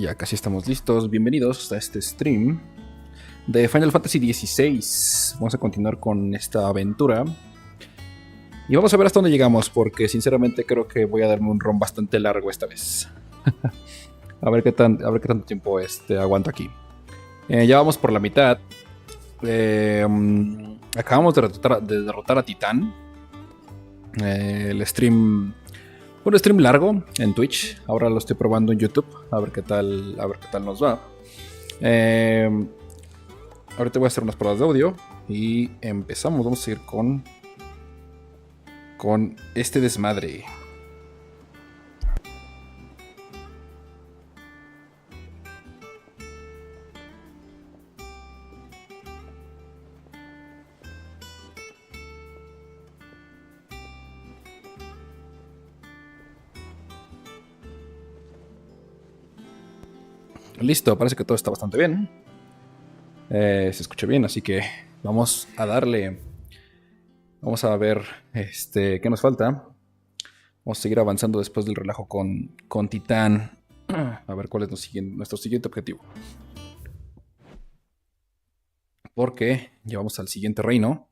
Ya casi estamos listos. Bienvenidos a este stream de Final Fantasy XVI. Vamos a continuar con esta aventura. Y vamos a ver hasta dónde llegamos, porque sinceramente creo que voy a darme un run bastante largo esta vez. a ver qué tanto tiempo aguanto aquí. Ya vamos por la mitad. Acabamos de derrotar a Titán. El stream... Un stream largo en Twitch. Ahora lo estoy probando en YouTube. A ver qué tal nos va. Ahorita voy a hacer unas pruebas de audio. Y empezamos. Vamos a ir con este desmadre. Listo, parece que todo está bastante bien. Se escucha bien, así que vamos a darle. Vamos a ver qué nos falta. Vamos a seguir avanzando después del relajo con Titán. A ver cuál es nuestro siguiente objetivo. Porque ya vamos al siguiente reino.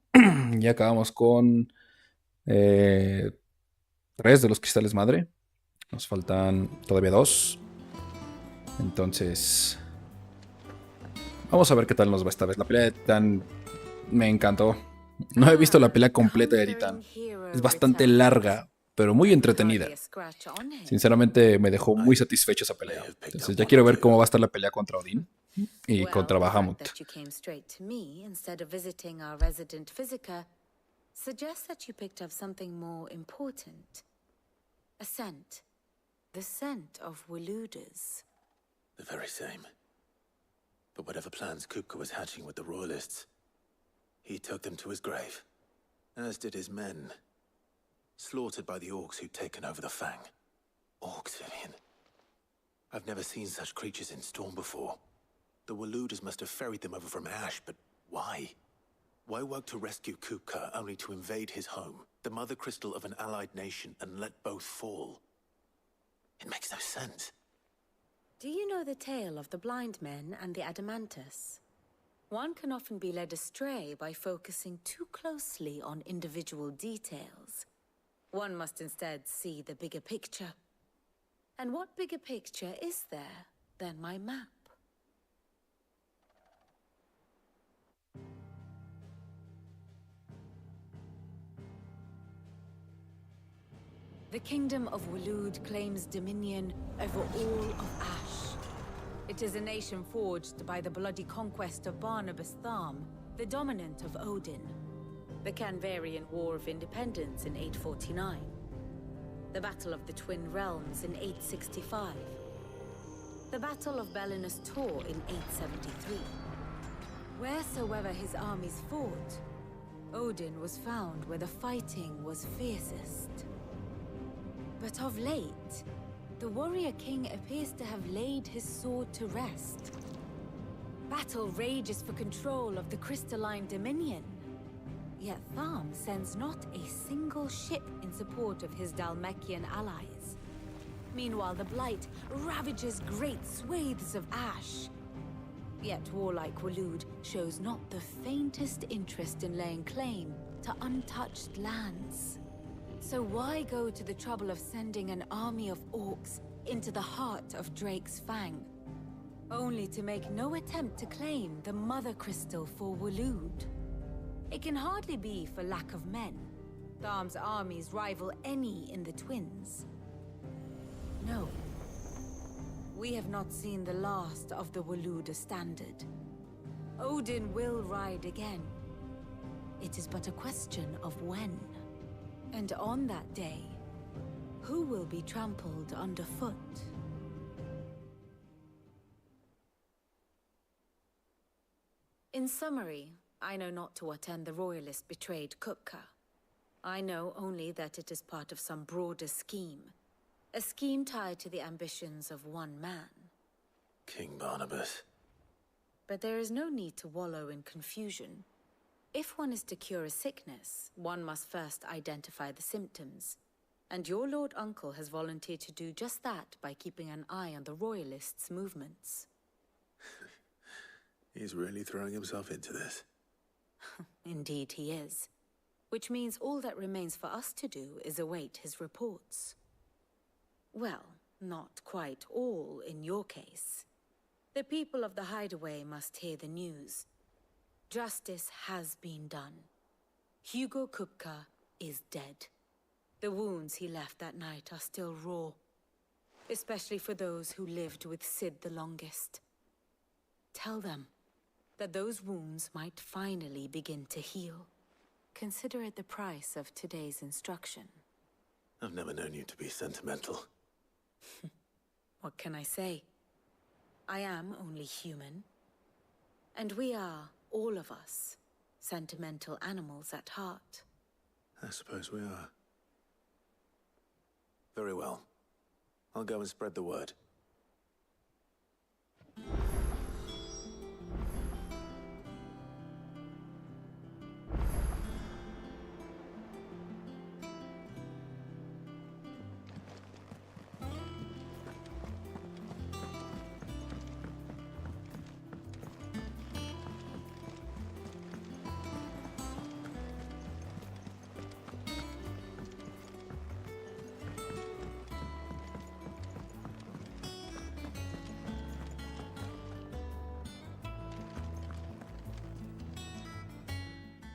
Ya acabamos con 3 de los cristales madre. Nos faltan todavía 2. Entonces, vamos a ver qué tal nos va esta vez. La pelea de Titán me encantó. No he visto la pelea completa de Titán. Es bastante larga, pero muy entretenida. Sinceramente me dejó muy satisfecho esa pelea. Entonces ya quiero ver cómo va a estar la pelea contra Odín y contra Bahamut. The very same. But whatever plans Kupka was hatching with the Royalists, he took them to his grave, as did his men, slaughtered by the orcs who'd taken over the Fang. Orcs, Vivian. I've never seen such creatures in Storm before. The Waluders must have ferried them over from Ash, but why? Why work to rescue Kupka only to invade his home, the mother crystal of an allied nation, and let both fall? It makes no sense. Do you know the tale of the blind men and the Adamantus? One can often be led astray by focusing too closely on individual details. One must instead see the bigger picture. And what bigger picture is there than my map? The Kingdom of Waloed claims dominion over all of Ash. It is a nation forged by the bloody conquest of Barnabas Tharm, the dominant of Odin. The Canvarian War of Independence in 849. The Battle of the Twin Realms in 865. The Battle of Belinus Tor in 873. Wheresoever his armies fought, Odin was found where the fighting was fiercest. But of late, the warrior king appears to have laid his sword to rest. Battle rages for control of the crystalline dominion. Yet Tharm sends not a single ship in support of his Dhalmekian allies. Meanwhile, the Blight ravages great swathes of Ash. Yet warlike Waloed shows not the faintest interest in laying claim to untouched lands. So why go to the trouble of sending an army of orcs into the heart of Drake's Fang, only to make no attempt to claim the Mother Crystal for Waloed? It can hardly be for lack of men. Tharm's armies rival any in the Twins. No. We have not seen the last of the Waloeder standard. Odin will ride again. It is but a question of when. And on that day, who will be trampled underfoot? In summary, I know not to what end the Royalists betrayed Kupka. I know only that it is part of some broader scheme. A scheme tied to the ambitions of one man. King Barnabas. But there is no need to wallow in confusion. If one is to cure a sickness, one must first identify the symptoms. And your Lord Uncle has volunteered to do just that by keeping an eye on the Royalists' movements. He's really throwing himself into this. Indeed he is. Which means all that remains for us to do is await his reports. Well, not quite all in your case. The people of the Hideaway must hear the news. Justice has been done. Hugo Kupka is dead. The wounds he left that night are still raw, especially for those who lived with Sid the longest. Tell them that those wounds might finally begin to heal. Consider it the price of today's instruction. I've never known you to be sentimental. What can I say? I am only human. And we are, all of us, sentimental animals at heart. I suppose we are. Very well. I'll go and spread the word.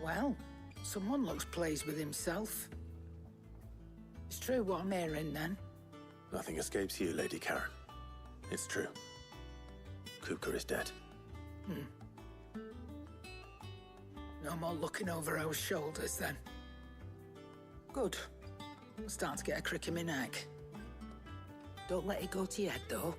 Well, someone looks pleased with himself. It's true what I'm hearing, then. Nothing escapes you, Lady Karen. It's true. Kupka is dead. No more looking over our shoulders, then. Good. I'm starting to get a crick in my neck. Don't let it go to your head, though.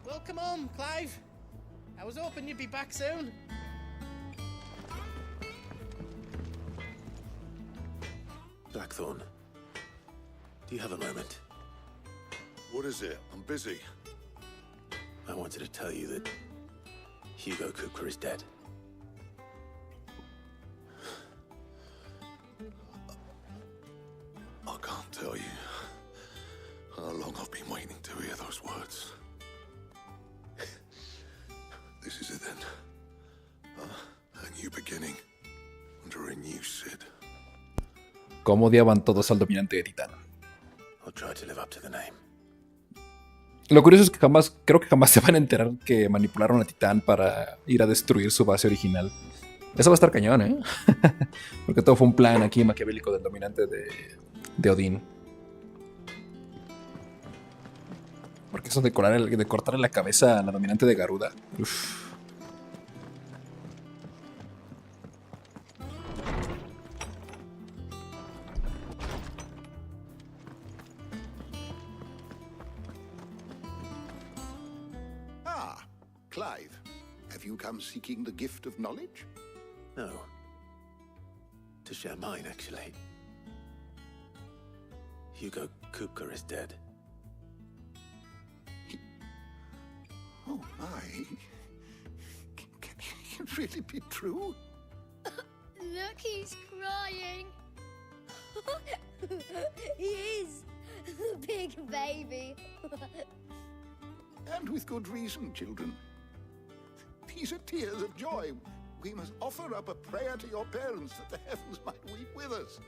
Welcome home, Clive. I was hoping you'd be back soon. Blackthorn, do you have a moment? What is it? I'm busy. I wanted to tell you that Hugo Kupka is dead. I can't tell you how long I've been waiting to hear those words. This is it then. A new beginning under a new Sid. ¿Cómo odiaban todos al dominante de Titán? I'll try to live up to the name. Lo curioso es que creo que jamás se van a enterar que manipularon a Titán para ir a destruir su base original. Eso va a estar cañón, ¿eh? Porque todo fue un plan aquí maquiavélico del dominante de Odín. Porque eso de cortarle la cabeza a la dominante de Garuda. Uf. Clive, have you come seeking the gift of knowledge? No. To share mine, actually. Hugo Kupka is dead. Oh my. Can it really be true? Look, he's crying. He is. Big baby. And with good reason, children. These are tears of joy. We must offer up a prayer to your parents that the heavens might weep with us.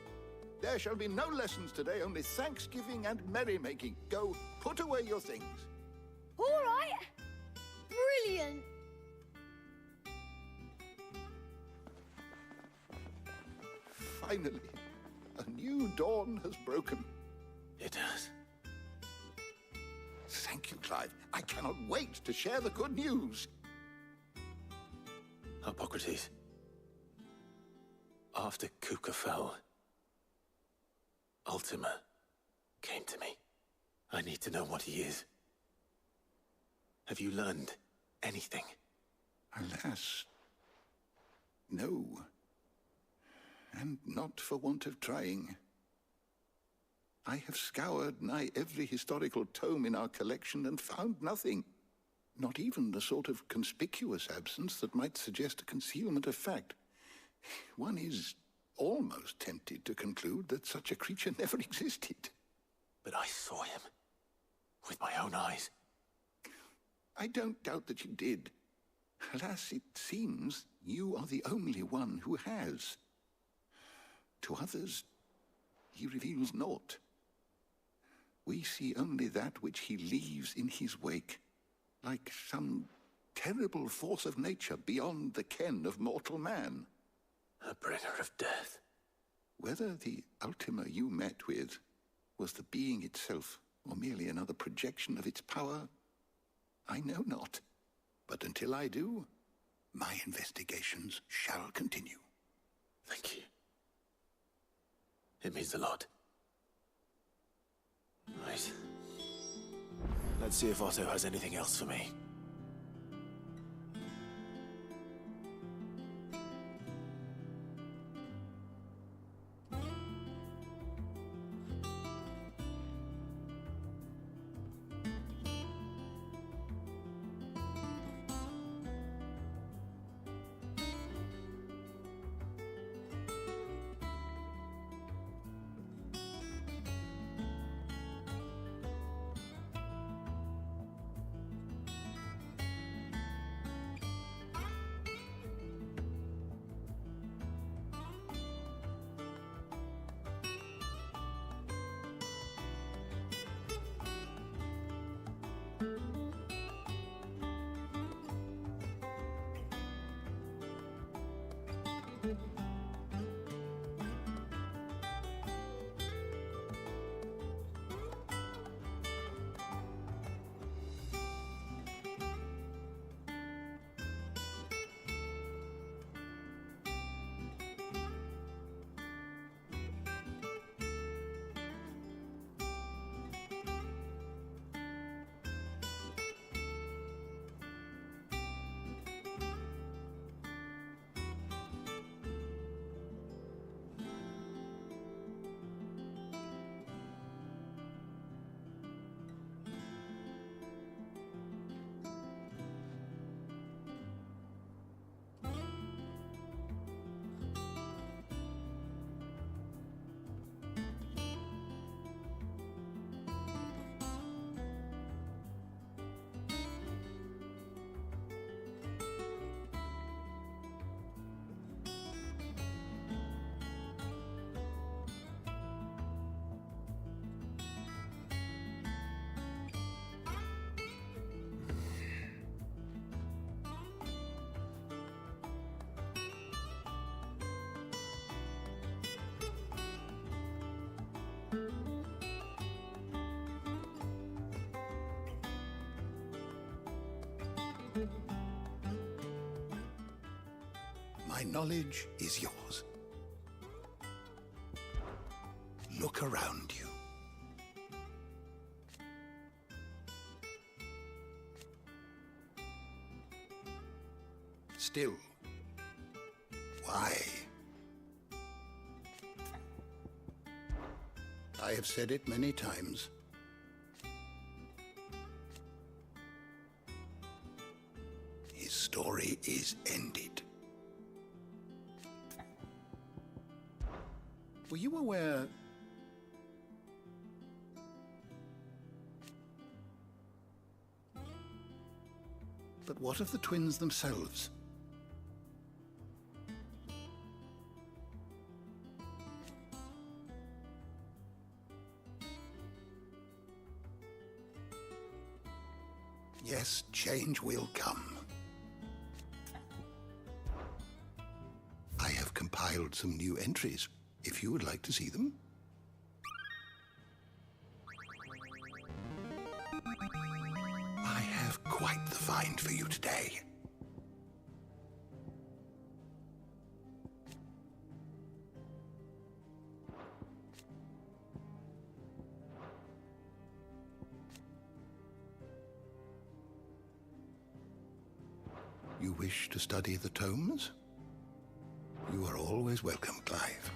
There shall be no lessons today, only thanksgiving and merrymaking. Go, put away your things. All right. Brilliant. Finally, a new dawn has broken. It has. Thank you, Clive. I cannot wait to share the good news. Hippocrates. After Kuka fell, Ultima came to me. I need to know what he is. Have you learned anything? Alas, no. And not for want of trying. I have scoured nigh every historical tome in our collection and found nothing. Not even the sort of conspicuous absence that might suggest a concealment of fact. One is almost tempted to conclude that such a creature never existed. But I saw him. With my own eyes. I don't doubt that you did. Alas, it seems you are the only one who has. To others, he reveals naught. We see only that which he leaves in his wake, like some terrible force of nature beyond the ken of mortal man. A bringer of death. Whether the Ultima you met with was the being itself, or merely another projection of its power, I know not. But until I do, my investigations shall continue. Thank you. It means a lot. Right. Let's see if Otto has anything else for me. My knowledge is yours. Look around you. Still, why? I have said it many times. His story is ended. Were you aware... But what of the twins themselves? Yes, change will come. I have compiled some new entries, if you would like to see them. I have quite the find for you today. You wish to study the tomes? You are always welcome, Clive.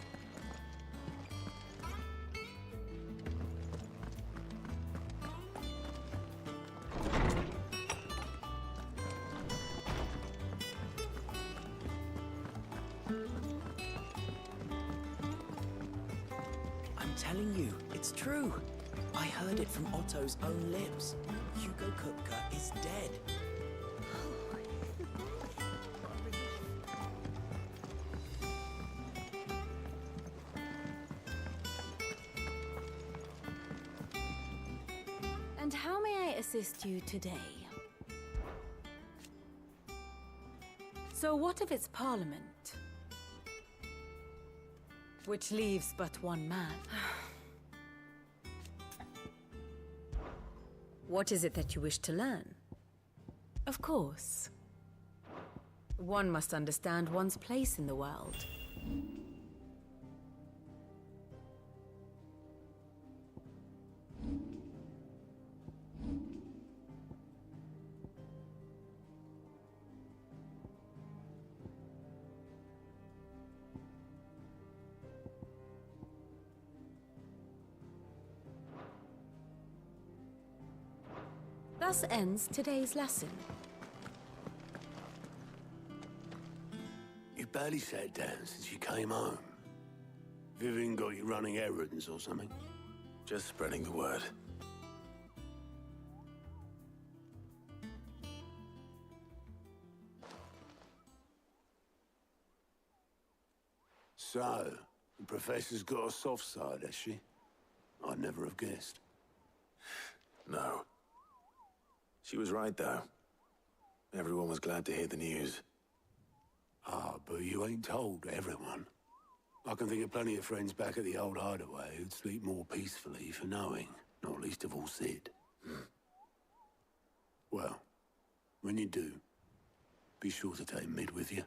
I'm telling you, it's true. I heard it from Otto's own lips. Hugo Kupka is dead. And how may I assist you today? So what of its parliament? Which leaves but one man. What is it that you wish to learn? Of course. One must understand one's place in the world. Thus ends today's lesson. You barely sat down since you came home. Vivian got you running errands or something? Just spreading the word. So, the professor's got a soft side, has she? I'd never have guessed. No. She was right, though. Everyone was glad to hear the news. Ah, but you ain't told everyone. I can think of plenty of friends back at the old hideaway who'd sleep more peacefully for knowing, not least of all Sid. Well, when you do, be sure to take Mid with you.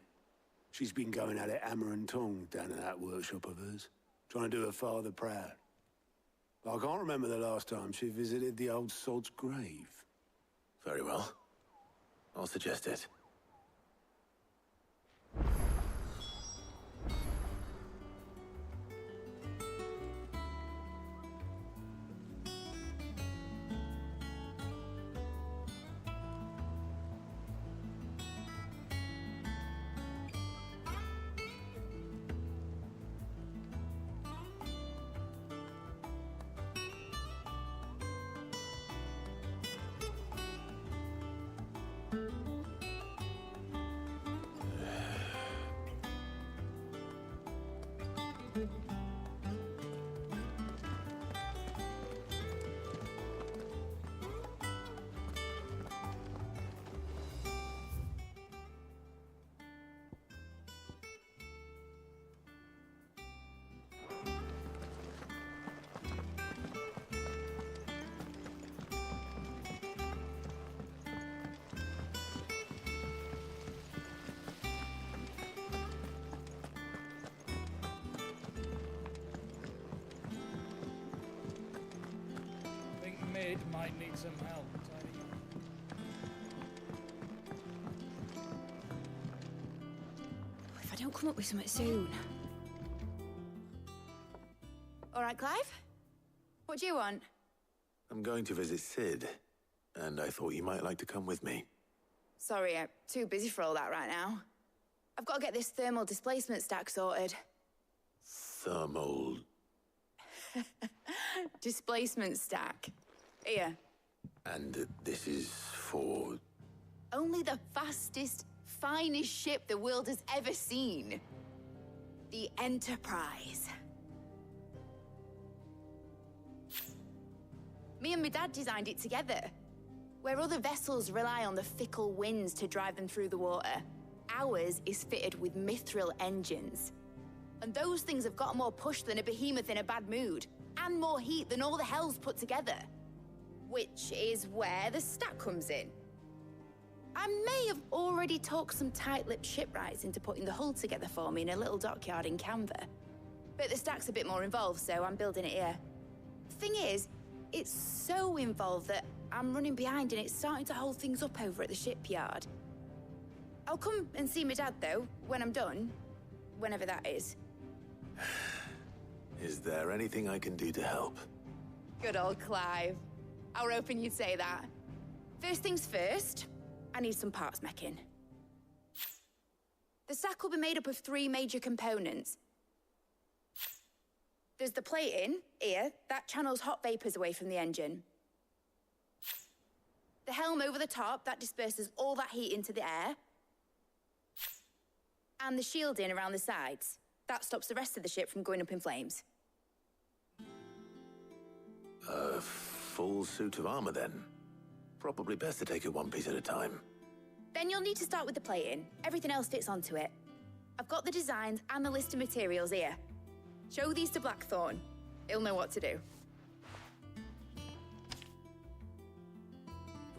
She's been going at it hammer and tongs down at that workshop of hers, trying to do her father proud. I can't remember the last time she visited the old sod's grave. Very well. I'll suggest it. Mid might need some help. If I don't come up with something soon. All right, Clive? What do you want? I'm going to visit Sid, and I thought you might like to come with me. Sorry, I'm too busy for all that right now. I've got to get this thermal displacement stack sorted. Thermal... Displacement stack. Here. And this is for... Only the fastest, finest ship the world has ever seen. The Enterprise. Me and my dad designed it together. Where other vessels rely on the fickle winds to drive them through the water, ours is fitted with mithril engines. And those things have got more push than a behemoth in a bad mood, and more heat than all the hells put together. Which is where the stack comes in. I may have already talked some tight-lipped shipwrights into putting the hull together for me in a little dockyard in Canva. But the stack's a bit more involved, so I'm building it here. Thing is, it's so involved that I'm running behind and it's starting to hold things up over at the shipyard. I'll come and see my dad, though, when I'm done. Whenever that is. Is there anything I can do to help? Good old Clive. I were hoping you'd say that. First things first, I need some parts mecking. The stack will be made up of 3 major components. There's the plating, here, that channels hot vapors away from the engine. The helm over the top, that disperses all that heat into the air. And the shielding around the sides. That stops the rest of the ship from going up in flames. A full suit of armor, then? Probably best to take it one piece at a time. Then you'll need to start with the plating. Everything else fits onto it. I've got the designs and the list of materials here. Show these to Blackthorn. He'll know what to do.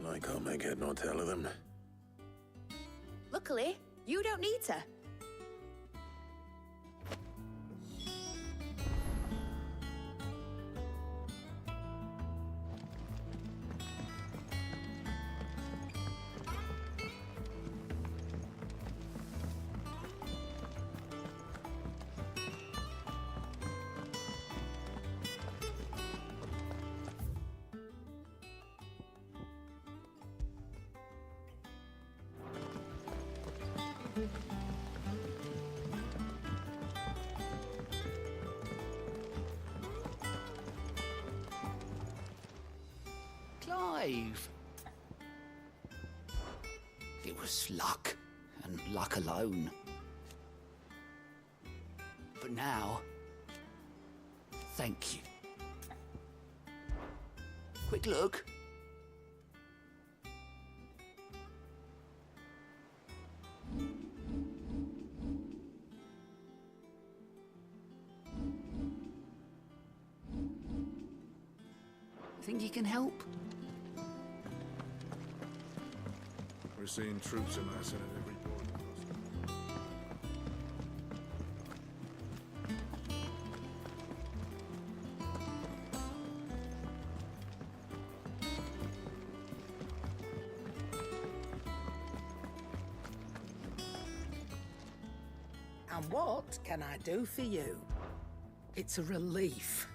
I can't make head nor tail of them. Luckily, you don't need to. Clive! It was luck, and luck alone. But now, thank you. Quick look. Think you can help? We're seeing troops amassing at every port. And what can I do for you? It's a relief.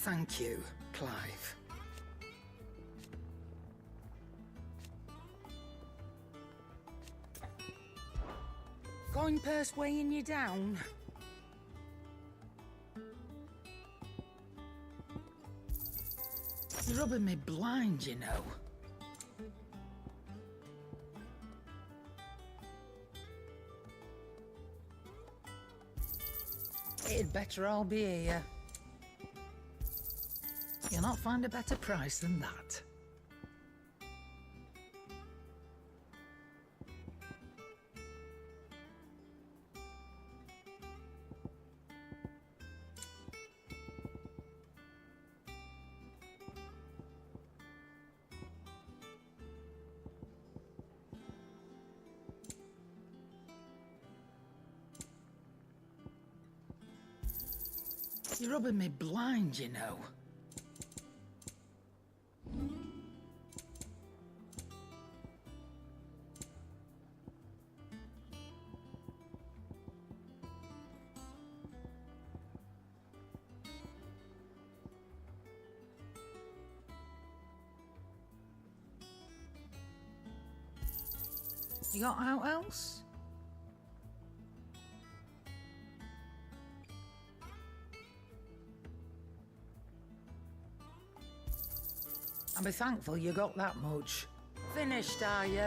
Thank you, Clive. Coin purse weighing you down? You're rubbing me blind, you know. It'd better all be here. You'll not find a better price than that. You're rubbing me blind, you know. You got out else? I'll be thankful you got that much. Finished, are you?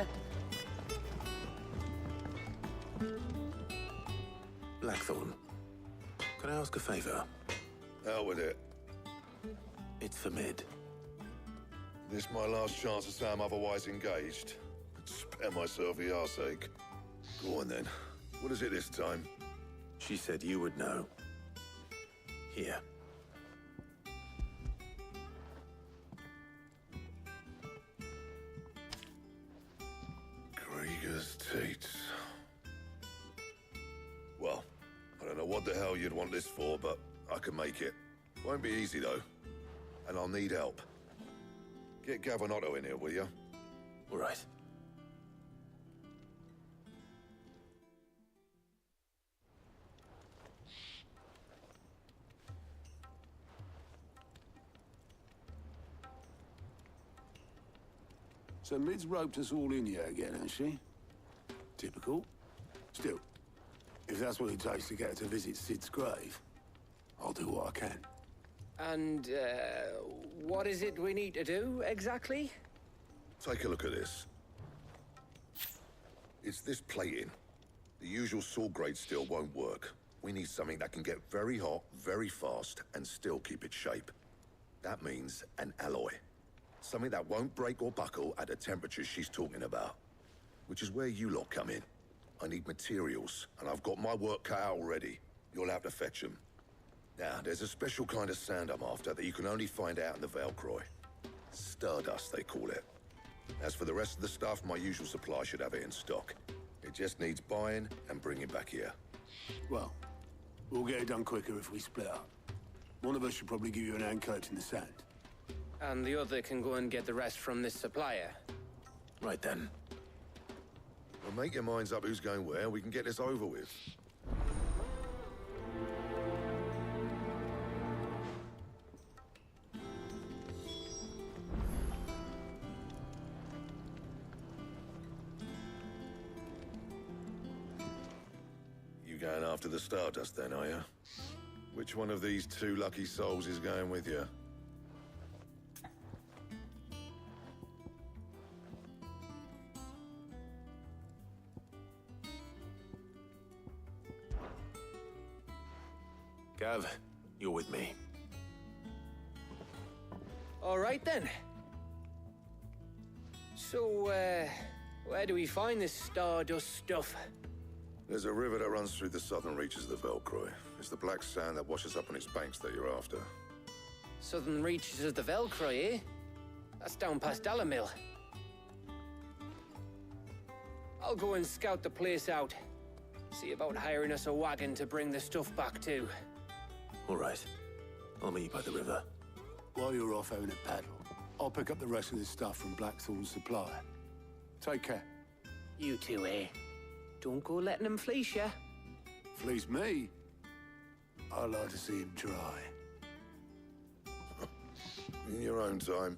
Blackthorn, can I ask a favor? Hell with it. It's for Mid. This my last chance to say I'm otherwise engaged. Spare myself the arseache. Go on then. What is it this time? She said you would know. Here. Krieger's Teats. Well, I don't know what the hell you'd want this for, but I can make it. Won't be easy, though. And I'll need help. Get Gavin-Otto in here, will you? All right. So Mid's roped us all in here again, hasn't she? Typical. Still, if that's what it takes to get her to visit Sid's grave, I'll do what I can. And, what is it we need to do, exactly? Take a look at this. It's this plating. The usual sword grade steel won't work. We need something that can get very hot, very fast, and still keep its shape. That means an alloy. Something that won't break or buckle at the temperatures she's talking about. Which is where you lot come in. I need materials, and I've got my work cut out already. You'll have to fetch them. Now, there's a special kind of sand I'm after that you can only find out in the Velcroy. Stardust, they call it. As for the rest of the stuff, my usual supply should have it in stock. It just needs buying and bringing back here. Well, we'll get it done quicker if we split up. One of us should probably give you an hand coat in the sand. And the other can go and get the rest from this supplier. Right then. Well, make your minds up who's going where, and we can get this over with. You going after the Stardust then, are you? Which one of these two lucky souls is going with you? Gav, you're with me. All right, then. So, where do we find this Stardust stuff? There's a river that runs through the southern reaches of the Velcroy. It's the black sand that washes up on its banks that you're after. Southern reaches of the Velcroy, eh? That's down past Dalamil. I'll go and scout the place out. See about hiring us a wagon to bring the stuff back to. All right. I'll meet you by the river. While you're off having a paddle, I'll pick up the rest of this stuff from Blackthorn's supplier. Take care. You two, eh? Don't go letting them fleece ya. Fleece me? I like to see him try. In your own time.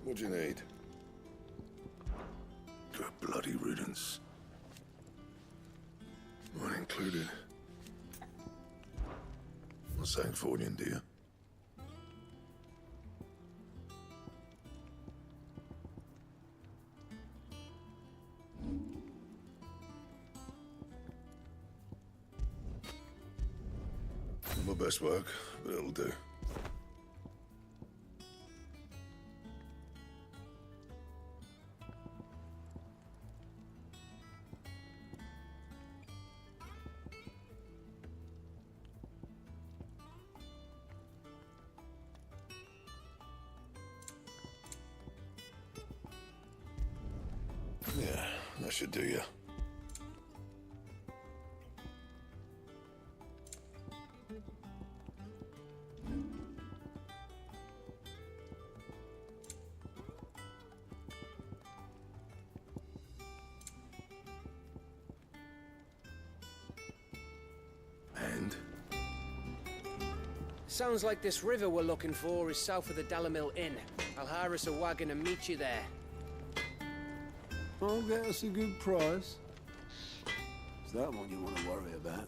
What do you need? Good bloody riddance. Mine included. Not saying fortune, do you? My best work, but it'll do. Yeah, that should do you. And? Sounds like this river we're looking for is south of the Dalamil Inn. I'll hire us a wagon and meet you there. I'll get us a good price. Is that what you want to worry about?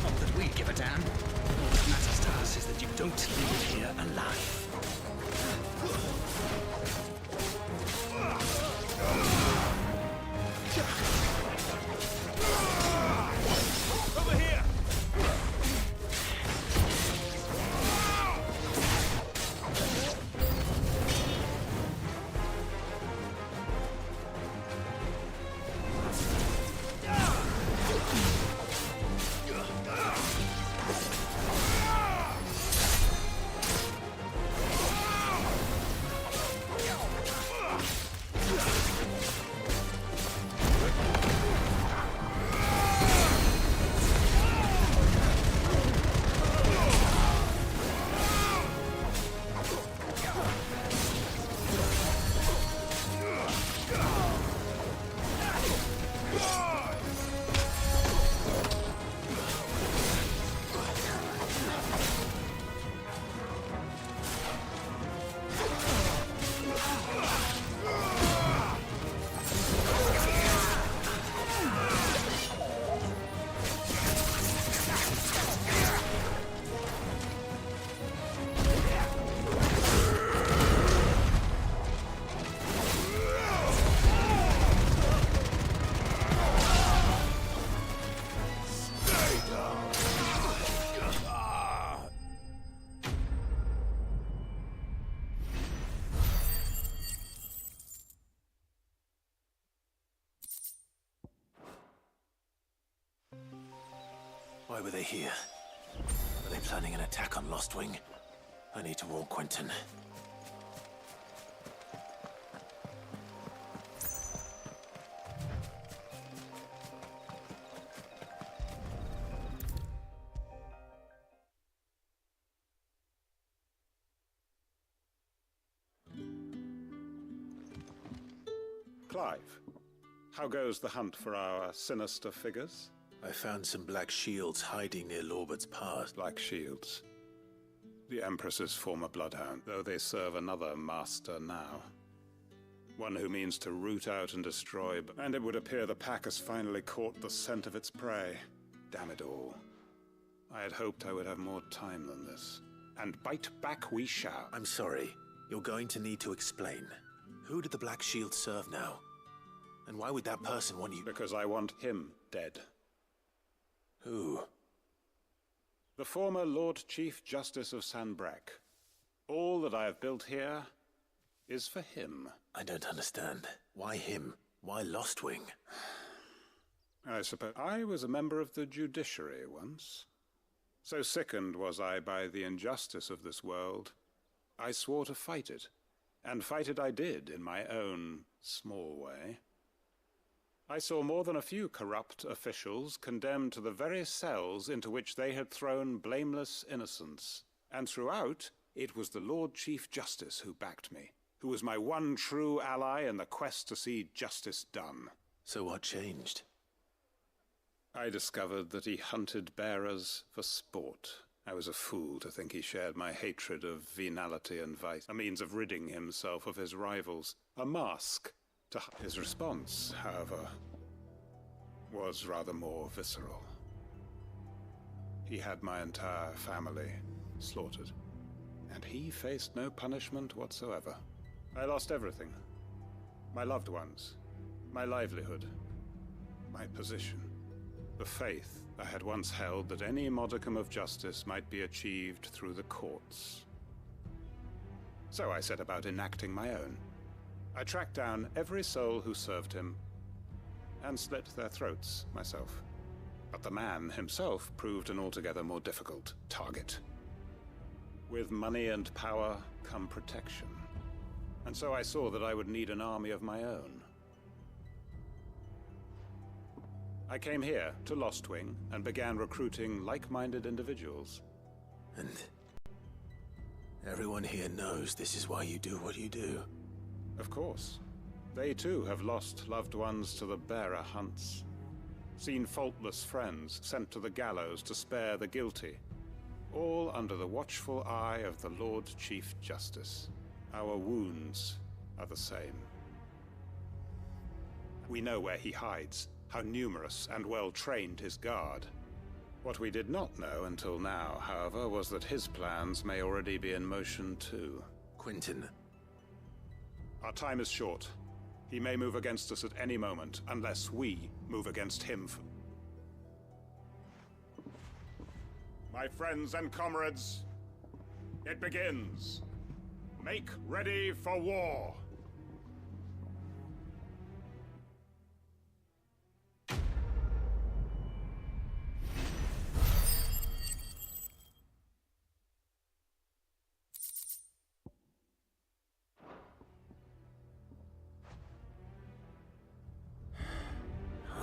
Not that we give a damn. All that matters to us is that you don't leave here alive. Over here! Why were they here? Are they planning an attack on Lostwing? I need to warn Quentin. Clive, how goes the hunt for our sinister figures? I found some black shields hiding near Lorbert's Pass. Black shields. The Empress's former bloodhound, though they serve another master now. One who means to root out and destroy, and it would appear the pack has finally caught the scent of its prey. Damn it all. I had hoped I would have more time than this. And bite back we shall. I'm sorry. You're going to need to explain. Who did the Black Shield serve now? And why would that person want you? Because I want him dead. Who? The former Lord Chief Justice of Sanbreque. All that I have built here is for him. I don't understand. Why him? Why Lostwing? I suppose I was a member of the judiciary once. So sickened was I by the injustice of this world, I swore to fight it. And fight it I did in my own small way. I saw more than a few corrupt officials condemned to the very cells into which they had thrown blameless innocents. And throughout, it was the Lord Chief Justice who backed me, who was my one true ally in the quest to see justice done. So what changed? I discovered that he hunted bearers for sport. I was a fool to think he shared my hatred of venality and vice, a means of ridding himself of his rivals, a mask to his response, however, was rather more visceral. He had my entire family slaughtered, and he faced no punishment whatsoever. I lost everything. My loved ones, my livelihood, my position, the faith I had once held that any modicum of justice might be achieved through the courts. So I set about enacting my own. I tracked down every soul who served him, and slit their throats myself. But the man himself proved an altogether more difficult target. With money and power come protection, and so I saw that I would need an army of my own. I came here to Lostwing and began recruiting like-minded individuals. And everyone here knows this is why you do what you do. Of course. They too have lost loved ones to the bearer hunts. Seen faultless friends sent to the gallows to spare the guilty. All under the watchful eye of the Lord Chief Justice. Our wounds are the same. We know where he hides, how numerous and well-trained his guard. What we did not know until now, however, was that his plans may already be in motion too. Quentin. Our time is short. He may move against us at any moment, unless we move against him. My friends and comrades, it begins. Make ready for war.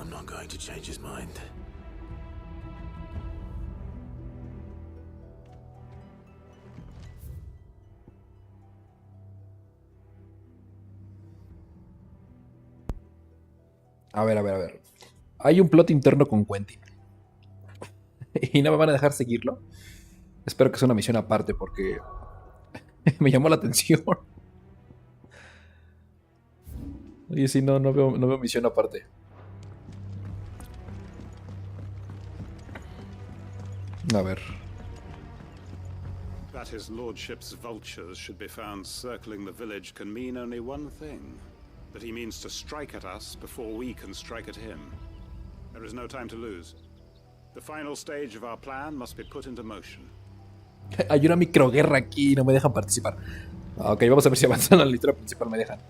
I'm not going to change his mind. A ver. Hay un plot interno con Quentin. ¿Y no me van a dejar seguirlo? Espero que sea una misión aparte porque me llamó la atención. Oye, sí, no veo misión aparte. A ver. That his lordship's vultures should be found circling the village can mean only one thing. That he means to strike at us before we can strike at him. There is no time to lose. The final stage of our plan must be put into motion. Hay una microguerra aquí y no me dejan participar. Ok, vamos a ver si avanzando en la historia principal me dejan.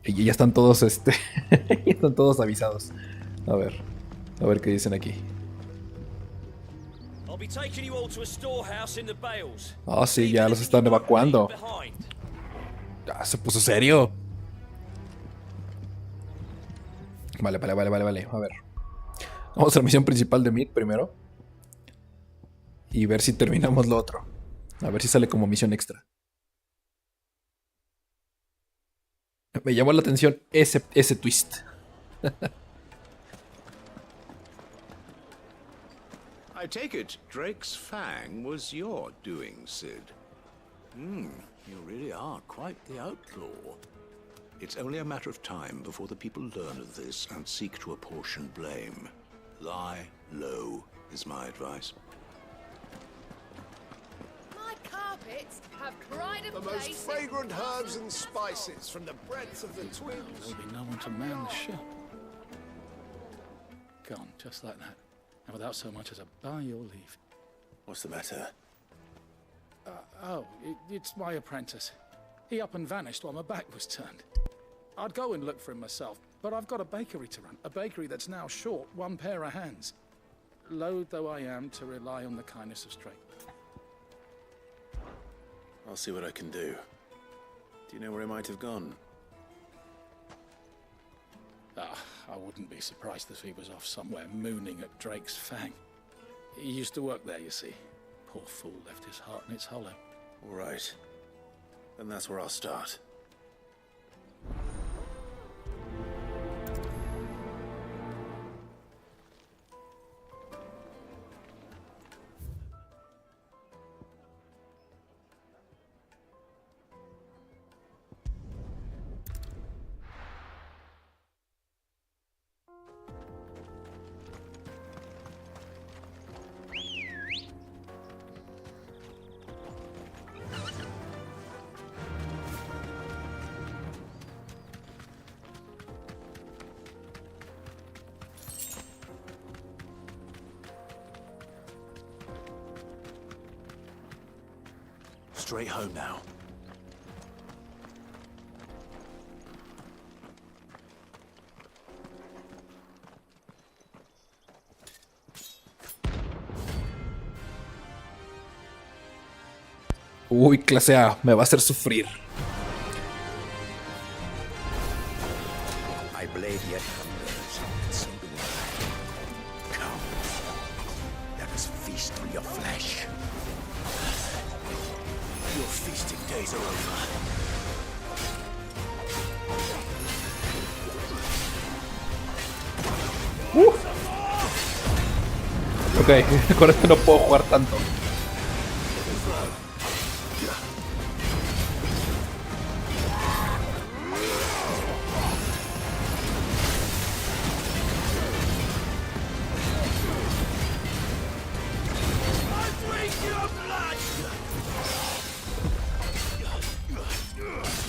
Y ya están todos, ya están todos avisados. A ver qué dicen aquí. Ah, sí, ya los están evacuando. Ya se puso serio. Vale. A ver. Vamos a la misión principal de Meat primero. Y ver si terminamos lo otro. A ver si sale como misión extra. Me llamó la atención ese twist. I take it Drake's Fang was your doing, Sid. You really are quite the outlaw. It's only a matter of time before the people learn of this and seek to apportion blame. Lie low is my advice. My carpets have pride of The most place. fragrant herbs and spices from the breadth of the twins. There'll be no one to man the ship. Gone, just like that. And without so much as a by your leave. What's the matter? It's my apprentice. He up and vanished while my back was turned. I'd go and look for him myself, but I've got a bakery to run. A bakery that's now short one pair of hands. Loath though I am to rely on the kindness of Straight. I'll see what I can do. Do you know where he might have gone? I wouldn't be surprised if he was off somewhere mooning at Drake's Fang. He used to work there, you see. Poor fool left his heart in its hollow. All right. Then that's where I'll start. Straight home now. Uy, clase A, me va a hacer sufrir. My blade yet hungers, and so do I. Come, let us feast on your flesh. Your feasting days are over. Ok, con esto no puedo jugar tanto.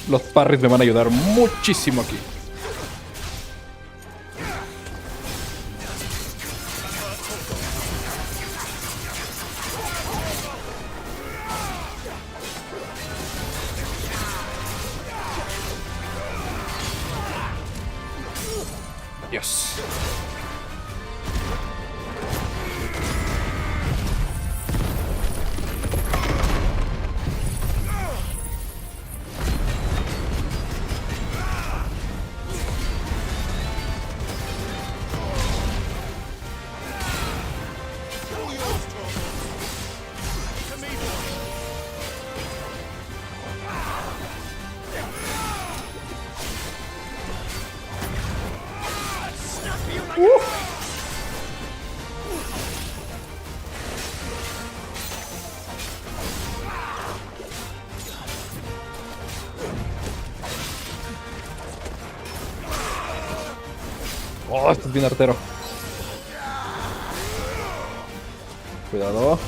Los parries me van a ayudar muchísimo aquí. Dios. Oh, esto es bien artero. Cuidado.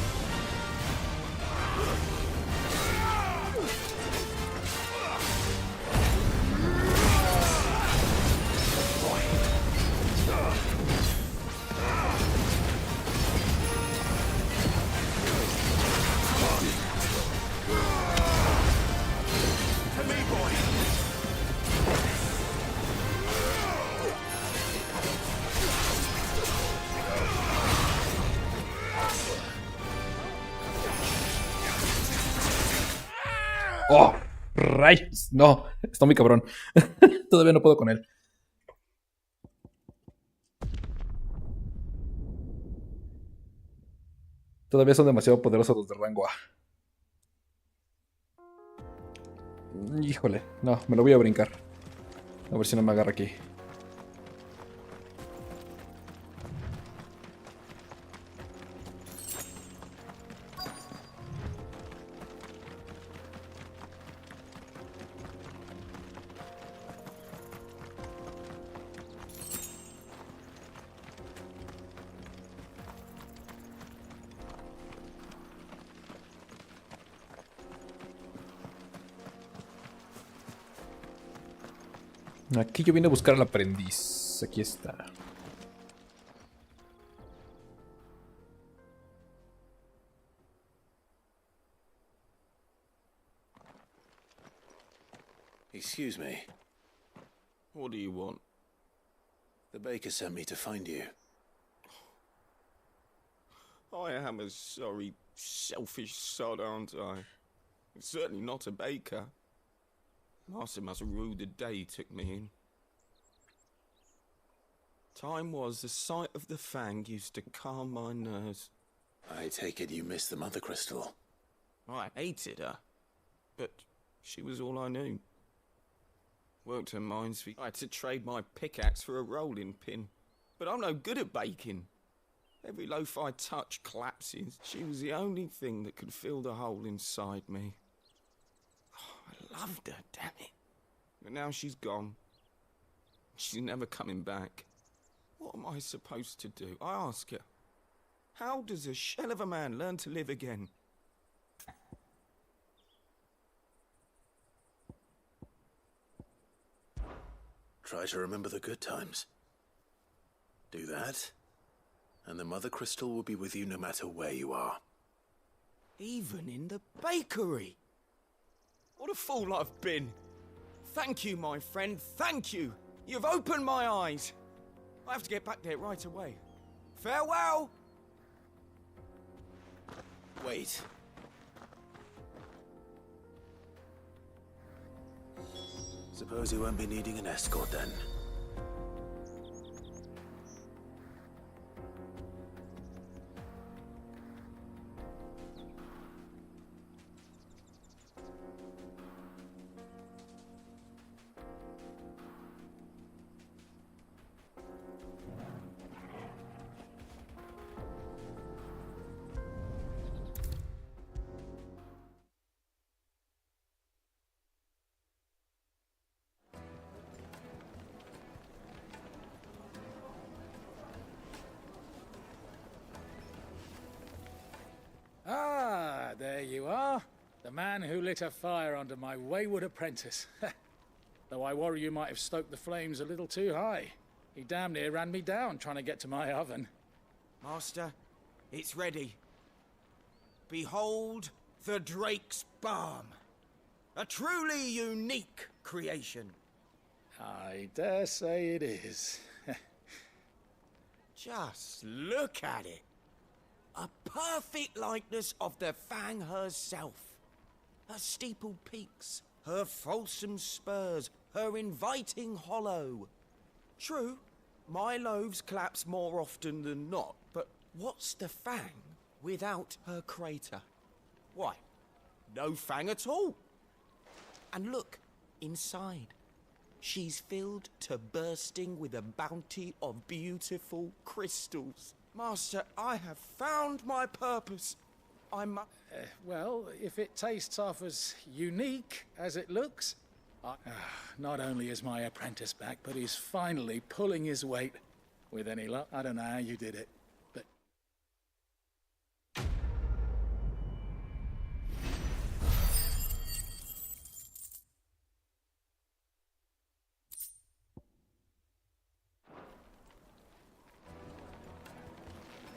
Oh, rayos. No, está muy cabrón. Todavía no puedo con él. Todavía son demasiado poderosos los de rango A. Híjole, no, me lo voy a brincar. A ver si no me agarra aquí. Aquí yo vine a buscar al aprendiz. Aquí está. Excuse me. What do you want? The baker sent me to find you. I am a sorry, selfish sod, aren't I? I'm certainly not a baker. Master must have ruled the day he took me in. Time was the sight of the fang used to calm my nerves. I take it you missed the mother crystal. I hated her, but she was all I knew. Worked her mines for... I had to trade my pickaxe for a rolling pin. But I'm no good at baking. Every loaf I touch collapses. She was the only thing that could fill the hole inside me. I loved her, damn it. But now she's gone. She's never coming back. What am I supposed to do? I ask her. How does a shell of a man learn to live again? Try to remember the good times. Do that, and the mother crystal will be with you no matter where you are. Even in the bakery. What a fool I've been. Thank you, my friend, thank you. You've opened my eyes. I have to get back there right away. Farewell! Wait. Suppose you won't be needing an escort then. man who lit a fire under my wayward apprentice. Though I worry you might have stoked the flames a little too high. He damn near ran me down trying to get to my oven. Master, it's ready. Behold the Drake's Balm. A truly unique creation. I dare say it is. Just look at it. A perfect likeness of the Fang herself. Her steepled peaks, her fulsome spurs, her inviting hollow. True, my loaves collapse more often than not, but what's the Fang without her crater? Why, no Fang at all. And look, inside. She's filled to bursting with a bounty of beautiful crystals. Master, I have found my purpose. Well, if it tastes half as unique as it looks... not only is my apprentice back, but he's finally pulling his weight. With any luck, I don't know how you did it, but...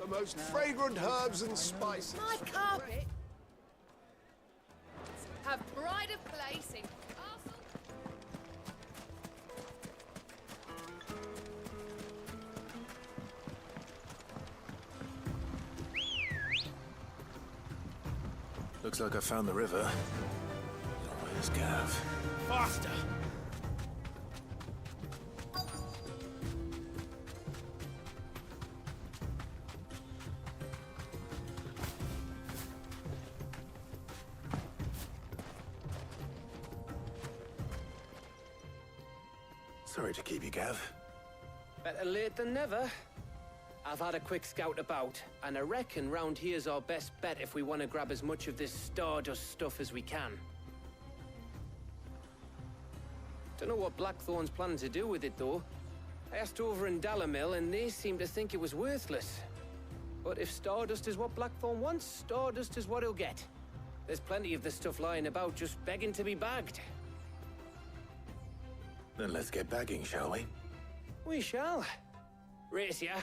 The most fragrant herbs and spices. My carpet have pride of place in castle. Looks like I found the river. Where's Gav? Faster! Sorry to keep you, Gav. Better late than never. I've had a quick scout about, and I reckon round here's our best bet if we want to grab as much of this Stardust stuff as we can. Don't know what Blackthorn's planning to do with it, though. I asked over in Dalamil, and they seem to think it was worthless. But if Stardust is what Blackthorn wants, Stardust is what he'll get. There's plenty of this stuff lying about, just begging to be bagged. Then let's get bagging, shall we? We shall. Race ya.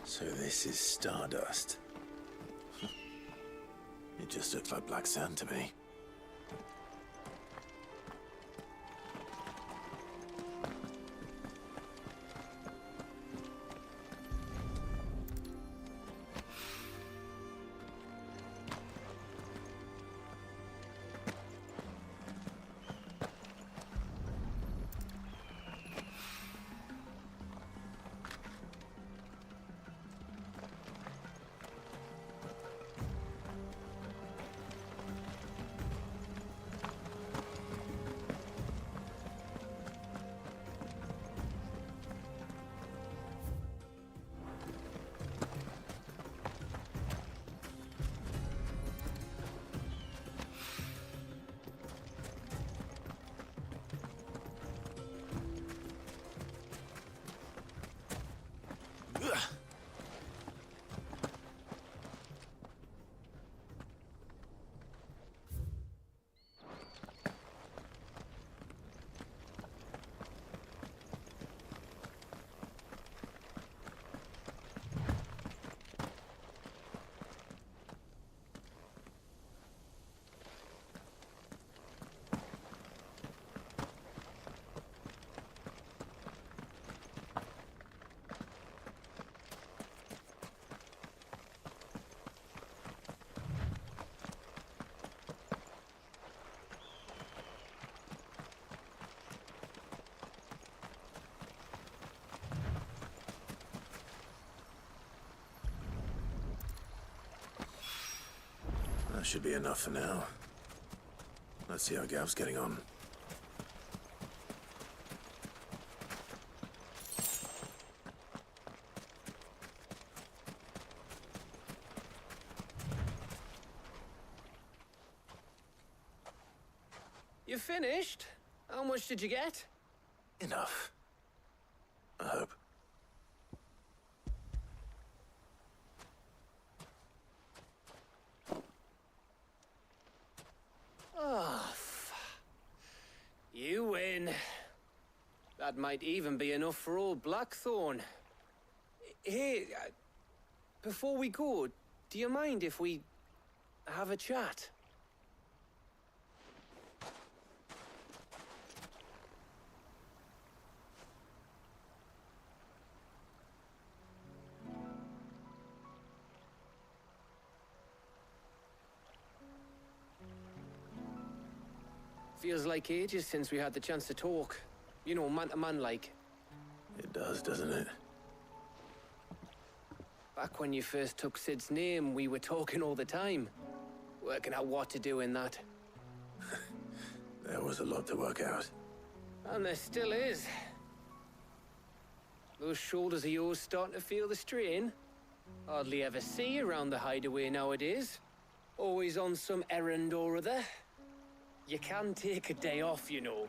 So this is Stardust. It just looks like black sand to me. That should be enough for now. Let's see how Gav's getting on. You finished? How much did you get? Enough. I hope. Oh, you win. That might even be enough for old Blackthorn. Hey, before we go, do you mind if we have a chat? Feels like ages since we had the chance to talk. You know, man to man like. It does, doesn't it? Back when you first took Sid's name, we were talking all the time. Working out what to do in that. There was a lot to work out. And there still is. Those shoulders of yours starting to feel the strain. Hardly ever see you around the hideaway nowadays. Always on some errand or other. You can take a day off, you know.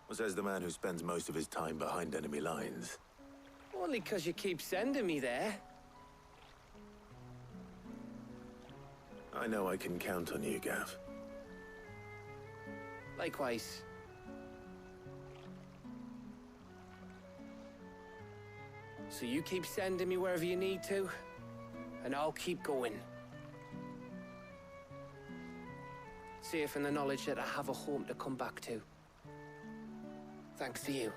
Well, says the man who spends most of his time behind enemy lines. Only 'cause you keep sending me there. I know I can count on you, Gav. Likewise. So you keep sending me wherever you need to, and I'll keep going. Safe in the knowledge that I have a home to come back to. Thanks to you.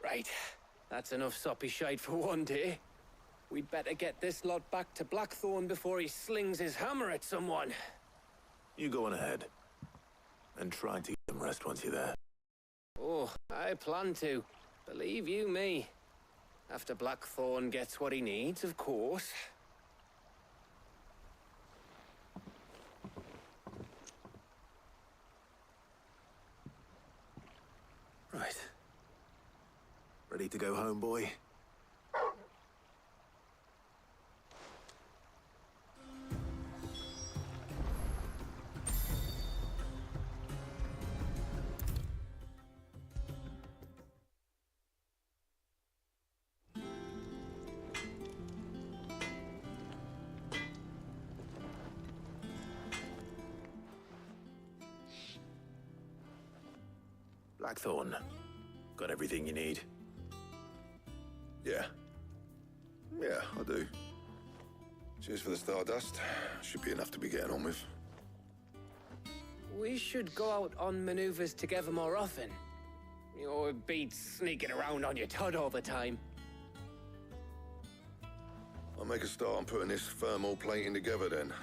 Right. That's enough soppy shite for one day. We'd better get this lot back to Blackthorn before he slings his hammer at someone. You go on ahead. And try to get some rest once you're there. Oh, I plan to. Believe you me. After Blackthorn gets what he needs, of course. Right. Ready to go home, boy? Blackthorn, got everything you need? Yeah. Yeah, I do. Cheers for the Stardust. Should be enough to be getting on with. We should go out on maneuvers together more often. You know, it beats sneaking around on your Todd all the time. I'll make a start on putting this thermal plating together then.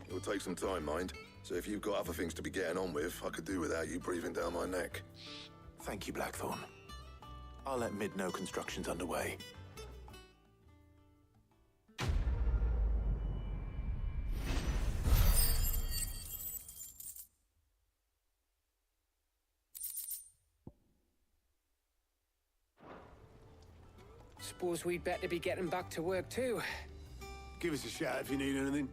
It'll take some time, mind. So if you've got other things to be getting on with, I could do without you breathing down my neck. Thank you, Blackthorn. I'll let Mid know construction's underway. Suppose we'd better be getting back to work too. Give us a shout if you need anything.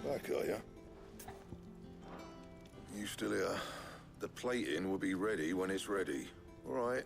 Back, are you? You still here? The plating will be ready when it's ready. All right.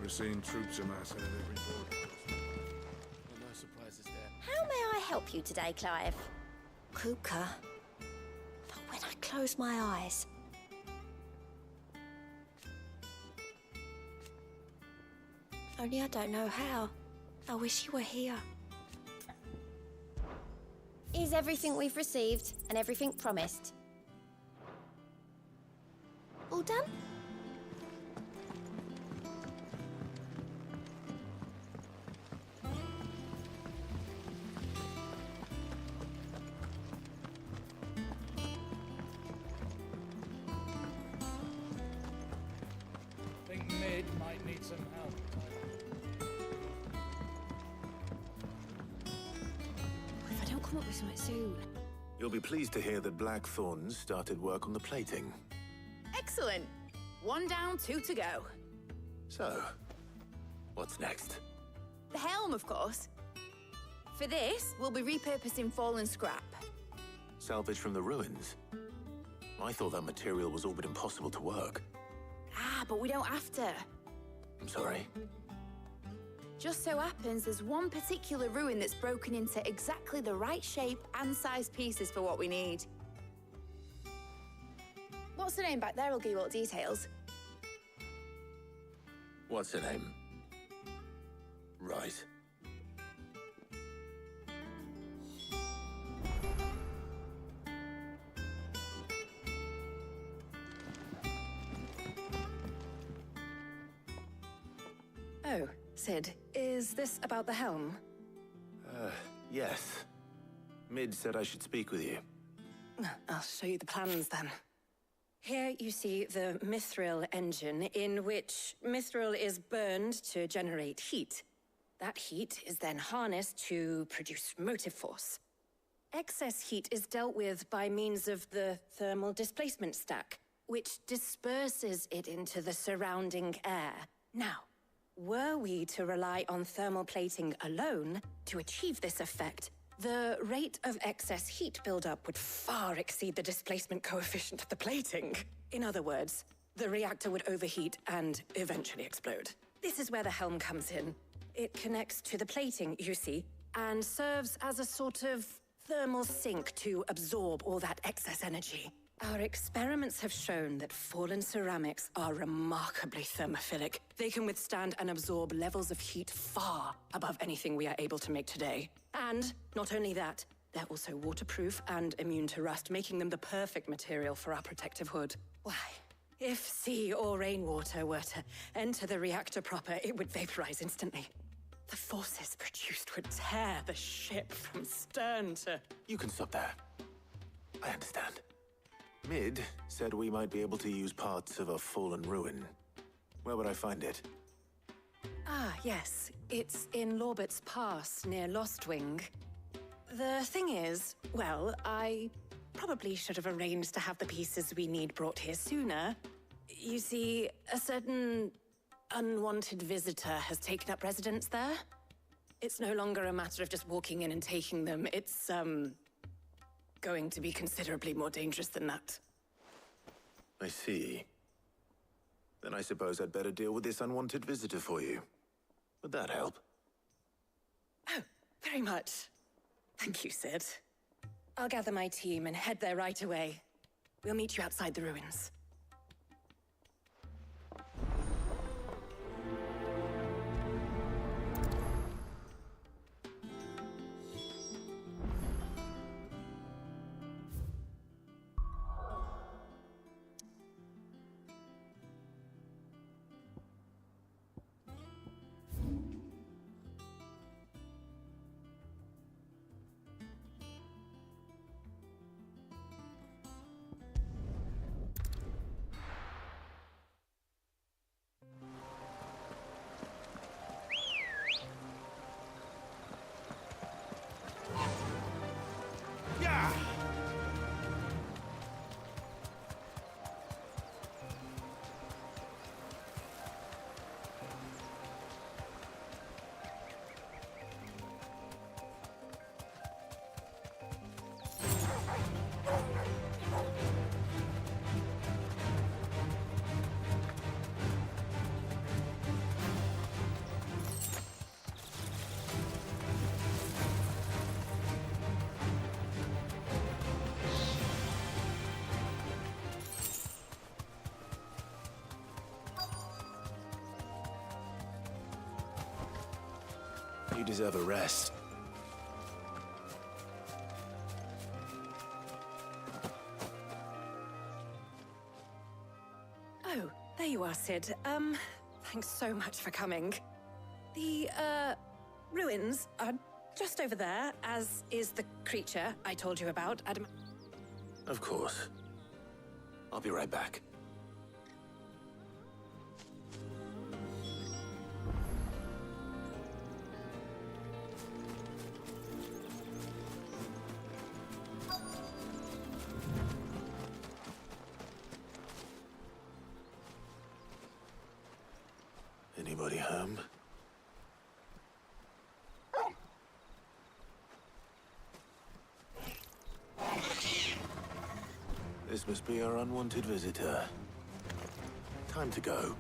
We're seeing troops amass at every border. No surprises there. How may I help you today, Clive? Kuka. But when I close my eyes... Only I don't know how. I wish you were here. Is everything we've received and everything promised? All done? Think Mid might need some help. If I don't come up with something soon. You'll be pleased to hear that Blackthorn started work on the plating. Excellent. 1 down, 2 to go. So, what's next? The helm, of course. For this, we'll be repurposing fallen scrap. Salvage from the ruins? I thought that material was all but impossible to work. Ah, but we don't have to. I'm sorry. Just so happens there's one particular ruin that's broken into exactly the right shape and size pieces for what we need. What's the name back there? I'll give you all the details. What's her name? Right. Oh, Sid, is this about the helm? Yes. Mid said I should speak with you. I'll show you the plans then. Here you see the mithril engine, in which mithril is burned to generate heat. That heat is then harnessed to produce motive force. Excess heat is dealt with by means of the thermal displacement stack, which disperses it into the surrounding air. Now, were we to rely on thermal plating alone to achieve this effect, the rate of excess heat buildup would far exceed the displacement coefficient of the plating. In other words, the reactor would overheat and eventually explode. This is where the helm comes in. It connects to the plating, you see, and serves as a sort of thermal sink to absorb all that excess energy. Our experiments have shown that fallen ceramics are remarkably thermophilic. They can withstand and absorb levels of heat far above anything we are able to make today. And not only that, they're also waterproof and immune to rust, making them the perfect material for our protective hood. Why, if sea or rainwater were to enter the reactor proper, it would vaporize instantly. The forces produced would tear the ship from stern to... You can stop there. I understand. Mid said we might be able to use parts of a fallen ruin. Where would I find it? Ah, yes. It's in Lorbert's Pass, near Lostwing. The thing is, well, I probably should have arranged to have the pieces we need brought here sooner. You see, a certain unwanted visitor has taken up residence there. It's no longer a matter of just walking in and taking them. It's, going to be considerably more dangerous than that. I see. Then I suppose I'd better deal with this unwanted visitor for you. Would that help? Oh, very much. Thank you, Sid. I'll gather my team and head there right away. We'll meet you outside the ruins. You deserve a rest. Oh, there you are, Sid. Thanks so much for coming. The, ruins are just over there, as is the creature I told you about. Of course. I'll be right back. Anybody home? This must be our unwanted visitor. Time to go.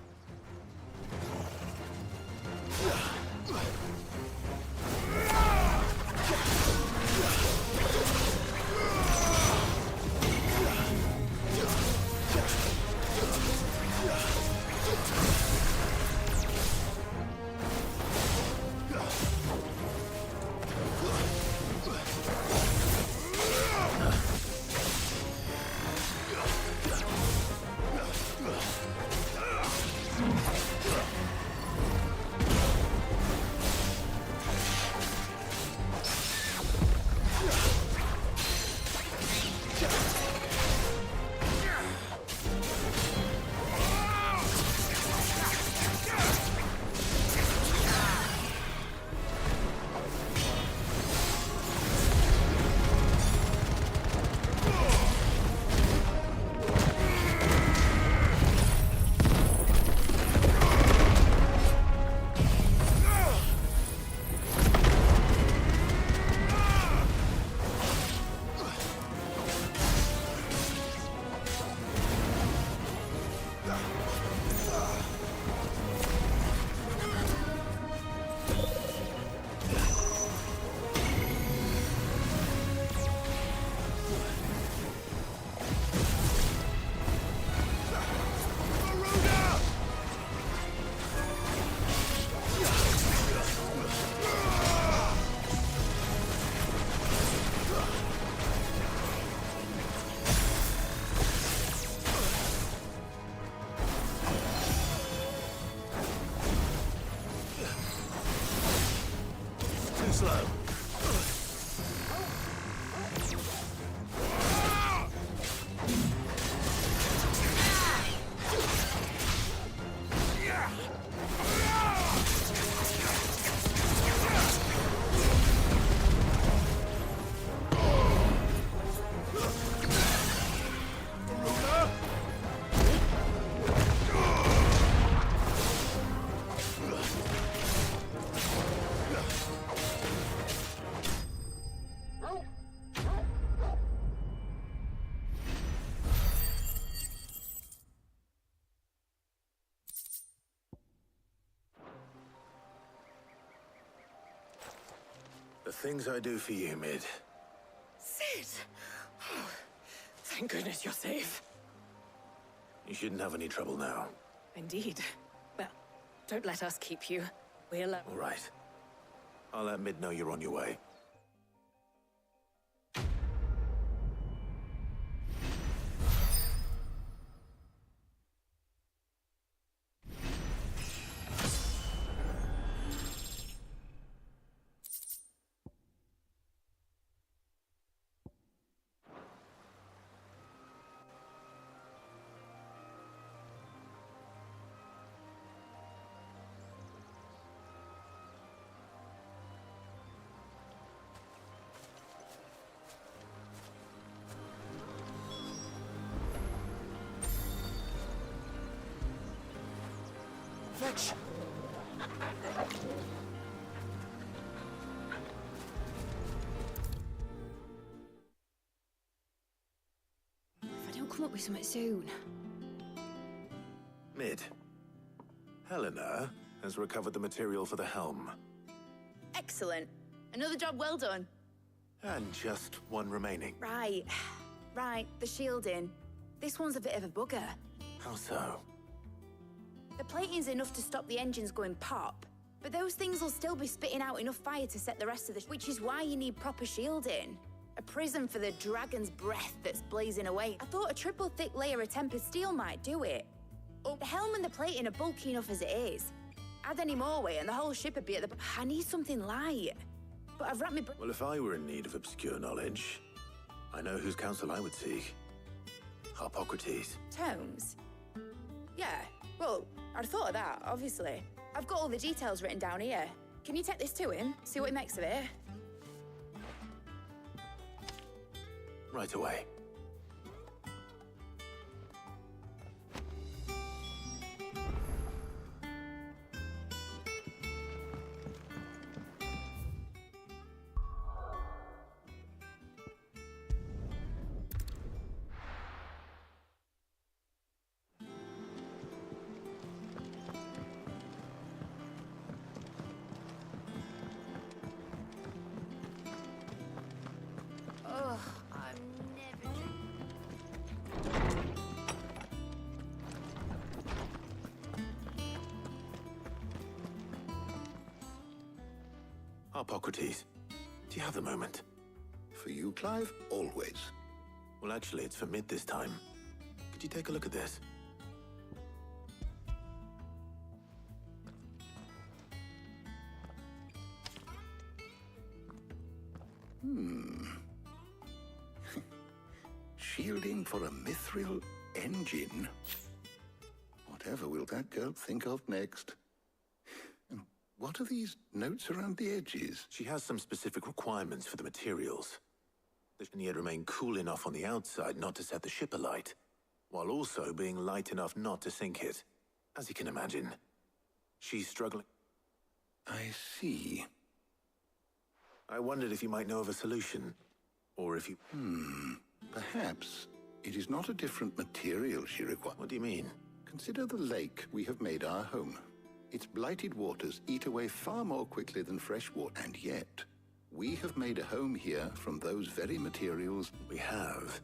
The things I do for you, Mid. Sid! Oh, thank goodness you're safe. You shouldn't have any trouble now. Indeed. Well, don't let us keep you. We'll... All right. I'll let Mid know you're on your way. Fetch! If I don't come up with something soon. Mid. Helena has recovered the material for the helm. Excellent. Another job well done. And just one remaining. Right. Right, the shielding. This one's a bit of a bugger. How so? The plating's enough to stop the engines going pop, But those things will still be spitting out enough fire to set the rest of the... Which is why you need proper shielding. A prism for the dragon's breath that's blazing away. I thought a triple thick layer of tempered steel might do it. Oh, the helm and the plating are bulky enough as it is. Add any more weight and the whole ship would be at the... I need something light. But I've wrapped my... Well, if I were in need of obscure knowledge, I know whose counsel I would seek. Harpocrates. Tomes? Yeah, well, I'd thought of that, obviously. I've got all the details written down here. Can you take this to him? See what he makes of it? Right away. Harpocrates, do you have a moment? For you, Clive? Always. Well, actually, it's for mid this time. Could you take a look at this? Shielding for a mithril engine? Whatever will that girl think of next? And what are these notes around the edges? She has some specific requirements for the materials. That can yet remain cool enough on the outside not to set the ship alight, while also being light enough not to sink it. As you can imagine, she's struggling. I see. I wondered if you might know of a solution, or if you... Perhaps it is not a different material she requires. What do you mean? Consider the lake we have made our home. Its blighted waters eat away far more quickly than fresh water, and yet we have made a home here from those very materials. We have.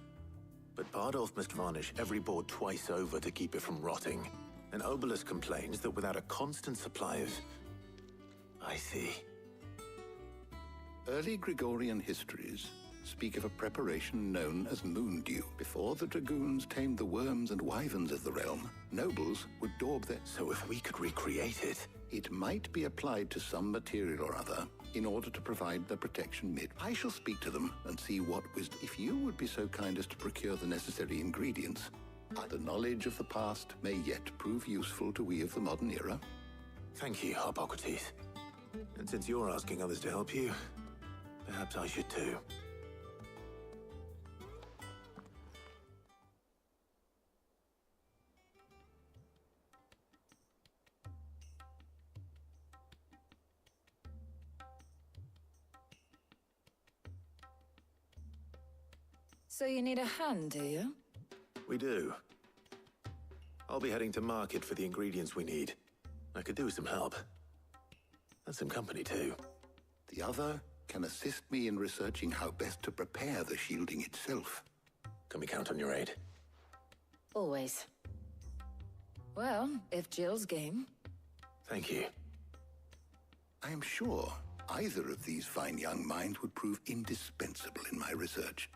But Bardolph must varnish every board twice over to keep it from rotting. And Obelus complains that without a constant supply of... I see. Early Gregorian histories speak of a preparation known as moon dew. Before the dragoons tamed the worms and wyverns of the realm, nobles would daub their... So if we could recreate it... It might be applied to some material or other in order to provide the protection mid. I shall speak to them and see what wisdom... If you would be so kind as to procure the necessary ingredients, the knowledge of the past may yet prove useful to we of the modern era. Thank you, Harpocrates. And since you're asking others to help you, perhaps I should too. So you need a hand, do you? We do. I'll be heading to market for the ingredients we need. I could do with some help. And some company, too. The other can assist me in researching how best to prepare the shielding itself. Can we count on your aid? Always. Well, if Jill's game. Thank you. I am sure either of these fine young minds would prove indispensable in my research.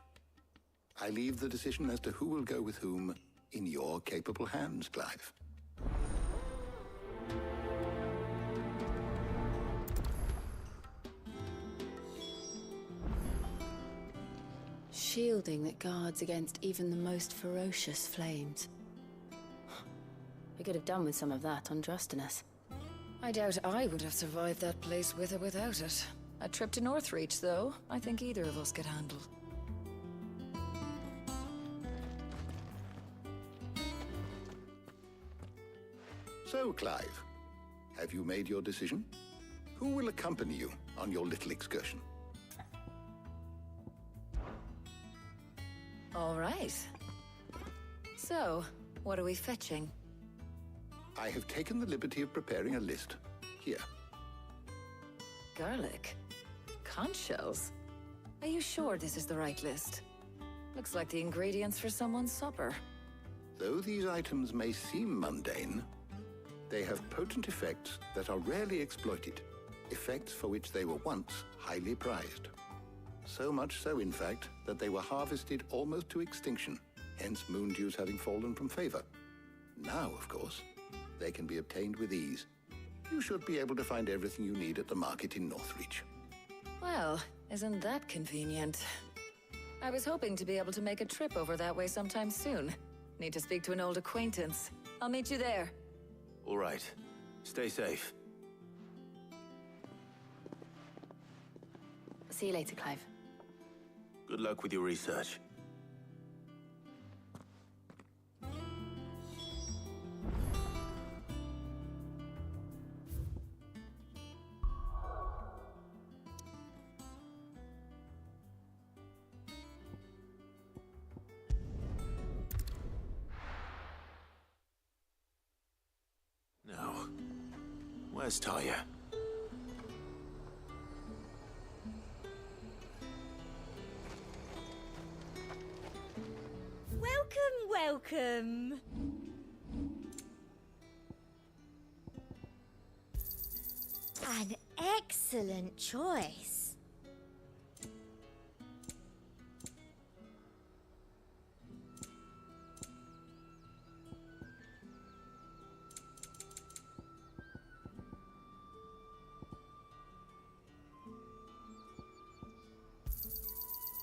I leave the decision as to who will go with whom in your capable hands, Clive. Shielding that guards against even the most ferocious flames. We could have done with some of that on Drustinus. I doubt I would have survived that place with or without it. A trip to Northreach, though, I think either of us could handle. So, Clive, have you made your decision? Who will accompany you on your little excursion? All right. So, what are we fetching? I have taken the liberty of preparing a list. Here. Garlic? Conch shells? Are you sure this is the right list? Looks like the ingredients for someone's supper. Though these items may seem mundane, They have potent effects that are rarely exploited, effects for which they were once highly prized. So much so, in fact, that they were harvested almost to extinction, hence moon dews having fallen from favor. Now, of course, they can be obtained with ease. You should be able to find everything you need at the market in Northreach. Well, isn't that convenient? I was hoping to be able to make a trip over that way sometime soon. Need to speak to an old acquaintance. I'll meet you there. All right. Stay safe. See you later, Clive. Good luck with your research. Now, where's Talia? Welcome. An excellent choice.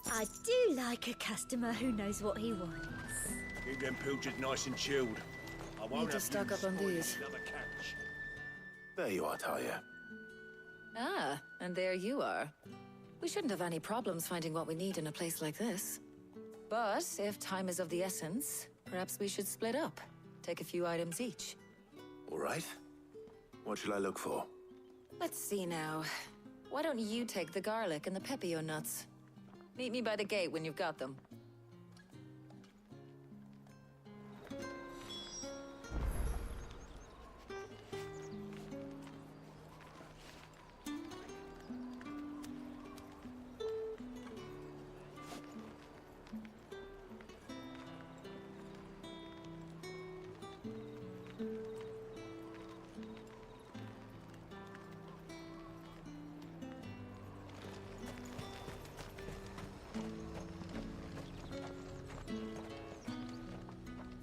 I do like a customer who knows what he wants. Keep them pilchards nice and chilled. I won't Need to have stock you up on spoiling these. another catch. There you are, Talia. Ah, and there you are. We shouldn't have any problems finding what we need in a place like this. But if time is of the essence, perhaps we should split up. Take a few items each. All right. What shall I look for? Let's see now. Why don't you take the garlic and the pepio nuts? Meet me by the gate when you've got them.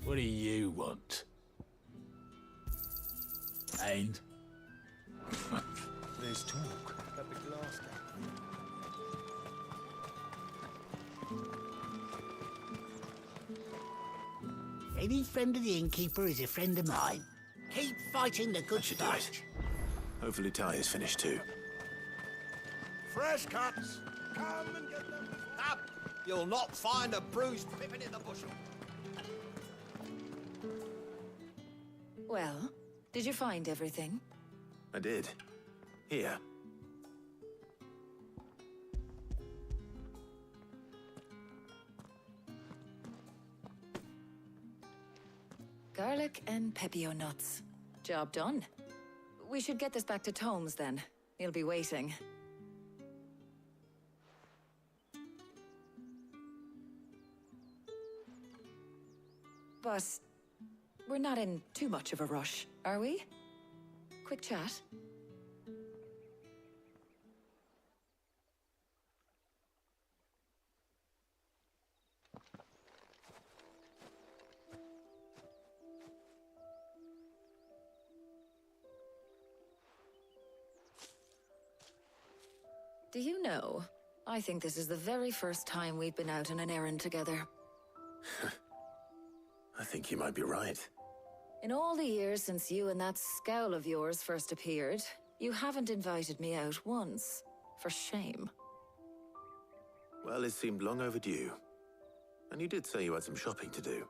What do you want? And? There's talk. At the glass Any friend of the innkeeper is a friend of mine. Keep fighting the good fight. Hopefully Talia's finished too. Fresh cuts! Come and get them. Up! You'll not find a bruised pippin in the bushel. Well, did you find everything? I did. Here. Garlic and pepio nuts. Job done. We should get this back to Tomes then. He'll be waiting. But we're not in too much of a rush, are we? Quick chat. Do you know, I think this is the very first time we've been out on an errand together. I think you might be right. In all the years since you and that scowl of yours first appeared, you haven't invited me out once. For shame. Well, it seemed long overdue. And you did say you had some shopping to do.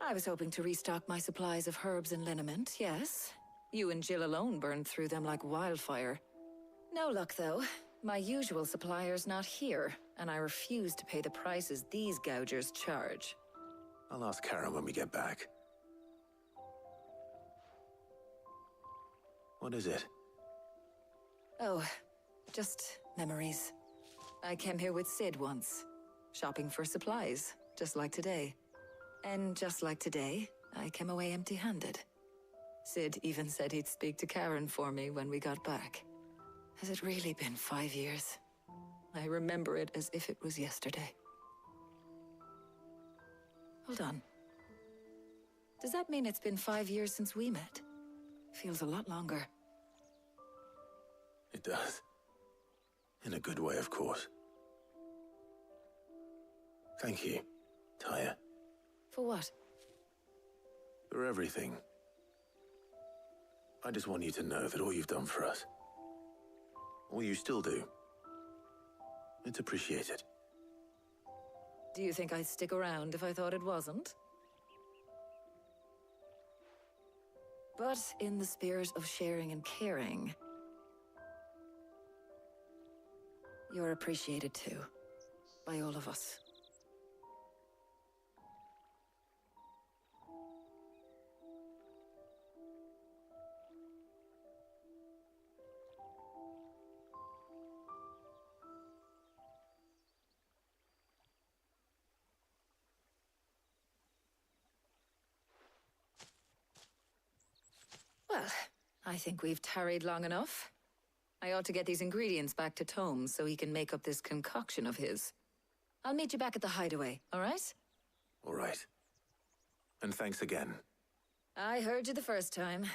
I was hoping to restock my supplies of herbs and liniment, yes. You and Jill alone burned through them like wildfire. No luck, though. My usual supplier's not here, and I refuse to pay the prices these gougers charge. I'll ask Karen when we get back. What is it? Oh, just memories. I came here with Sid once, shopping for supplies, just like today. And just like today, I came away empty-handed. Sid even said he'd speak to Karen for me when we got back. Has it really been 5 years? I remember it as if it was yesterday. Hold on. Does that mean it's been 5 years since we met? Feels a lot longer. It does. In a good way, of course. Thank you, Tyre. For what? For everything. I just want you to know that all you've done for us, all you still do, it's appreciated. Do you think I'd stick around if I thought it wasn't? But in the spirit of sharing and caring, you're appreciated too, by all of us. Well, I think we've tarried long enough. I ought to get these ingredients back to Tome so he can make up this concoction of his. I'll meet you back at the hideaway, all right? All right. And thanks again. I heard you the first time.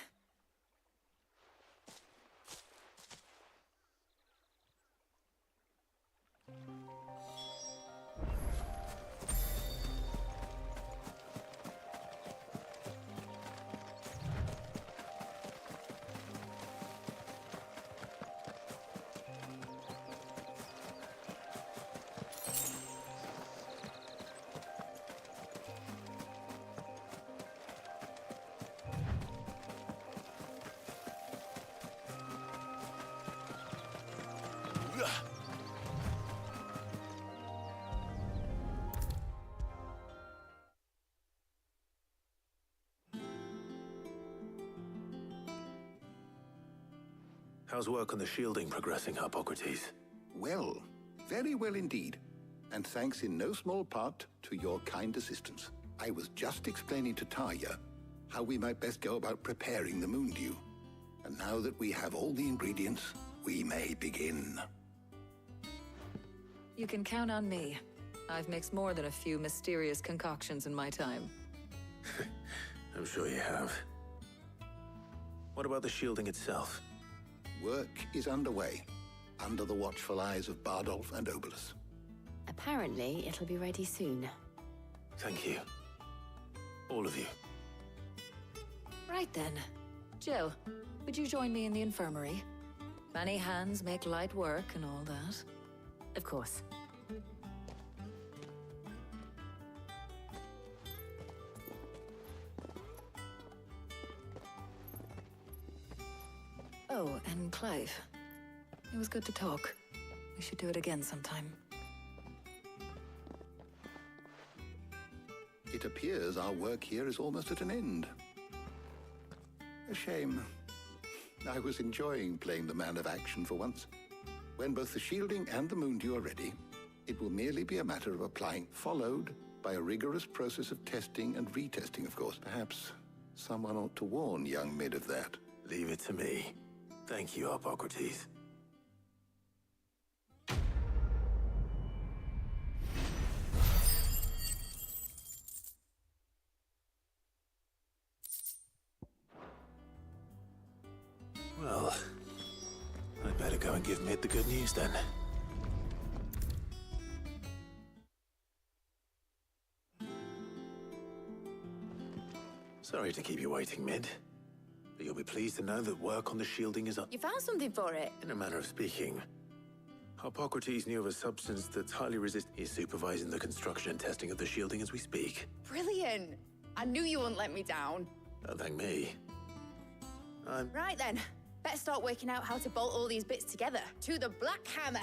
How's work on the shielding progressing, Hippocrates? Well, very well indeed. And thanks in no small part to your kind assistance. I was just explaining to Tarja how we might best go about preparing the Moondew. And now that we have all the ingredients, we may begin. You can count on me. I've mixed more than a few mysterious concoctions in my time. I'm sure you have. What about the shielding itself? Work is underway, under the watchful eyes of Bardolph and Obolus. Apparently, it'll be ready soon. Thank you. All of you. Right then. Jill, would you join me in the infirmary? Many hands make light work and all that. Of course. Oh, and Clive. It was good to talk. We should do it again sometime. It appears our work here is almost at an end. A shame. I was enjoying playing the man of action for once. When both the shielding and the Moondew are ready, it will merely be a matter of applying, followed by a rigorous process of testing and retesting, of course. Perhaps someone ought to warn young Mid of that. Leave it to me. Thank you, Hippocrates. Well, I'd better go and give Mid the good news then. Sorry to keep you waiting, Mid. But you'll be pleased to know that work on the shielding is on. You found something for it? In a manner of speaking. Hippocrates knew of a substance that's highly resistant. He's supervising the construction and testing of the shielding as we speak. Brilliant. I knew you wouldn't let me down. Don't thank me. Right then. Better start working out how to bolt all these bits together. To the Black Hammer.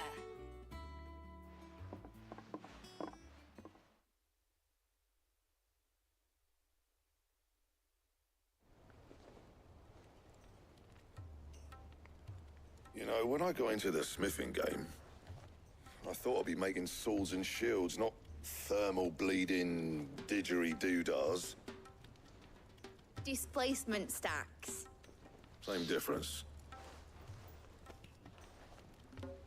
You know, when I got into the smithing game, I thought I'd be making swords and shields, not thermal bleeding didgeridoo-dahs. displacement stacks. Same difference.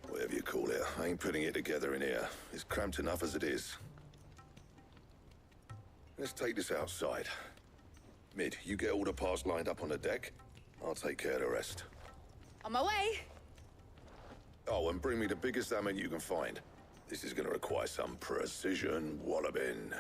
Whatever you call it, I ain't putting it together in here. It's cramped enough as it is. Let's take this outside. Mid, you get all the parts lined up on the deck. I'll take care of the rest. On my way. Oh, and bring me the biggest salmon you can find. This is gonna require some precision walloping.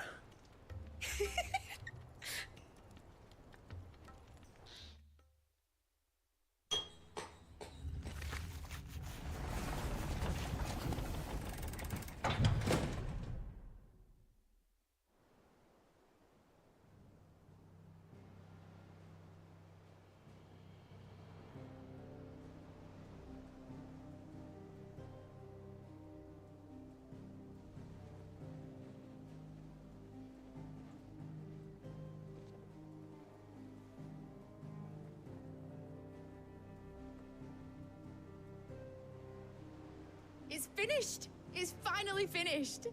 It's finished. It's finally finished.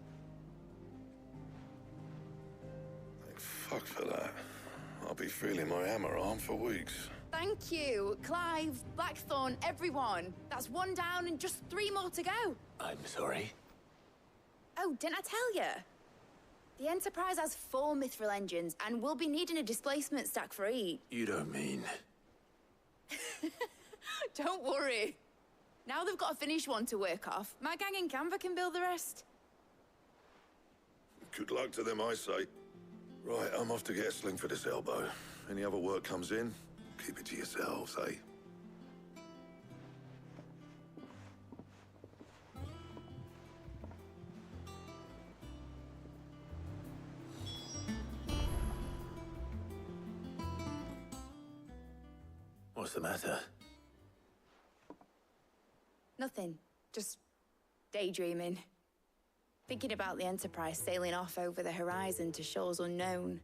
Thank fuck for that. I'll be feeling my hammer arm for weeks. Thank you, Clive, Blackthorn, everyone. That's one down and just 3 more to go. I'm sorry. Oh, didn't I tell you? The Enterprise has 4 mithril engines, and we'll be needing a displacement stack for each. You don't mean... Don't worry. Now they've got a finished one to work off. My gang in Canva can build the rest. Good luck to them, I say. Right, I'm off to get a sling for this elbow. Any other work comes in, keep it to yourselves, eh? What's the matter? Nothing. Just daydreaming. Thinking about the Enterprise sailing off over the horizon to shores unknown.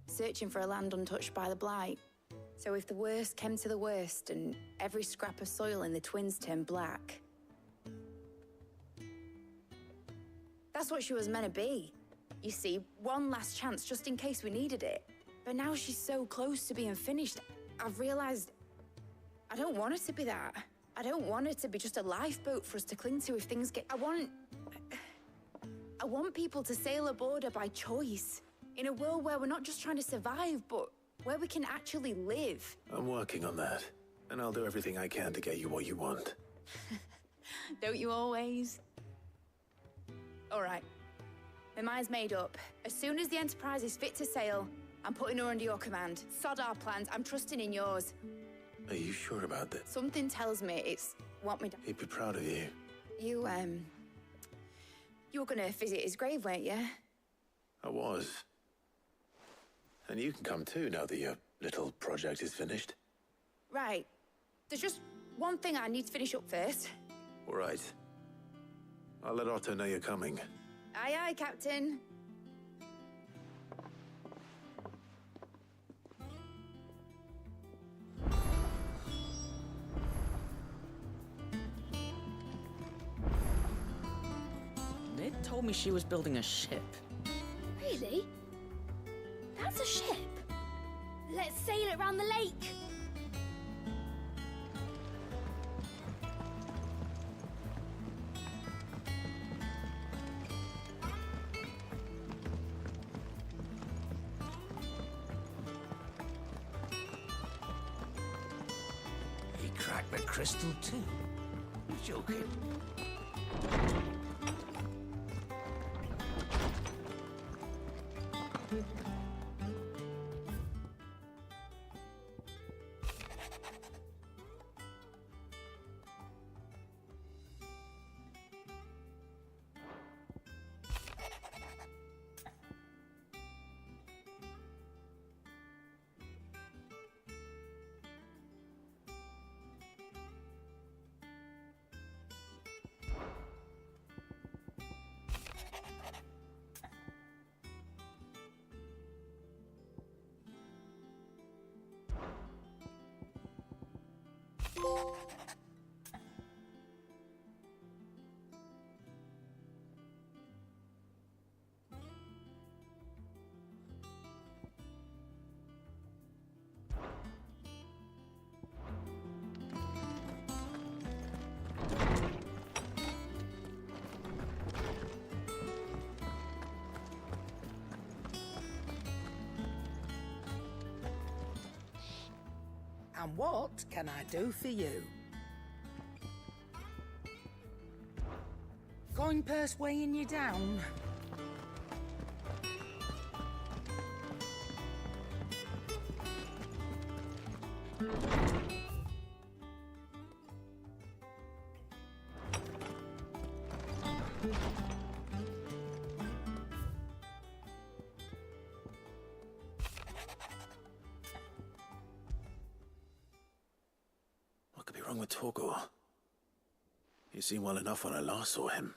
Searching for a land untouched by the Blight. So if the worst came to the worst and every scrap of soil in the Twins turned black. That's what she was meant to be. You see, one last chance just in case we needed it. But now she's so close to being finished, I've realized I don't want it to be that. I don't want it to be just a lifeboat for us to cling to if things get... I want people to sail aboard her by choice. In a world where we're not just trying to survive, but where we can actually live. I'm working on that. And I'll do everything I can to get you what you want. Don't you always? All right. My mind's made up. As soon as the Enterprise is fit to sail, I'm putting her under your command. Sod our plans. I'm trusting in yours. Are you sure about that? Something tells me it's what me... He'd be proud of you. You were gonna visit his grave, weren't you? I was. And you can come too now that your little project is finished. Right. There's just one thing I need to finish up first. All right. I'll let Otto know you're coming. Aye, aye, Captain. Ned told me she was building a ship. Really? That's a ship. Let's sail it round the lake. He cracked the crystal too. You're joking. And what can I do for you? Coin purse weighing you down? What could be wrong with Torgor? He seemed well enough when I last saw him.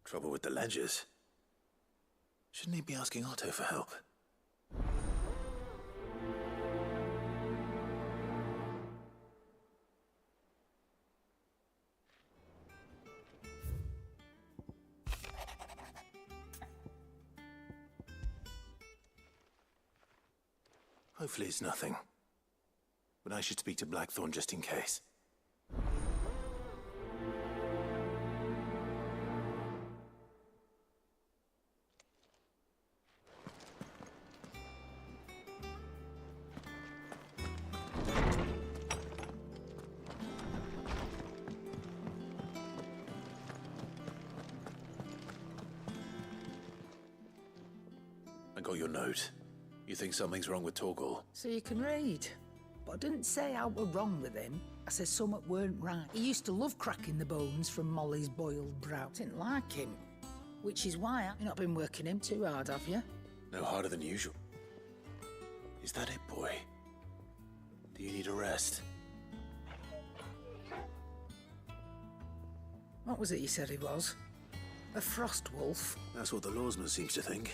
Trouble with the ledgers. Shouldn't he be asking Otto for help? Hopefully it's nothing. But I should speak to Blackthorn just in case. I got your note. You think something's wrong with Torgor? So you can read. But I didn't say I were wrong with him. I said something weren't right. He used to love cracking the bones from Molly's boiled brow. Didn't like him. Which is why you've not been working him too hard, have you? No harder than usual. Is that it, boy? Do you need a rest? What was it you said he was? A frost wolf? That's what the lawsman seems to think.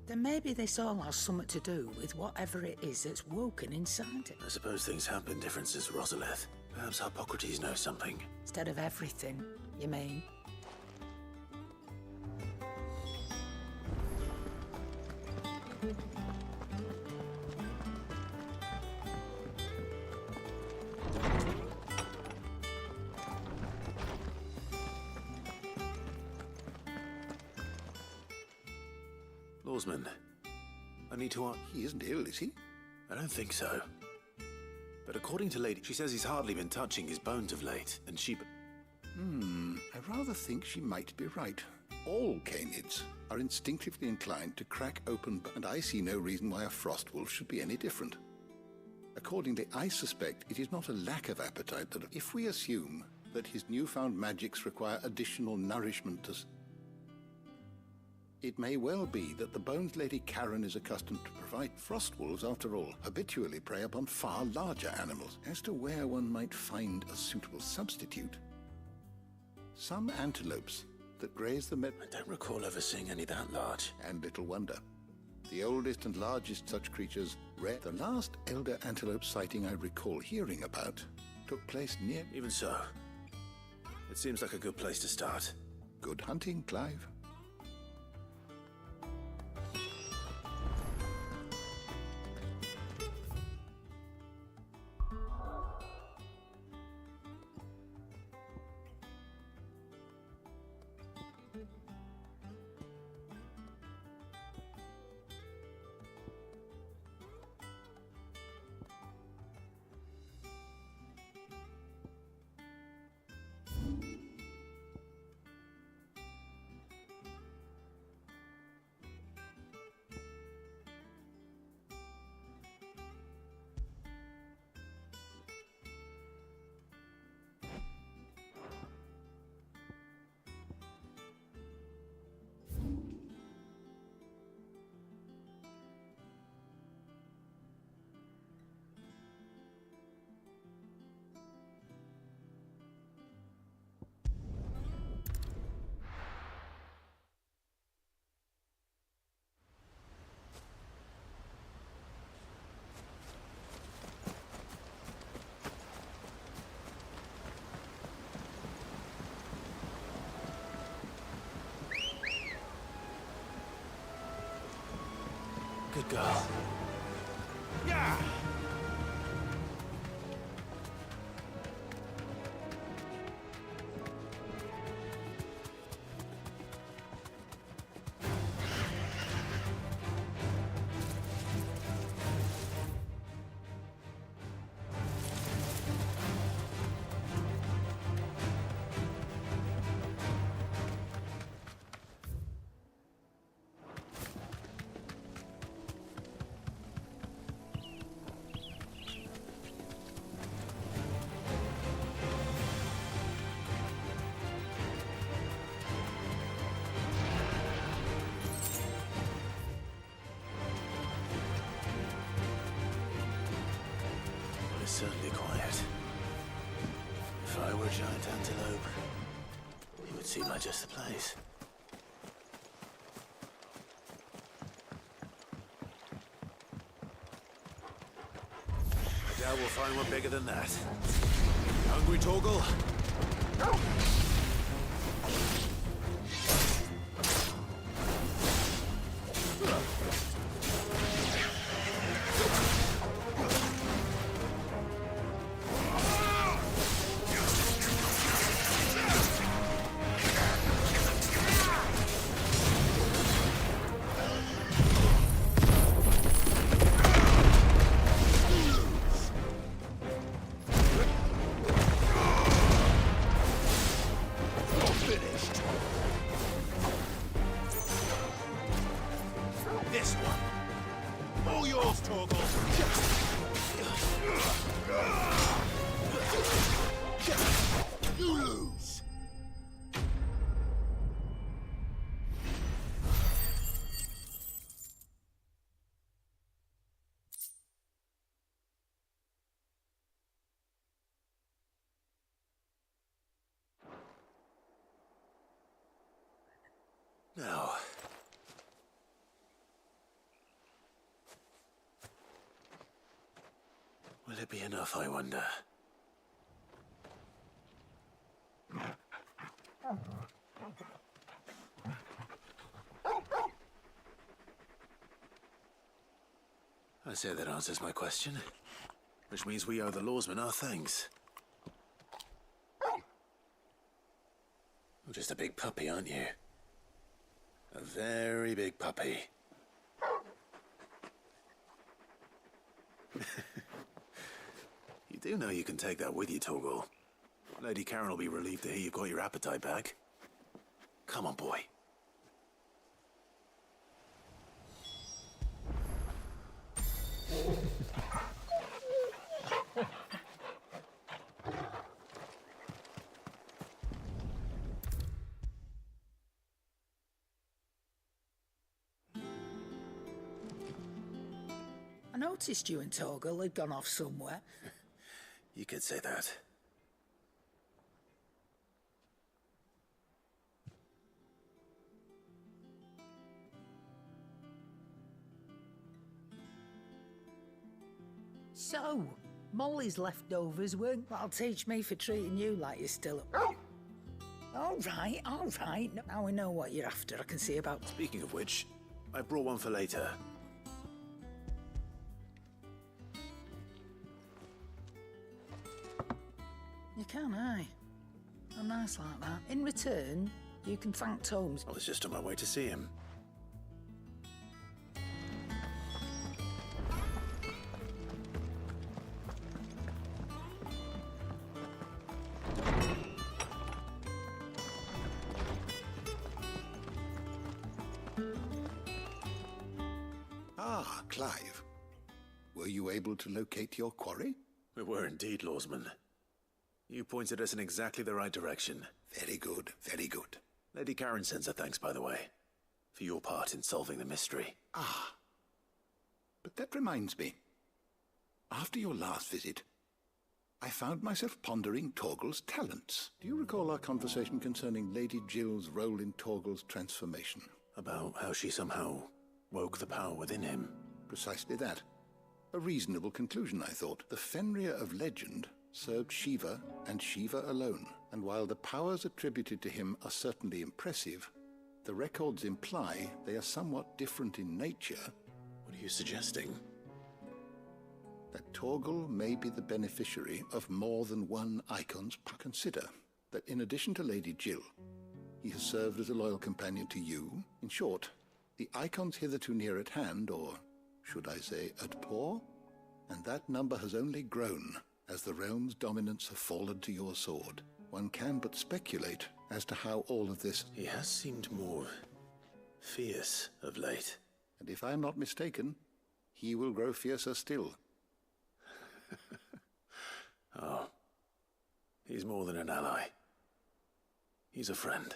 Then maybe this all has something to do with whatever it is that's woken inside him. I suppose things have been different since Rosalith. Perhaps Hippocrates knows something. Instead of everything, you mean? Lawsman, I need to... He isn't ill, is he? I don't think so. But according to Lady, she says he's hardly been touching his bones of late, and she... I rather think she might be right. All canids are instinctively inclined to crack open, and I see no reason why a frost wolf should be any different. Accordingly, I suspect it is not a lack of appetite that... If we assume that his newfound magics require additional nourishment to... It may well be that the Bones Lady Karen is accustomed to provide. Frost wolves, after all, habitually prey upon far larger animals. As to where one might find a suitable substitute, some antelopes that graze the I don't recall ever seeing any that large. And little wonder. The oldest and largest such creatures, rare. The last elder antelope sighting I recall hearing about took place near... Even so, it seems like a good place to start. Good hunting, Clive. is certainly quiet. If I were a giant antelope, it would seem like just the place. I doubt we'll find one bigger than that. Hungry, Torgal? Now, will it be enough, I wonder? I say that answers my question, which means we owe the lawsmen our thanks. You're just a big puppy, aren't you? A very big puppy. You do know you can take that with you, Torgal. Lady Karen will be relieved to hear you've got your appetite back. Come on, boy. I noticed you and Torgal had gone off somewhere. You could say that. So, Molly's leftovers weren't what'll teach me for treating you like you're still up. All right. Now we know what you're after. I can see about... Speaking of which, I brought one for later. You can, aye. I'm nice like that. In return, you can thank Tomes. I was just on my way to see him. Ah, Clive. Were you able to locate your quarry? We were indeed, lawsman. You pointed us in exactly the right direction. Very good, very good. Lady Karen sends her thanks, by the way, for your part in solving the mystery. Ah. But that reminds me. After your last visit, I found myself pondering Torgal's talents. Do you recall our conversation concerning Lady Jill's role in Torgal's transformation? About how she somehow woke the power within him. Precisely that. A reasonable conclusion, I thought. The Fenrir of legend served Shiva and Shiva alone, and while the powers attributed to him are certainly impressive, the records imply they are somewhat different in nature. What are you suggesting? That Torgal may be the beneficiary of more than one icon's power. Consider that in addition to Lady Jill, he has served as a loyal companion to you. In short, the icons hitherto near at hand, or should I say at paw, and that number has only grown as the realm's dominance have fallen to your sword. One can but speculate as to how all of this... He has seemed more fierce of late. And if I am not mistaken, he will grow fiercer still. Oh. He's more than an ally. He's a friend.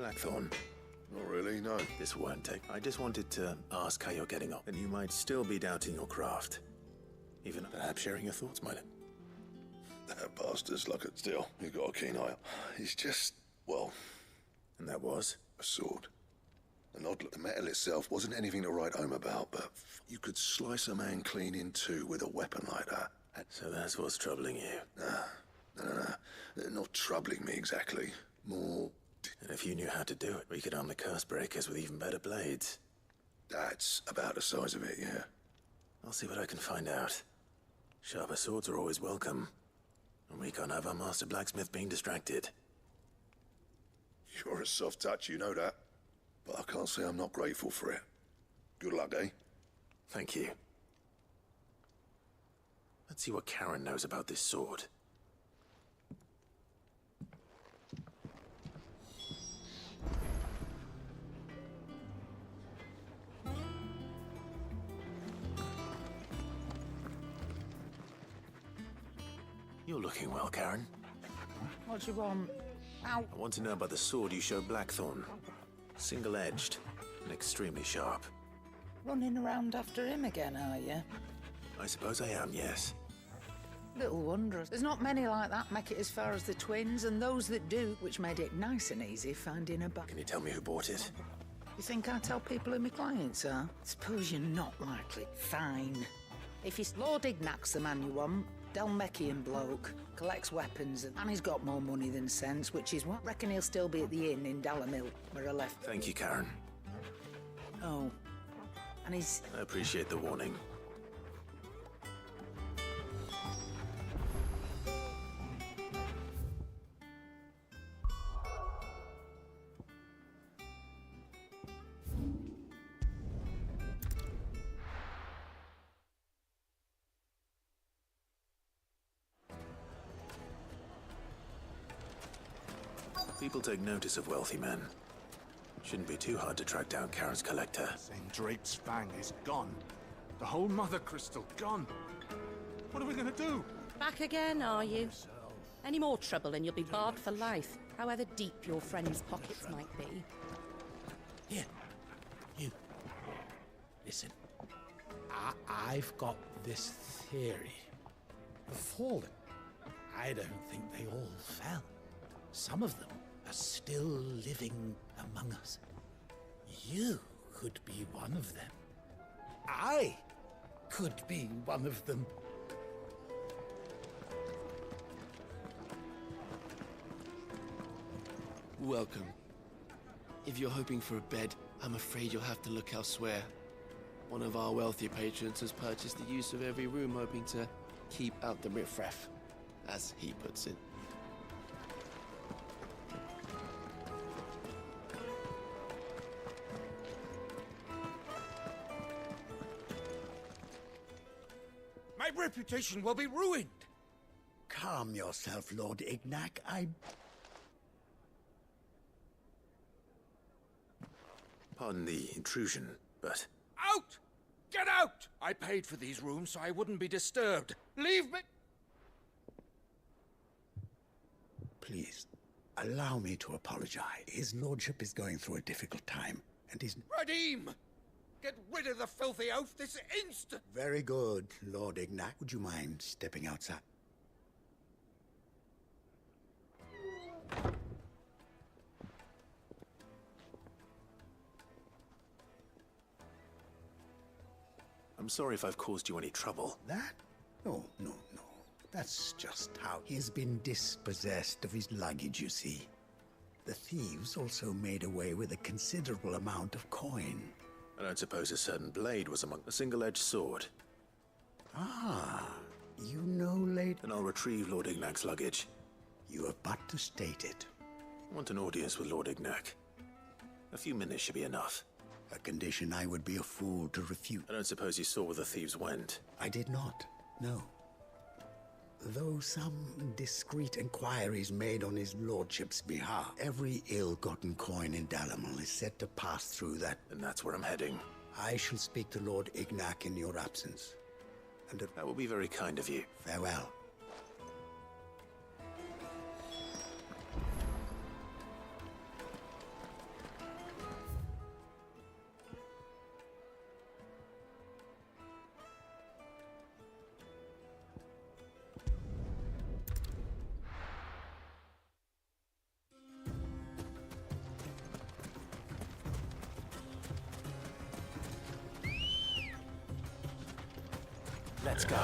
Blackthorn. Not really, no. This won't take. I just wanted to ask how you're getting on. And you might still be doubting your craft. Even perhaps sharing your thoughts, might it? That bastard's like it still. He's got a keen eye. He's just, well... And that was? A sword. An odd look. The metal itself wasn't anything to write home about, but you could slice a man clean in two with a weapon like that. So that's what's troubling you? No. Not troubling me exactly. More... And if you knew how to do it, we could arm the curse breakers with even better blades. That's about the size of it, yeah. I'll see what I can find out. Sharper swords are always welcome. And we can't have our master blacksmith being distracted. You're a soft touch, you know that. But I can't say I'm not grateful for it. Good luck, eh? Thank you. Let's see what Karen knows about this sword. You're looking well, Karen. What do you want? Ow. I want to know about the sword you showed Blackthorn. Single-edged and extremely sharp. Running around after him again, are you? I suppose I am, yes. Little wonder. There's not many like that make it as far as the twins, and those that do, which made it nice and easy finding a back. Can you tell me who bought it? You think I tell people who my clients are? Suppose you're not likely. Fine. If it's Lord Ignac's the man you want, Dalmekian bloke, collects weapons, and he's got more money than sense, which is what? Reckon he'll still be at the inn in Dalamil, where I left. Thank you, Karen. Oh. And he's... I appreciate the warning. People take notice of wealthy men. Shouldn't be too hard to track down Karen's collector. St. Drake's Fang is gone. The whole Mother Crystal gone. What are we gonna do? Back again, are you? Any more trouble and you'll be barred for life, however deep your friend's pockets might be. Here, you. Listen, I've got this theory. The Fallen, I don't think they all fell. Some of them are still living among us. You could be one of them. I could be one of them. Welcome. If you're hoping for a bed, I'm afraid you'll have to look elsewhere. One of our wealthier patrons has purchased the use of every room, hoping to keep out the riffraff, as he puts it. My reputation will be ruined. Calm yourself, Lord Ignac. Pardon the intrusion, but... Out! Get out! I paid for these rooms so I wouldn't be disturbed. Leave me... Please, allow me to apologize. His lordship is going through a difficult time, and he's... Redeem! Get rid of the filthy oaf this instant! Very good, Lord Ignac. Would you mind stepping outside? I'm sorry if I've caused you any trouble. That? No. That's just how he's been dispossessed of his luggage, you see. The thieves also made away with a considerable amount of coin. I don't suppose a certain blade was among a single-edged sword. Ah, you know, lady... Then I'll retrieve Lord Ignac's luggage. You have but to state it. I want an audience with Lord Ignac. A few minutes should be enough. A condition I would be a fool to refute. I don't suppose you saw where the thieves went. I did not, no. Though some discreet inquiries made on his lordship's behalf, every ill-gotten coin in Dalamil is said to pass through that... And that's where I'm heading. I shall speak to Lord Ignac in your absence. And that will be very kind of you. Farewell. Let's go.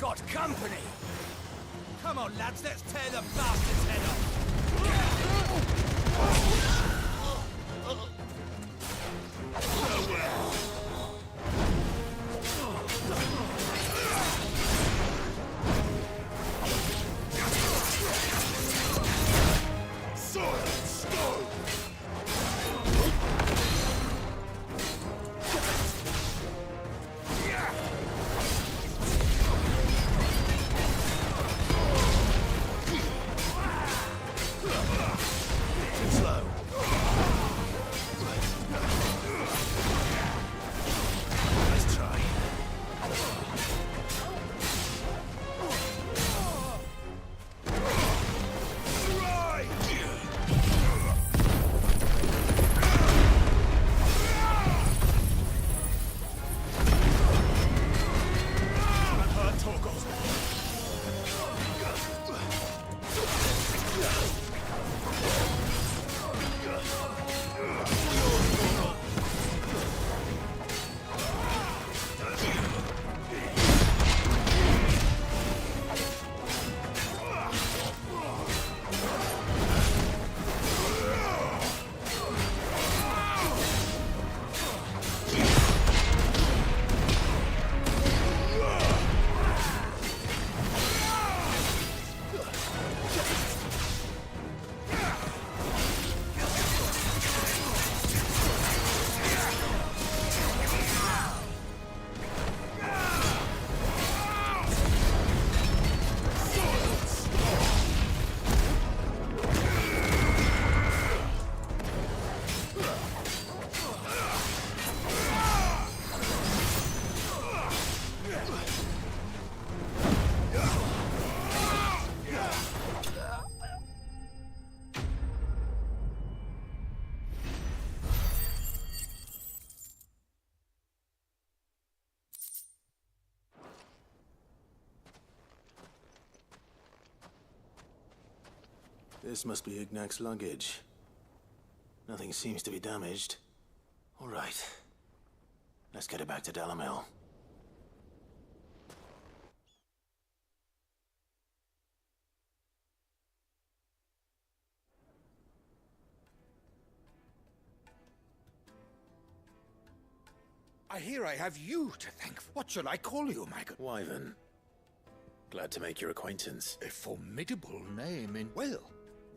Got company! Come on, lads, let's tear the bastard's head off! This must be Ignac's luggage. Nothing seems to be damaged. All right. Let's get it back to Dalamil. I hear I have you to thank. What shall I call you, my good? Wyvern. Glad to make your acquaintance. A formidable name in... Well,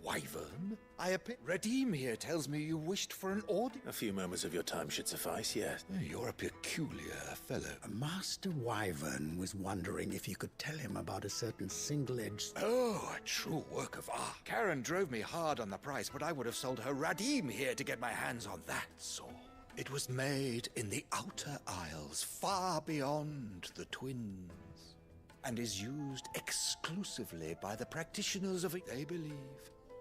Wyvern? I appear. Redeem here tells me you wished for an order. A few moments of your time should suffice, yes. You're a peculiar fellow. Master Wyvern was wondering if you could tell him about a certain single-edged... Oh, a true work of art. Karen drove me hard on the price, but I would have sold her Redeem here to get my hands on that sword. It was made in the Outer Isles, far beyond the Twins, and is used exclusively by the practitioners of it. They believe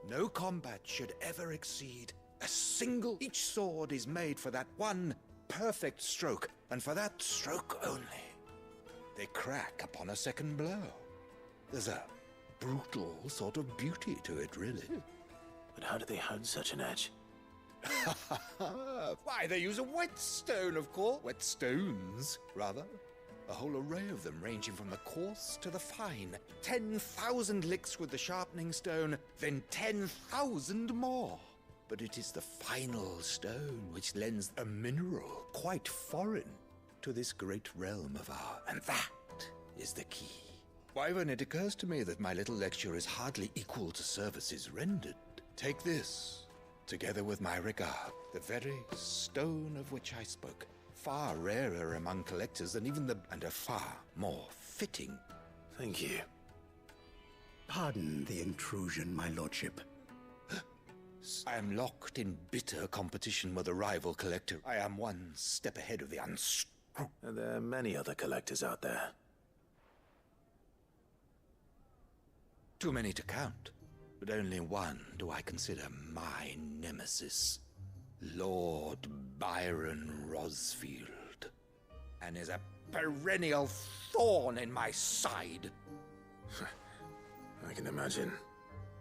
no combat should ever exceed a single. Each sword is made for that one perfect stroke, and for that stroke only. They crack upon a second blow. There's a brutal sort of beauty to it, really. But how do they hone such an edge? Why, they use a whetstone, of course. Whetstones, rather. A whole array of them, ranging from the coarse to the fine. 10,000 licks with the sharpening stone, then 10,000 more. But it is the final stone which lends a mineral quite foreign to this great realm of ours. And that is the key. Wyvern, it occurs to me that my little lecture is hardly equal to services rendered. Take this, together with my regard, the very stone of which I spoke. Far rarer among collectors than even the... and a far more fitting. Thank you. Pardon the intrusion, my lordship. I am locked in bitter competition with a rival collector. I am one step ahead of the unscrupulous. There are many other collectors out there. Too many to count, but only one do I consider my nemesis. Lord Byron Rosfield, and is a perennial thorn in my side. I can imagine.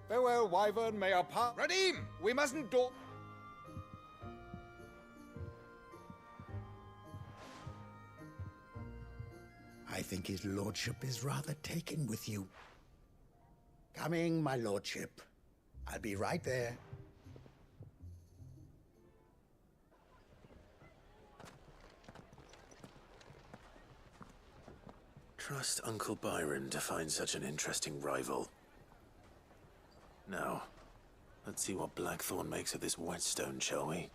Farewell, Wyvern, may our part... Redeem! We mustn't do... I think his lordship is rather taken with you. Coming, my lordship. I'll be right there. Trust Uncle Byron to find such an interesting rival. Now, let's see what Blackthorn makes of this whetstone, shall we?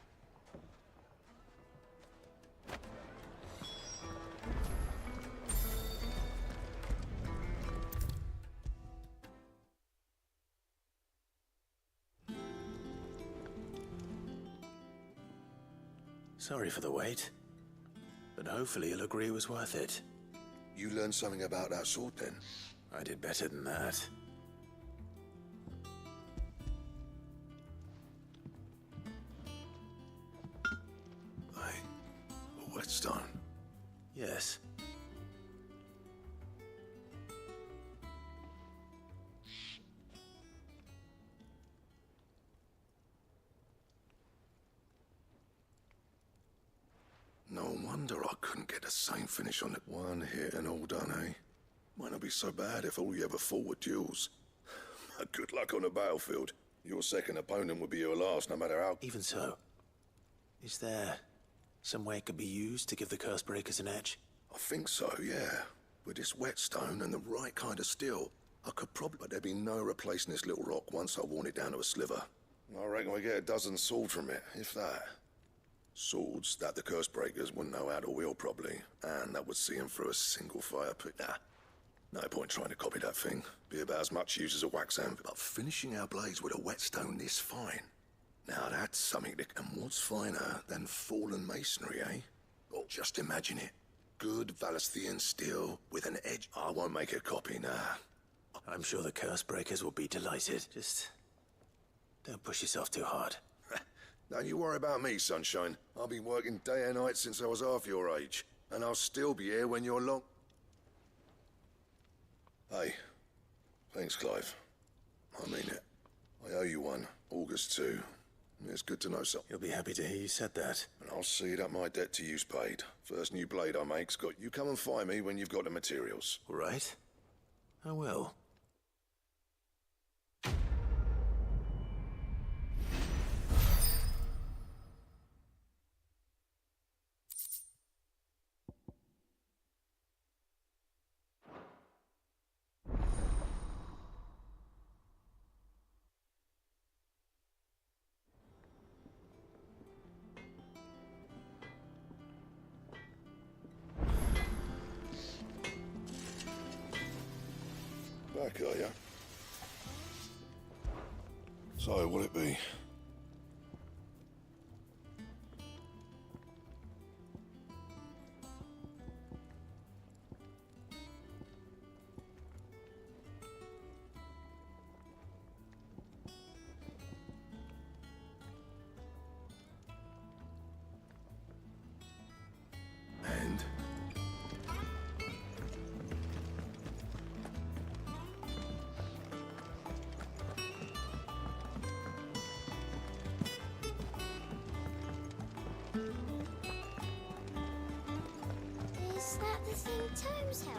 Sorry for the wait, but hopefully you'll agree it was worth it. You learned something about that sword, then? I did better than that. A whetstone? Yes. No wonder I couldn't get the same finish on it. One hit and all done, eh? Might not be so bad if all you ever fought were duels. Good luck on the battlefield. Your second opponent would be your last, no matter how... Even so, is there some way it could be used to give the curse breakers an edge? I think so, yeah. With this whetstone and the right kind of steel, I could probably... But there'd be no replacing this little rock once I worn it down to a sliver. I reckon we get a dozen swords from it, if that. Swords that the curse breakers wouldn't know how to wield properly, and that would see them through a single fire pit. Nah, no point trying to copy that thing. Be about as much use as a wax anvil. But finishing our blades with a whetstone this fine, now that's something that... And what's finer than fallen masonry, eh? Oh, just imagine it. Good Valesthian steel with an edge. I won't make a copy, nah. I'm sure the curse breakers will be delighted. Just don't push yourself too hard. Don't you worry about me, sunshine. I've been working day and night since I was half your age, and I'll still be here when you're long... Hey, thanks, Clive. I mean it. I owe you one. August too. It's good to know something. You'll be happy to hear you said that. And I'll see that my debt to you's paid. First new blade I make's got... You come and find me when you've got the materials. All right. I will. back, are you? So, what'll it be? And? Is that the thing Tomes held?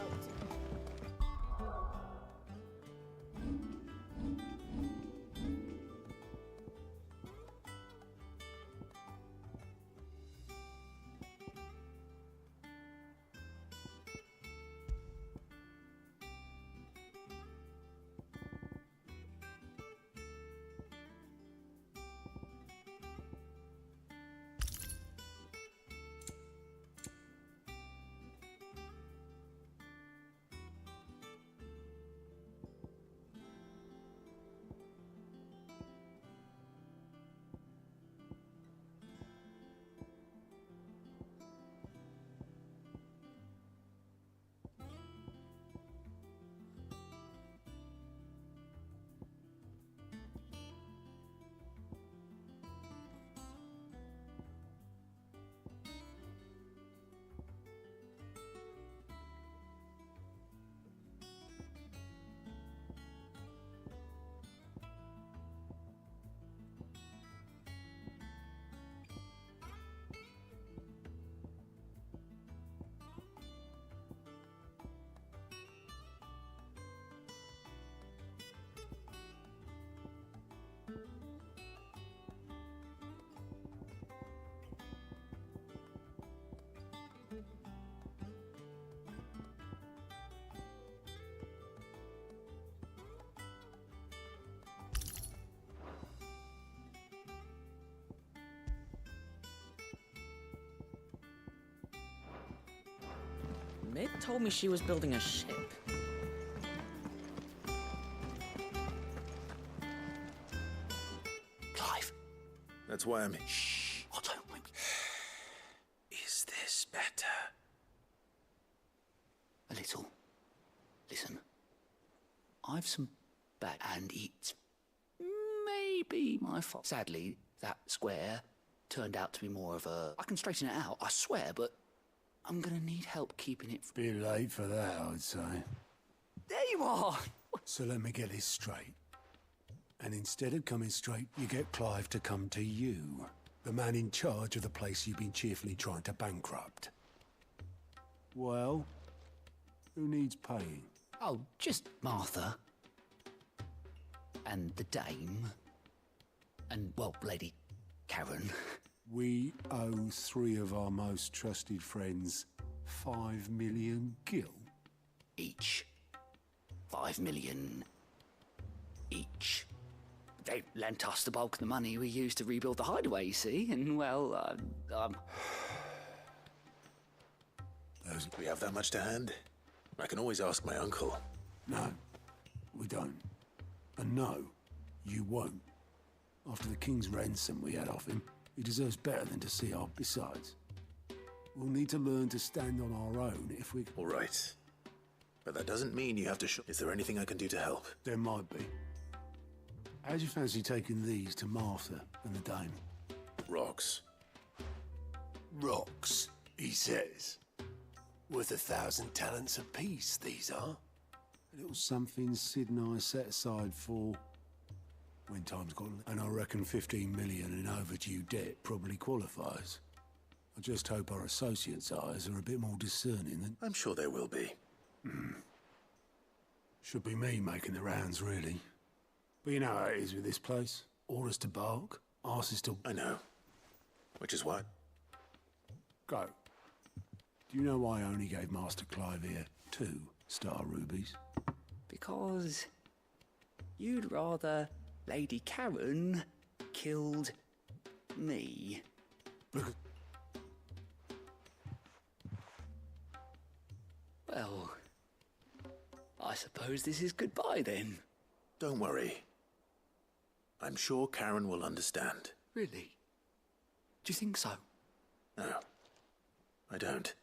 Mid told me she was building a ship. Clive. That's why I'm... Shh. Otto, wait. Is this better? A little. Listen. I've some bad, and it's maybe my fault. Sadly, that square turned out to be more of a... I can straighten it out, I swear, but I'm gonna need help keeping it... Bit late for that, I'd say. There you are! So let me get this straight. And instead of coming straight, you get Clive to come to you, the man in charge of the place you've been cheerfully trying to bankrupt. Well, who needs paying? Oh, just Martha. And the dame. And, well, Lady Karen. We owe 3 of our most trusted friends 5 million gil. Each. 5 million each. They lent us the bulk of the money we used to rebuild the hideaway, you see, and, well, We have that much to hand? I can always ask my uncle. No, we don't. And no, you won't. After the king's ransom we had off him, he deserves better than to see our... Besides, we'll need to learn to stand on our own if we... All right. But that doesn't mean you have to Is there anything I can do to help? There might be. How'd you fancy taking these to Martha and the dame? Rocks. Rocks, he says. Worth 1,000 talents apiece, these are. A little something Sid and I set aside for... when time's gone. And I reckon 15 million in overdue debt probably qualifies. I just hope our associates' eyes are a bit more discerning than... I'm sure they will be. Should be me making the rounds, really. But you know how it is with this place. Orders to bark, arses to... I know. Which is what? Go. Do you know why I only gave Master Clive here 2 star rubies? because you'd rather Lady Karen killed me. Well, I suppose this is goodbye then. Don't worry. I'm sure Karen will understand. Really? Do you think so? No, I don't.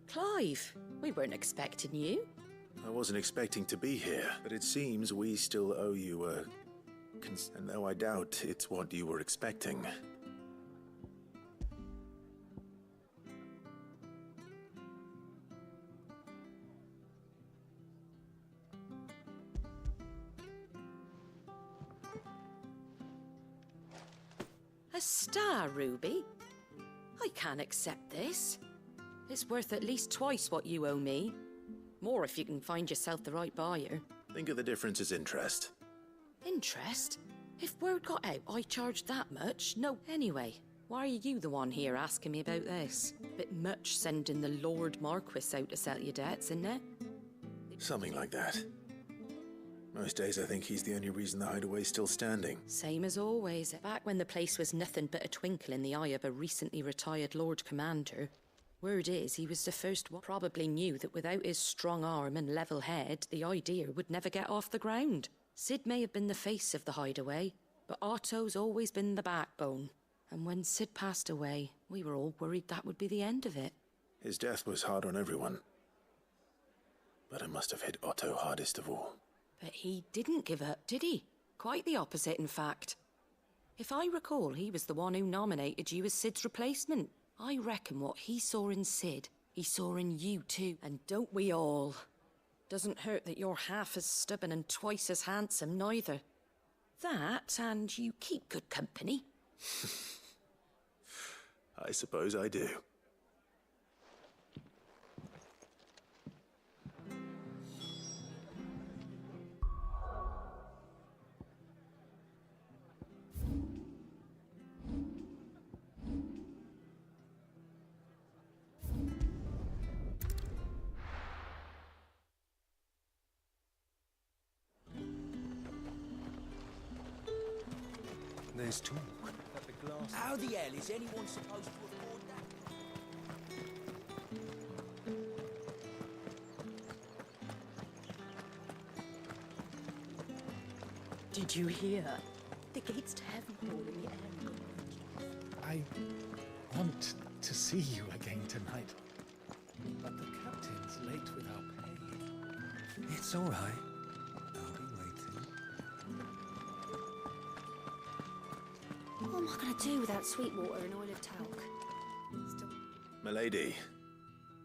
Clive, we weren't expecting you. I wasn't expecting to be here, but it seems we still owe you a... And though I doubt it's what you were expecting. A star, Ruby? I can't accept this. It's worth at least twice what you owe me. More if you can find yourself the right buyer. Think of the difference as interest. Interest? If word got out I charged that much, no. Anyway, why are you the one here asking me about this? Bit much sending the Lord Marquis out to settle your debts, isn't it? Something like that. Most days I think he's the only reason the hideaway's still standing. Same as always. Back when the place was nothing but a twinkle in the eye of a recently retired Lord Commander. Word is, he was the first one. Probably knew that without his strong arm and level head, the idea would never get off the ground. Sid may have been the face of the hideaway, but Otto's always been the backbone. And when Sid passed away, we were all worried that would be the end of it. His death was hard on everyone. But it must have hit Otto hardest of all. But he didn't give up, did he? Quite the opposite, in fact. If I recall, he was the one who nominated you as Sid's replacement. I reckon what he saw in Sid, he saw in you too. And don't we all? Doesn't hurt that you're half as stubborn and twice as handsome, neither. That, and you keep good company. I suppose I do. There's talk that the glass... How the hell is anyone supposed to afford that? Did you hear? The gates to heaven fall in the air. I want to see you again tonight. But the captain's late with our pay. It's all right. I'll be waiting. What am I going to do without sweet water and oil of talc? Milady,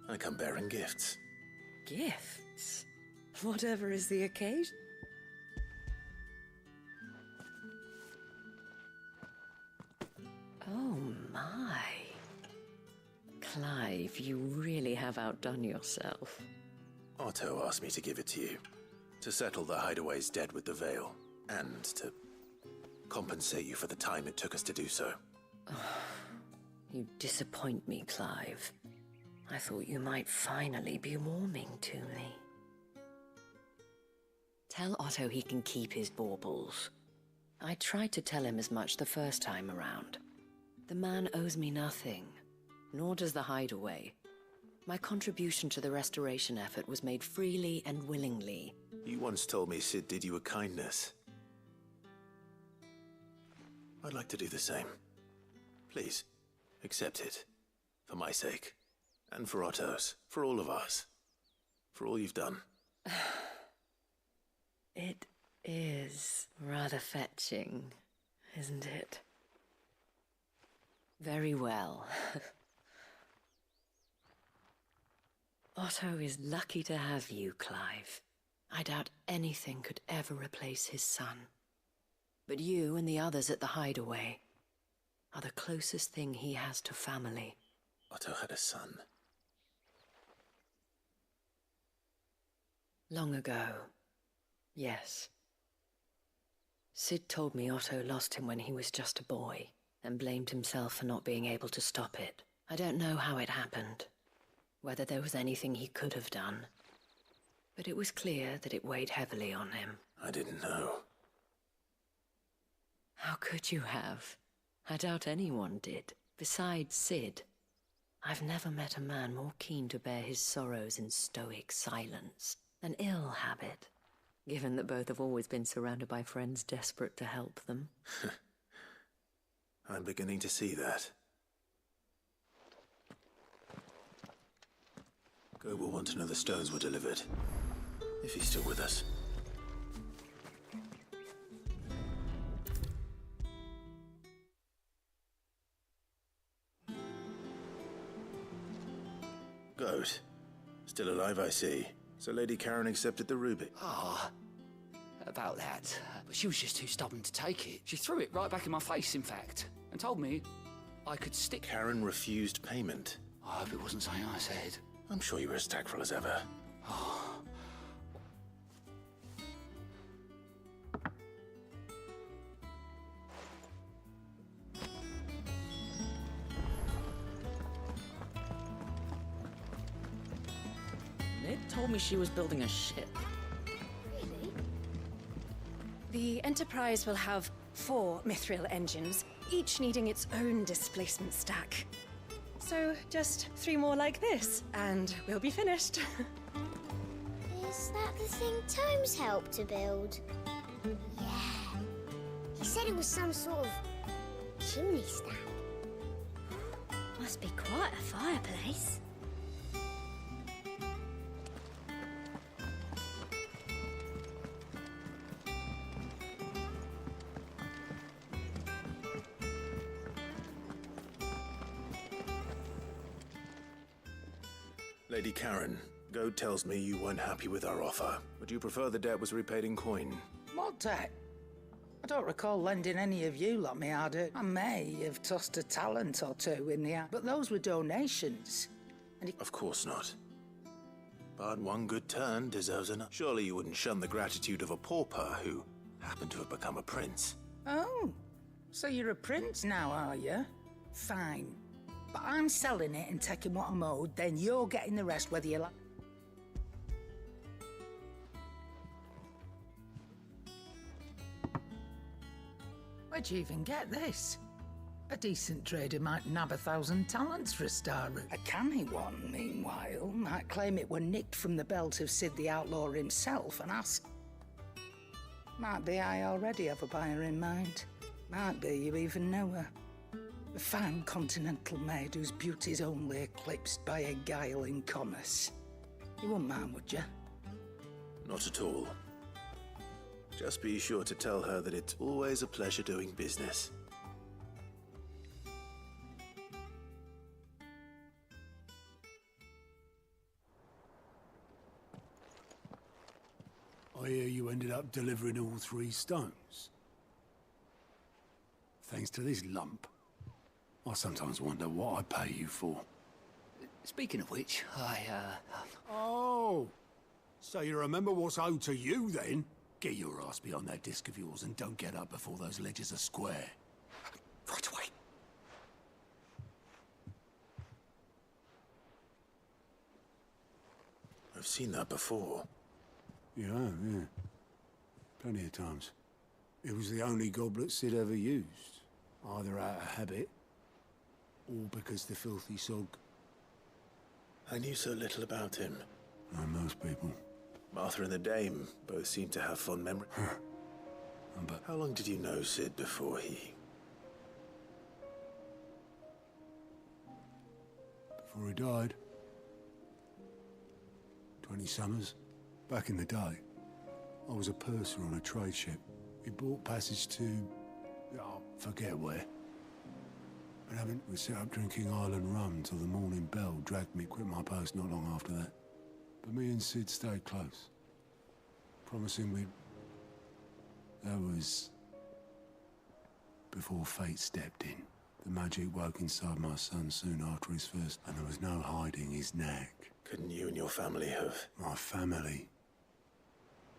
I come bearing gifts. Gifts? Whatever is the occasion. Oh my. Clive, you really have outdone yourself. Otto asked me to give it to you. To settle the hideaway's debt with the Veil. And to compensate you for the time it took us to do so. You disappoint me, Clive. I thought you might finally be warming to me. Tell Otto he can keep his baubles. I tried to tell him as much the first time around. The man owes me nothing, nor does the hideaway. My contribution to the restoration effort was made freely and willingly. You once told me Sid did you a kindness. I'd like to do the same. Please, accept it. For my sake. And for Otto's. For all of us. For all you've done. It is rather fetching, isn't it? Very well. Otto is lucky to have you, Clive. I doubt anything could ever replace his son. But you and the others at the hideaway are the closest thing he has to family. Otto had a son. Long ago, yes. Sid told me Otto lost him when he was just a boy, and blamed himself for not being able to stop it. I don't know how it happened, whether there was anything he could have done, but it was clear that it weighed heavily on him. I didn't know. How could you have? I doubt anyone did. Besides Sid, I've never met a man more keen to bear his sorrows in stoic silence. An ill habit, given that both have always been surrounded by friends desperate to help them. I'm beginning to see that. Go will want to know the stones were delivered, if he's still with us. Goat. Still alive, I see. So Lady Karen accepted the ruby. Ah, about that. But she was just too stubborn to take it. She threw it right back in my face, in fact, and told me I could stick... Karen refused payment. I hope it wasn't something I said. I'm sure you were as tactful as ever. Ned told me she was building a ship. Really? The Enterprise will have 4 mithril engines, each needing its own displacement stack. So just 3 more like this, and we'll be finished. Is that the thing Tomes helped to build? Yeah. He said it was some sort of chimney stack. Must be quite a fireplace. Lady Karen, Goad tells me you weren't happy with our offer. Would you prefer the debt was repaid in coin? What debt? I don't recall lending any of you lot me harder. I may have tossed a talent or 2 in the air, but those were donations. And Of course not. But one good turn deserves another. Surely you wouldn't shun the gratitude of a pauper who happened to have become a prince. Oh, so you're a prince now, are you? Fine. But I'm selling it and taking what I'm owed, then you're getting the rest whether you like. Where'd you even get this? A decent trader might nab 1,000 talents for a star route. A canny one, meanwhile, might claim it were nicked from the belt of Sid the Outlaw himself and ask... Might be I already have a buyer in mind. Might be you even know her. A fine continental maid whose beauty's only eclipsed by a guile in commerce. You wouldn't mind, would you? Not at all. Just be sure to tell her that it's always a pleasure doing business. I hear you ended up delivering all 3 stones. Thanks to this lump. I sometimes wonder what I pay you for. Speaking of which, Oh! So you remember what's owed to you, then? Get your ass behind that disc of yours and don't get up before those ledgers are square. Right away. I've seen that before. You have, yeah. Plenty of times. It was the only goblet Sid ever used. Either out of habit, or because the filthy sog... I knew so little about him. Like most people. Martha and the Dame both seem to have fond memory. But how long did you know Sid before he... Before he died. 20 summers. Back in the day, I was a purser on a trade ship. We bought passage to... forget where. And having we set up drinking island rum till the morning bell dragged me quit my post not long after that. But me and Sid stayed close, promising we'd... That was... before fate stepped in. The magic woke inside my son soon after his first, and there was no hiding his knack. Couldn't you and your family have... My family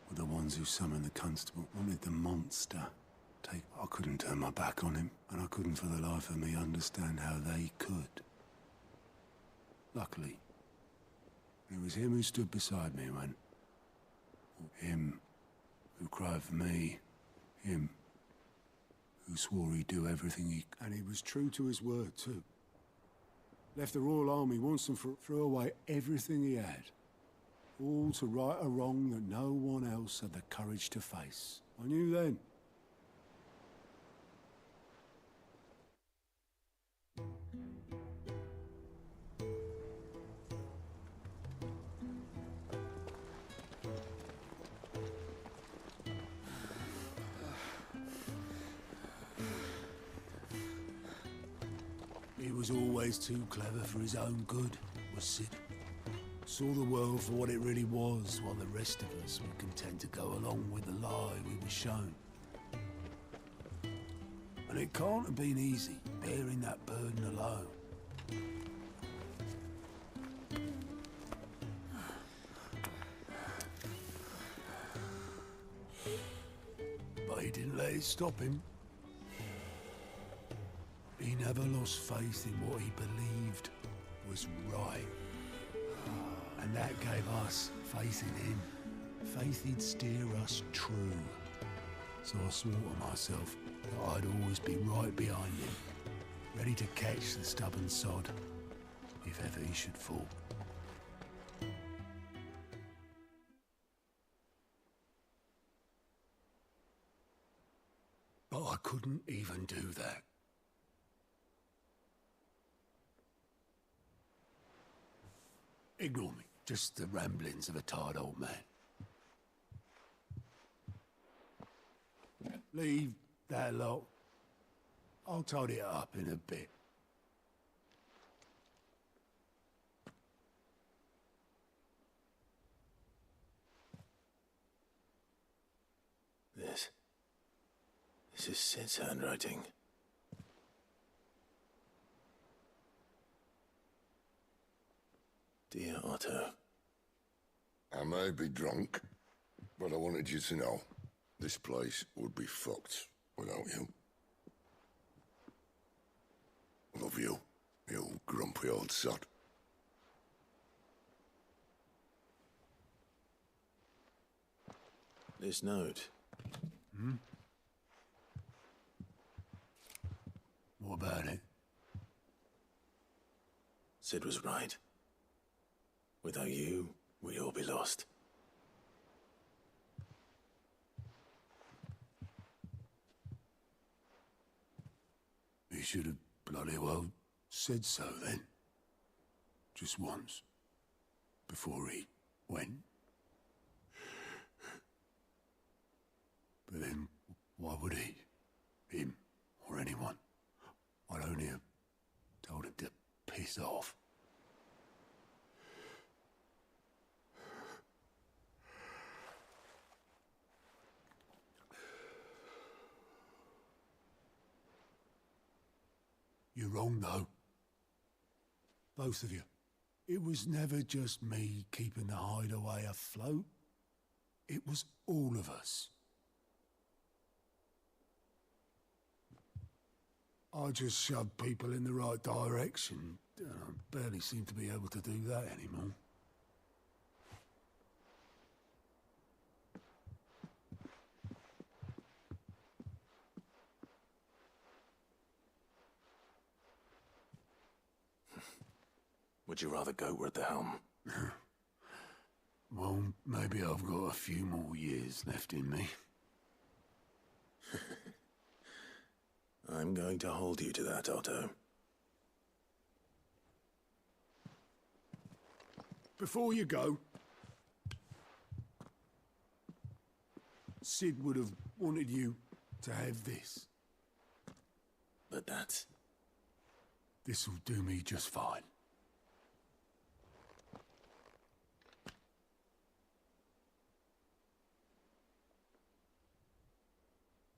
were the ones who summoned the constable, wanted the monster. I couldn't turn my back on him, and I couldn't for the life of me understand how they could. Luckily, it was him who stood beside me when... Him who cried for me. Him who swore he'd do everything he... And he was true to his word, too. Left the Royal Army once and threw away everything he had. All to right a wrong that no one else had the courage to face. I knew then. He was always too clever for his own good, was Sid. Saw the world for what it really was, while the rest of us were content to go along with the lie we were shown. And it can't have been easy, bearing that burden alone. But he didn't let it stop him. He never lost faith in what he believed was right. And that gave us faith in him. Faith he'd steer us true. So I swore to myself that I'd always be right behind him, ready to catch the stubborn sod, if ever he should fall. But I couldn't even do that. Ignore me. Just the ramblings of a tired old man. Leave that lot. I'll tidy it up in a bit. This is Sid's handwriting. Dear Otto. I may be drunk, but I wanted you to know this place would be fucked without you. Love you, you grumpy old sod. This note. Hmm? What about it? Sid was right. Without you, we'd all be lost. He should have bloody well said so then. Just once. Before he went. But then, why would he? Him, or anyone? I'd only have told him to piss off. You're wrong, though. Both of you. It was never just me keeping the hideaway afloat. It was all of us. I just shoved people in the right direction. I barely seem to be able to do that anymore. Would you rather goat were at the helm? Well, maybe I've got a few more years left in me. I'm going to hold you to that, Otto. Before you go, Sid would have wanted you to have this. But that's... This'll do me just fine.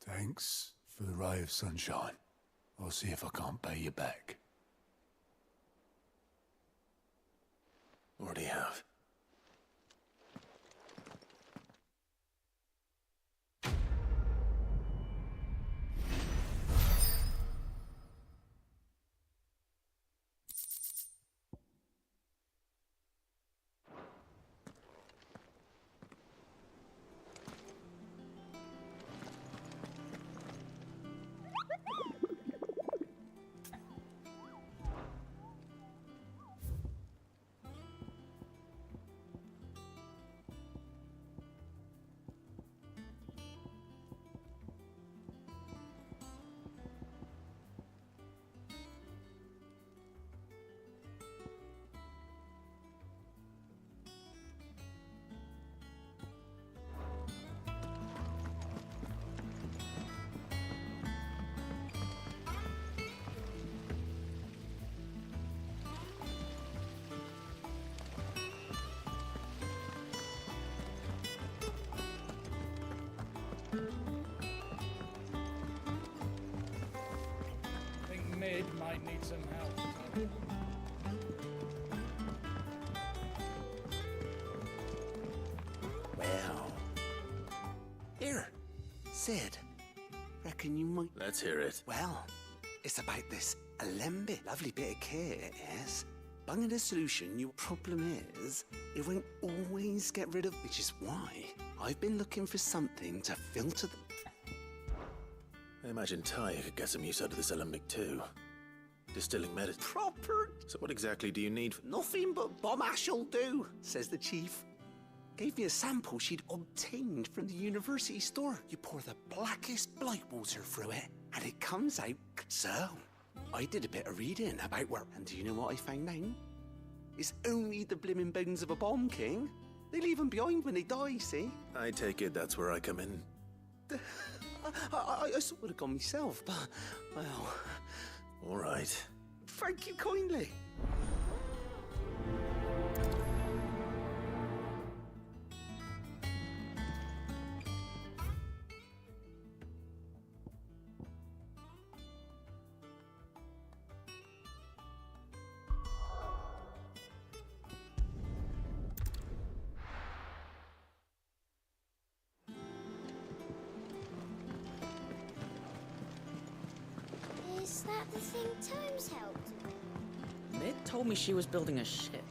Thanks for the ray of sunshine. I'll see if I can't pay you back. Already have. Mid might need some help. Well. Here, Sid. Reckon you might... Let's hear it. Well, it's about this alembic, lovely bit of kit, it is. Bunging a solution, your problem is, it won't always get rid of, which is why I've been looking for something to filter the... I imagine Ty could get some use out of this alembic too. Distilling medicine. Proper. So what exactly do you need? Nothing but bomb ash'll do, says the chief. Gave me a sample she'd obtained from the university store. You pour the blackest blight water through it, and it comes out. So, I did a bit of reading about where... And do you know what I found out? It's only the blimmin' bones of a bomb king. They leave them behind when they die, see? I take it that's where I come in. I sort of gone myself, but, well... All right. Thank you kindly. Is that the thing Tomes helped? Mid told me she was building a ship.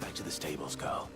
back to the stables, Carl.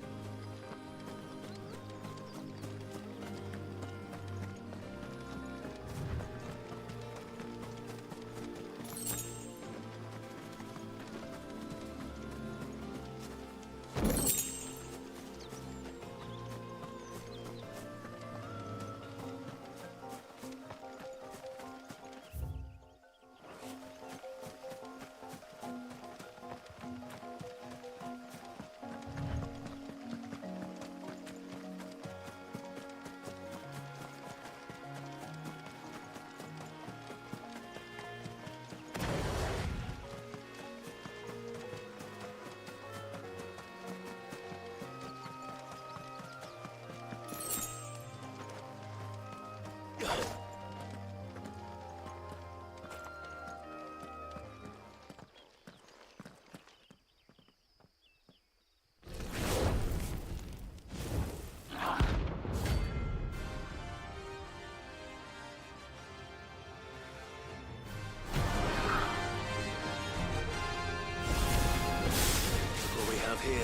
Here.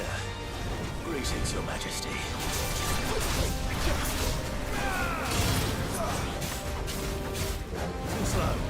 Greetings, Your Majesty. Too slow.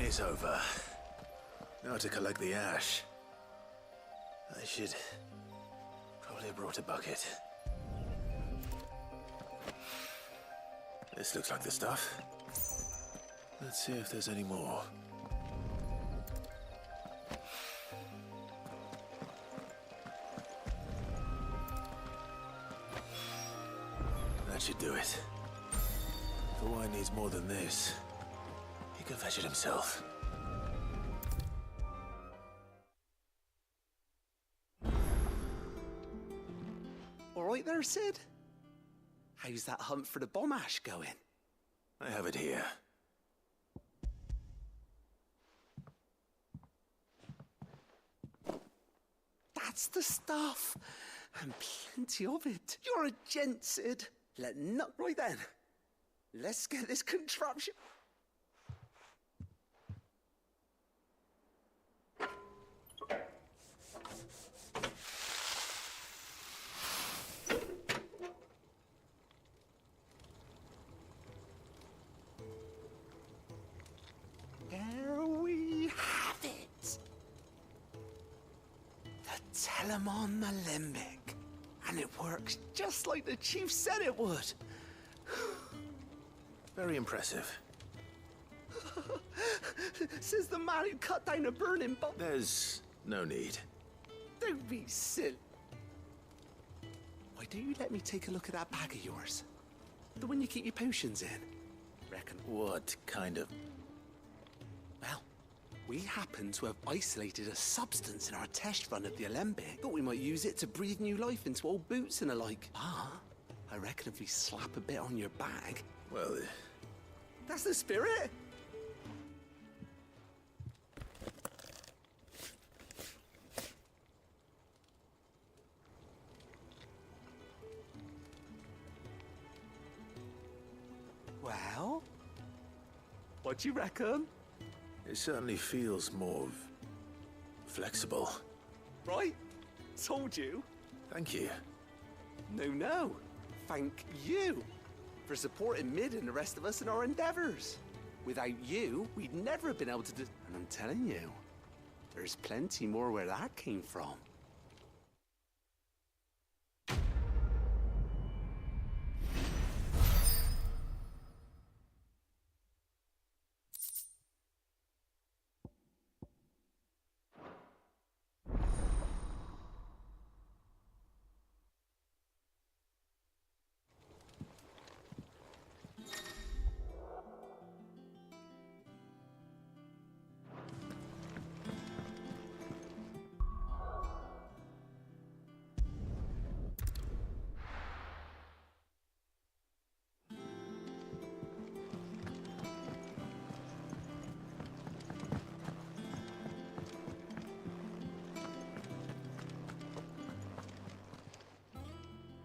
It's over. Now to collect the ash. I should probably have brought a bucket. This looks like the stuff. Let's see if there's any more. That should do it. If the wine needs more than this, he can fetch it himself. All right there, Sid? How's that hunt for the bomb ash going? I have it here. That's the stuff. And plenty of it. You're a gent, Sid. Right then. Let's get this contraption. There we have it. The Telemon Alembic. And it works just like the chief said it would. Very impressive. Says the man who cut down a burning bomb. There's no need. Don't be silly. Why don't you let me take a look at that bag of yours? The one you keep your potions in. Reckon. What kind of... Well, we happen to have isolated a substance in our test run of the Alembic. Thought we might use it to breathe new life into old boots and the like. Ah, I reckon if we slap a bit on your bag... Well... That's the spirit! Well? What do you reckon? It certainly feels more... flexible. Right? Told you. Thank you. No. Thank you for supporting Mid and the rest of us in our endeavors. Without you, we'd never have been able to do... And I'm telling you, there's plenty more where that came from.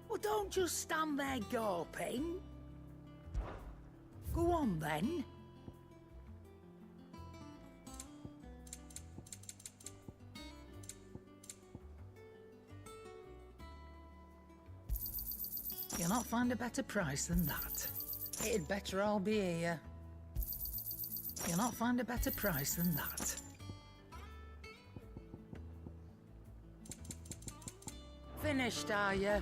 Well, don't just stand there gawping. Go on, then. You'll not find a better price than that. It'd better all be here. You'll not find a better price than that. Finished, are you?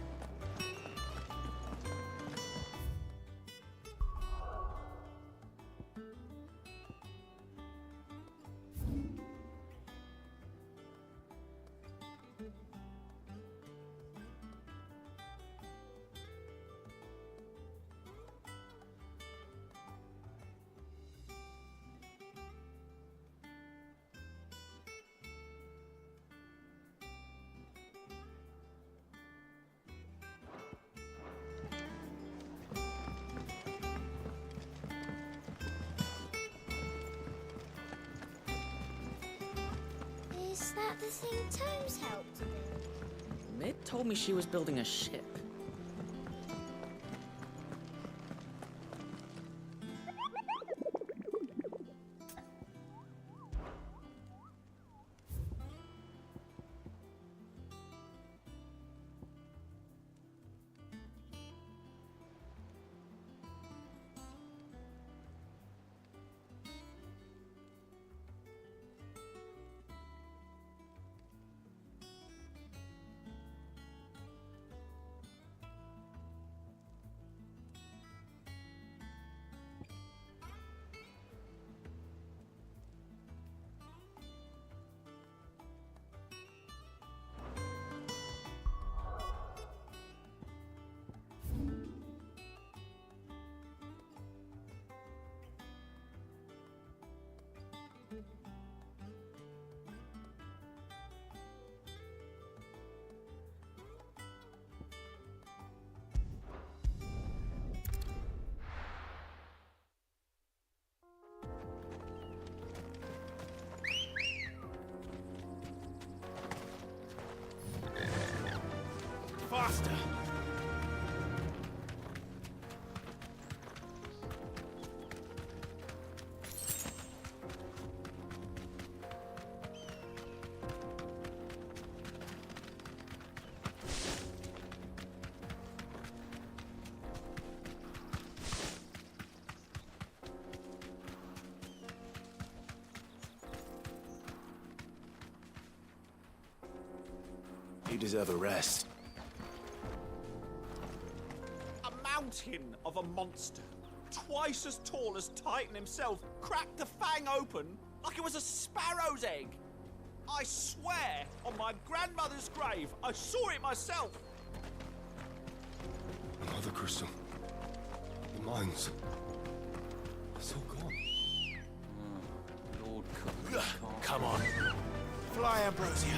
Is that the thing Tomes helped to build? Mid told me she was building a ship. deserve a rest. A mountain of a monster, twice as tall as Titan himself, cracked the fang open like it was a sparrow's egg. I swear, on my grandmother's grave, I saw it myself. The Mother Crystal. The mines. It's all gone. Lord Come on. Fly, Ambrosia.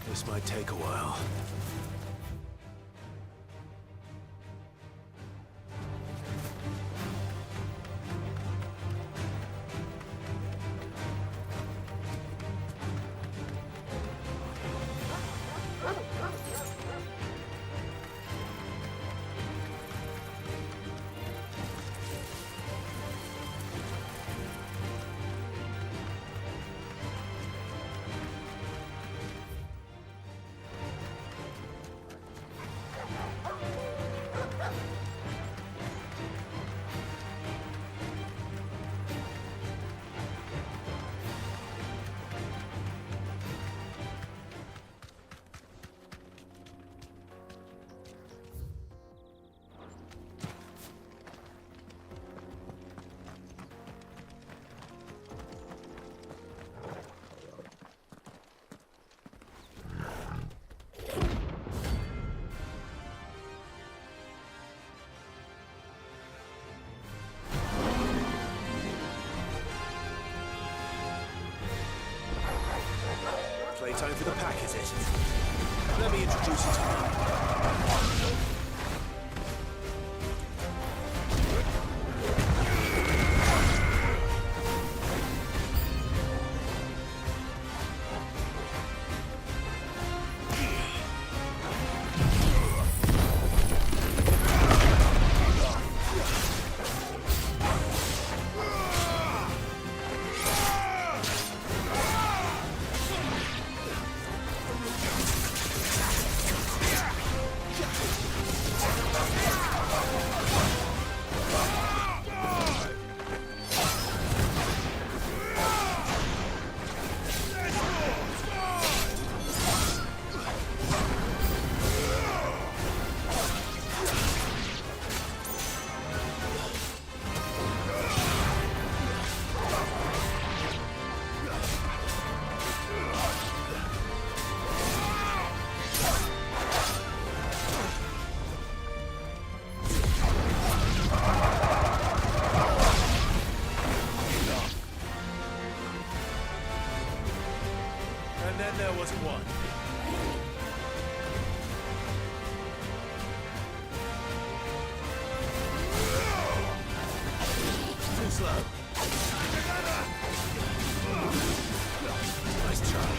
This might take a while. Playtime for the pack, is it? Let me introduce you to you. wasn't one. Too slow. Nice try.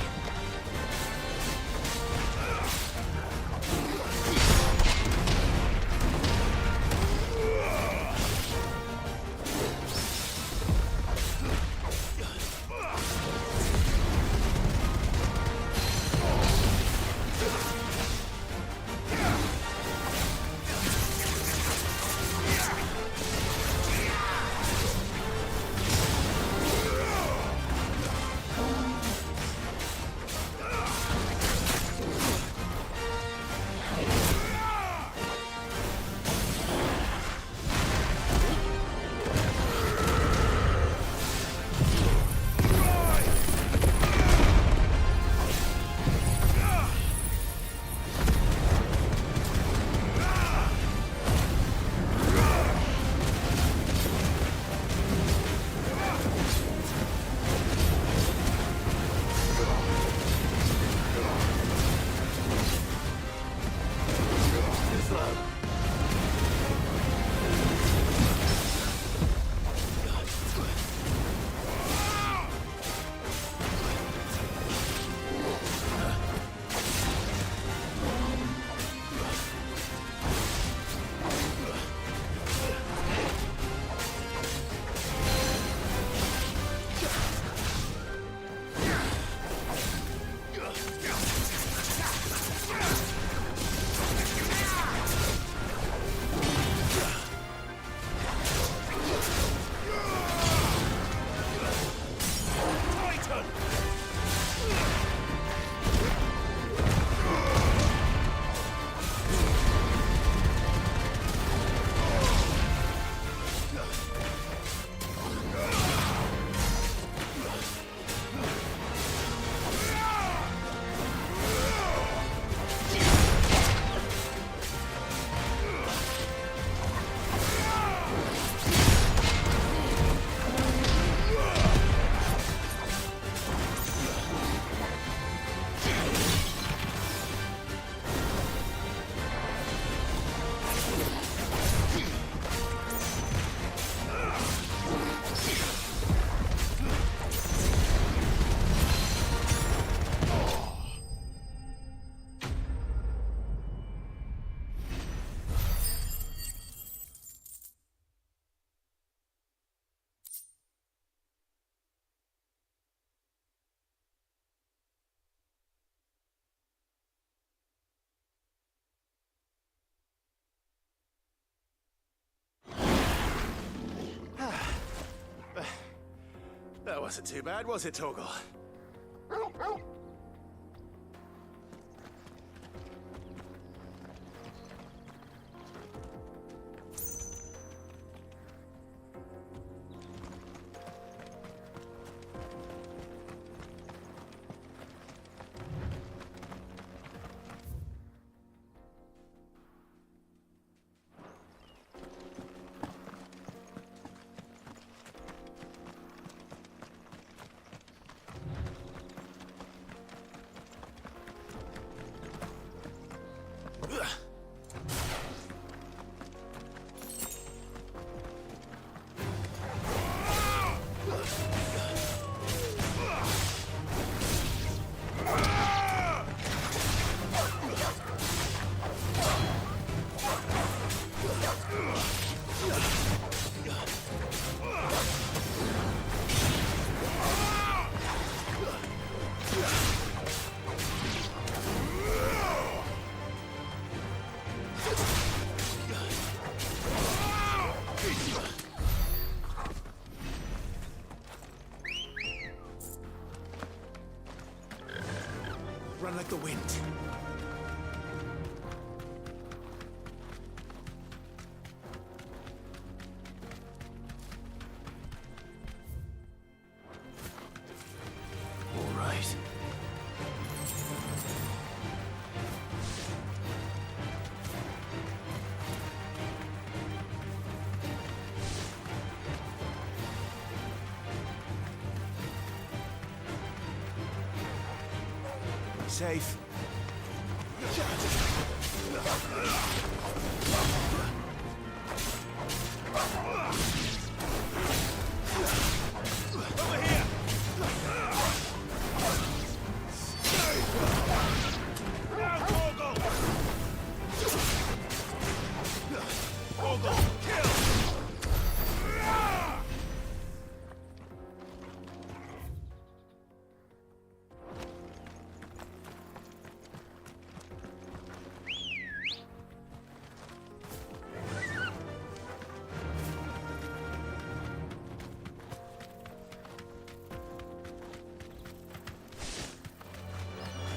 That wasn't too bad, was it, Torgal? Run like the wind. All right. safe. Over here! Now, Gorgle! Gorgle, kill!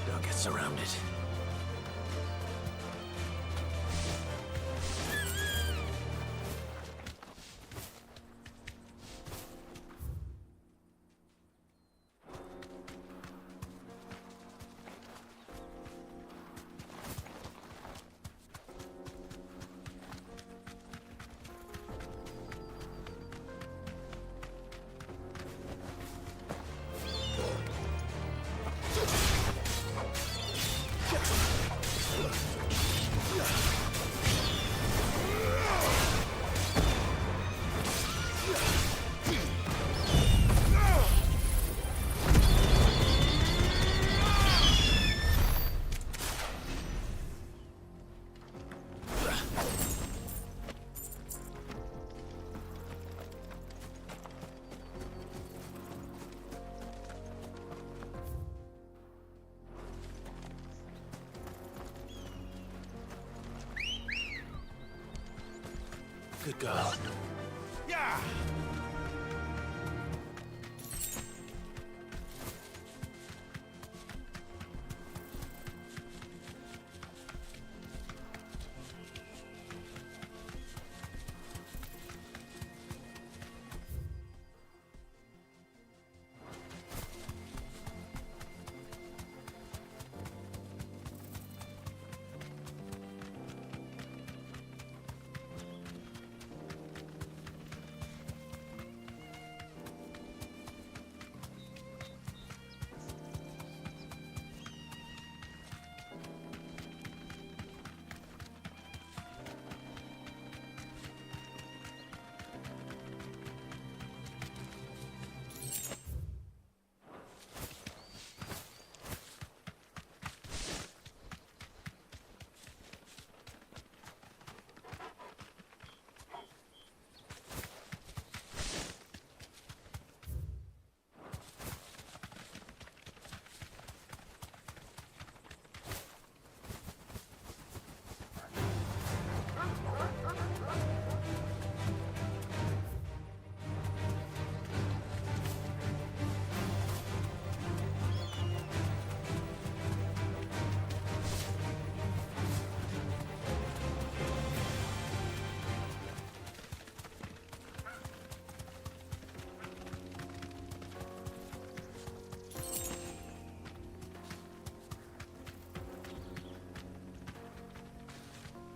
Don't get surrounded. Good girl. Yeah!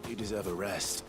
You deserve a rest.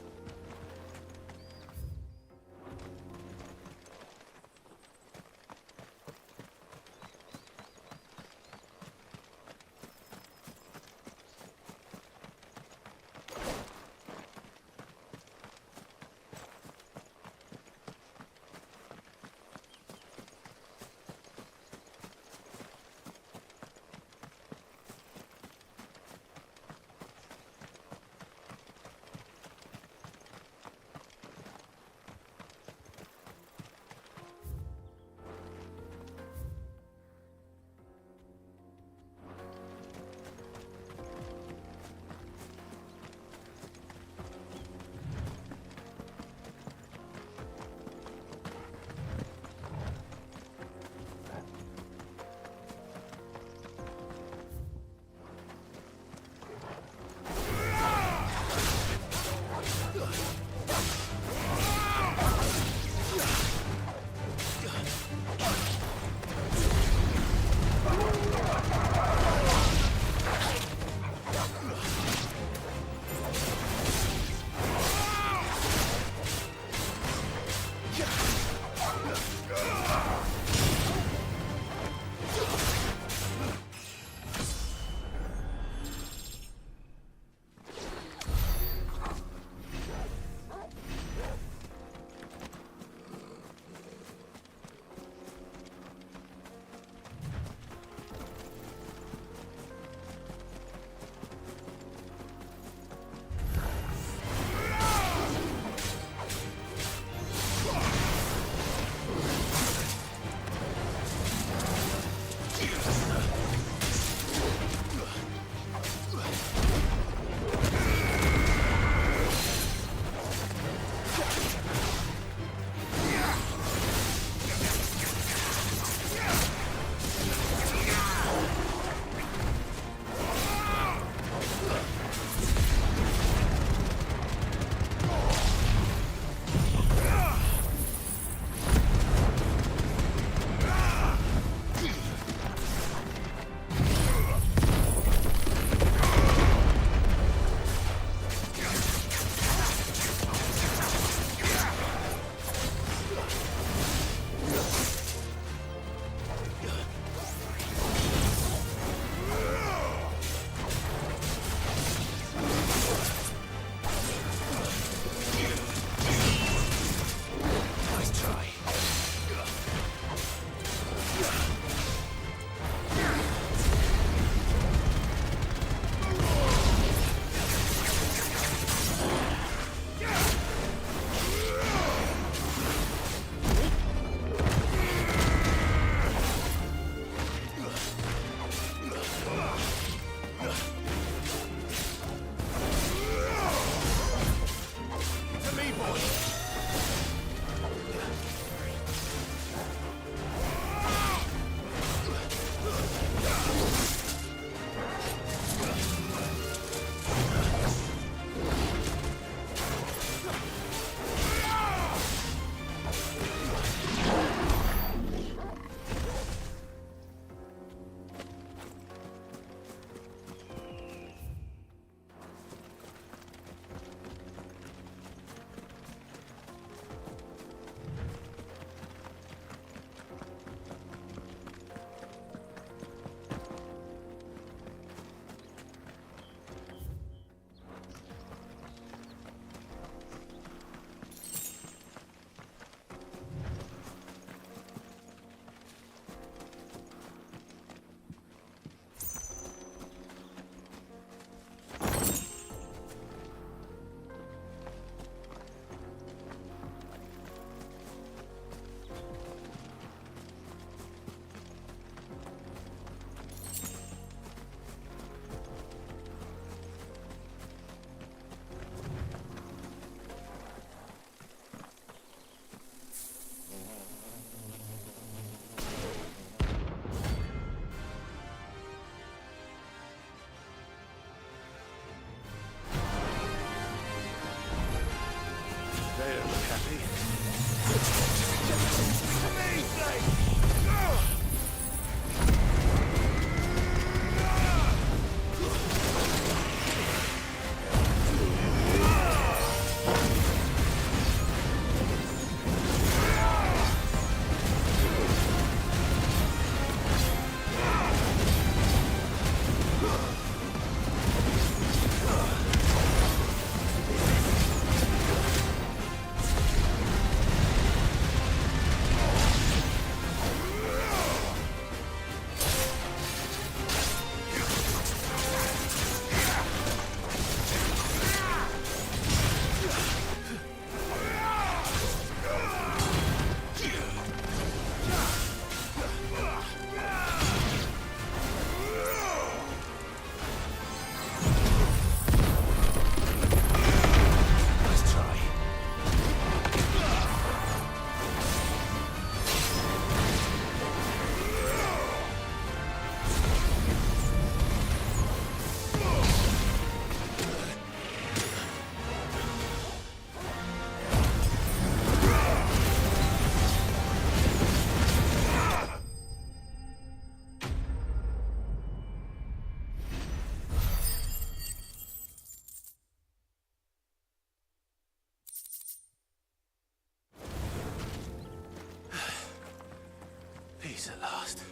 Peace at last.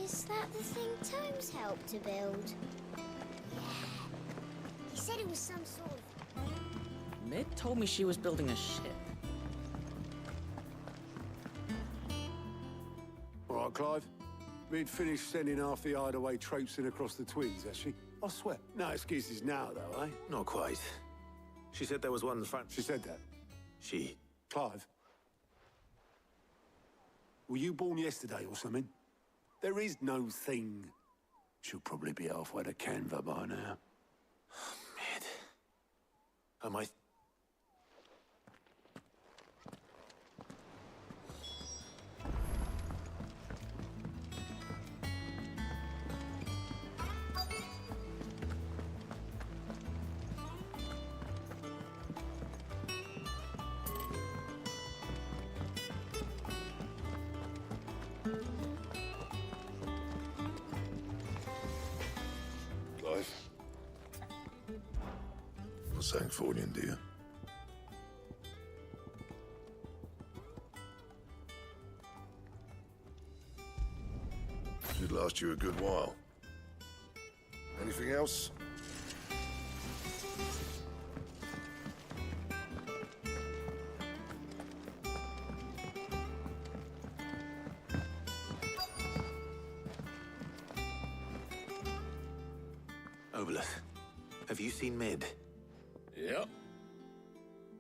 Is that the thing Tomes helped to build? Yeah. He said it was some sort of... Mid told me she was building a ship. All right, Clive. Mid finished sending half the hideaway traipsing across the Twins, has she? I swear. No excuses now, though, eh? Not quite. She said there was one front. She said that? She. Clive. Were you born yesterday or something? There is no thing. She'll probably be halfway to Canva by now. Mid. Am I... Clive? Not saying Fordian, do you? Should last you a good while. Anything else? Obolus, have you seen Mid? Yep.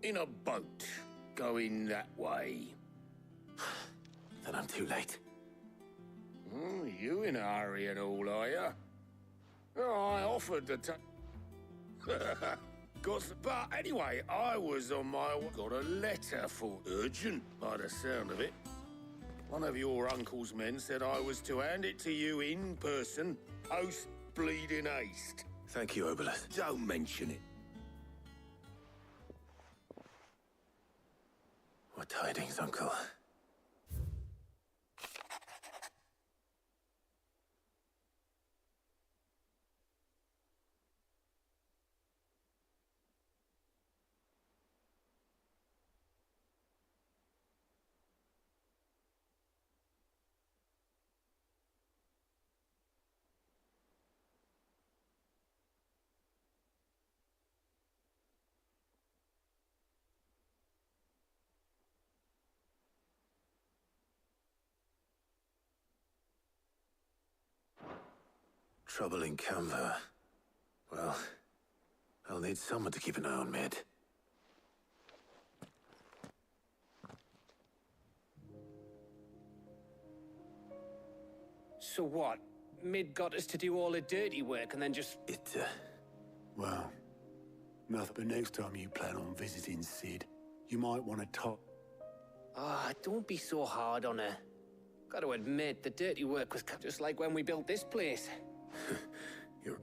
In a boat, going that way. Then I'm too late. Oh, you in a hurry and all, are you? Oh, I offered to but anyway, I was on my way. Got a letter for urgent, by the sound of it. One of your uncle's men said I was to hand it to you in person, post bleeding haste. Thank you, Obolus. Don't mention it. What tidings, Uncle? Trouble in Canva. Well, I'll need someone to keep an eye on Mid. So what? Mid got us to do all the dirty work and then just... Well, nothing but next time you plan on visiting Sid, you might want to talk. Ah, don't be so hard on her. Gotta admit, the dirty work was just like when we built this place.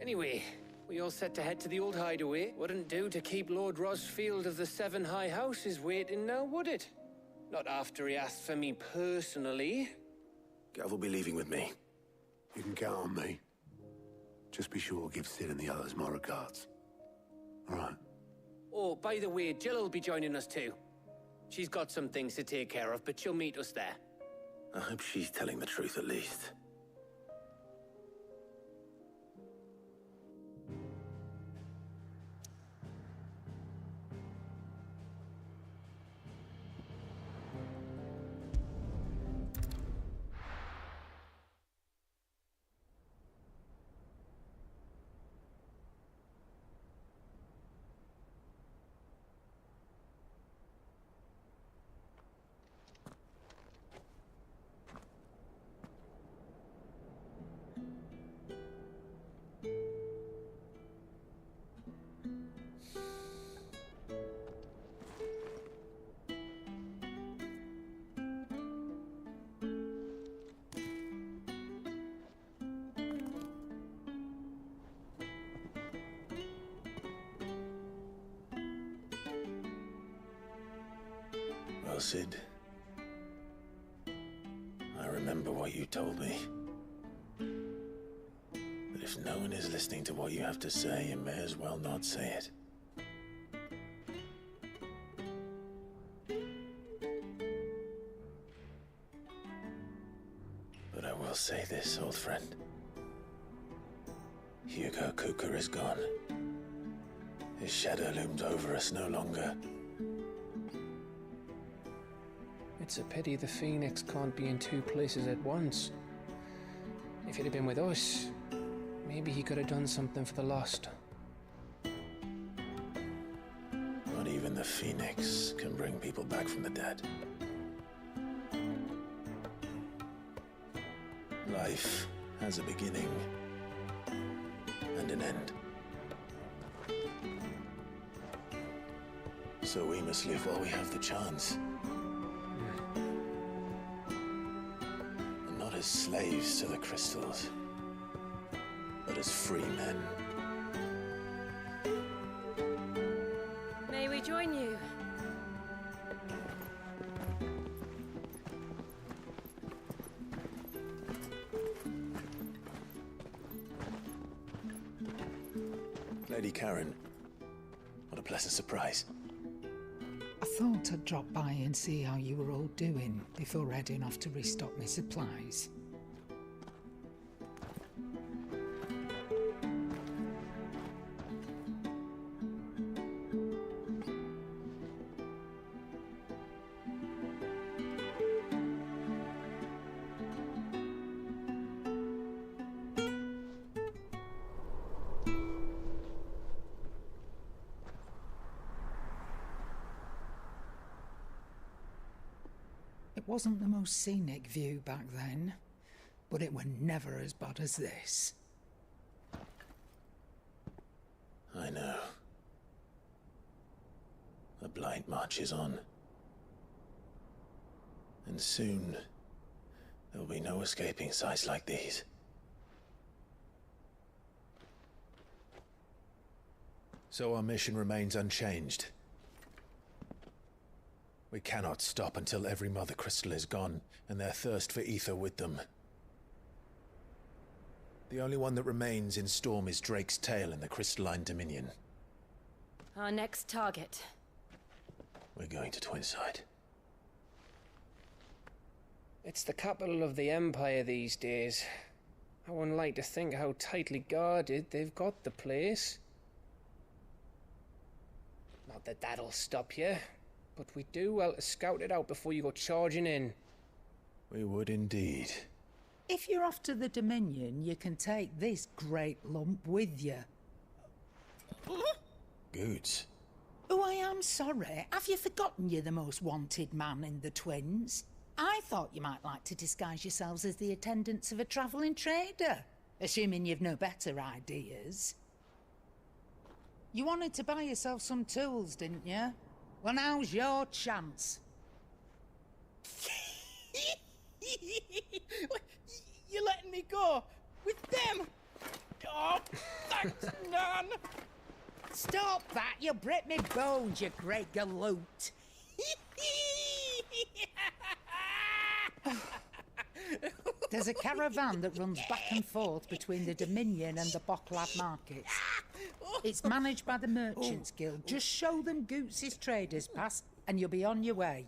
Anyway, we all set to head to the old hideaway. Wouldn't do to keep Lord Rosfield of the Seven High Houses waiting now, would it? Not after he asked for me personally. Gav will be leaving with me. You can count on me. Just be sure to give Sid and the others my regards. All right. Oh, by the way, Jill will be joining us too. She's got some things to take care of, but she'll meet us there. I hope she's telling the truth at least. Well, Sid, I remember what you told me. But if no one is listening to what you have to say, you may as well not say it. But I will say this, old friend. Hugo Cooker is gone. His shadow looms over us no longer. It's a pity the Phoenix can't be in two places at once. If he'd have been with us, maybe he could have done something for the lost. Not even the Phoenix can bring people back from the dead. Life has a beginning and an end. So we must live while we have the chance. And not as slaves to the crystals, but as free men. May we join you? Lady Karen, what a pleasant surprise. I thought I'd drop by and see how you were all doing before heading off to restock my supplies. It wasn't the most scenic view back then, but it were never as bad as this. I know. The Blight marches on. And soon, there'll be no escaping sights like these. So our mission remains unchanged. We cannot stop until every Mother Crystal is gone, and their thirst for ether with them. The only one that remains in Storm is Drake's tail in the Crystalline Dominion. Our next target. We're going to Twinside. It's the capital of the Empire these days. I wouldn't like to think how tightly guarded they've got the place. Not that that'll stop you, but we do well to scout it out before you go charging in. We would indeed. If you're off to the Dominion, you can take this great lump with you. Goods. Oh, I am sorry. Have you forgotten you're the most wanted man in the Twins? I thought you might like to disguise yourselves as the attendants of a travelling trader, assuming you've no better ideas. You wanted to buy yourself some tools, didn't you? Well, now's your chance. You're letting me go with them? Oh, thanks, Nan. Stop that! You'll break me bones, you great galoot. There's a caravan that runs back and forth between the Dominion and the Bocklad markets. It's managed by the Merchants Guild. Just show them Goots' traders pass and you'll be on your way.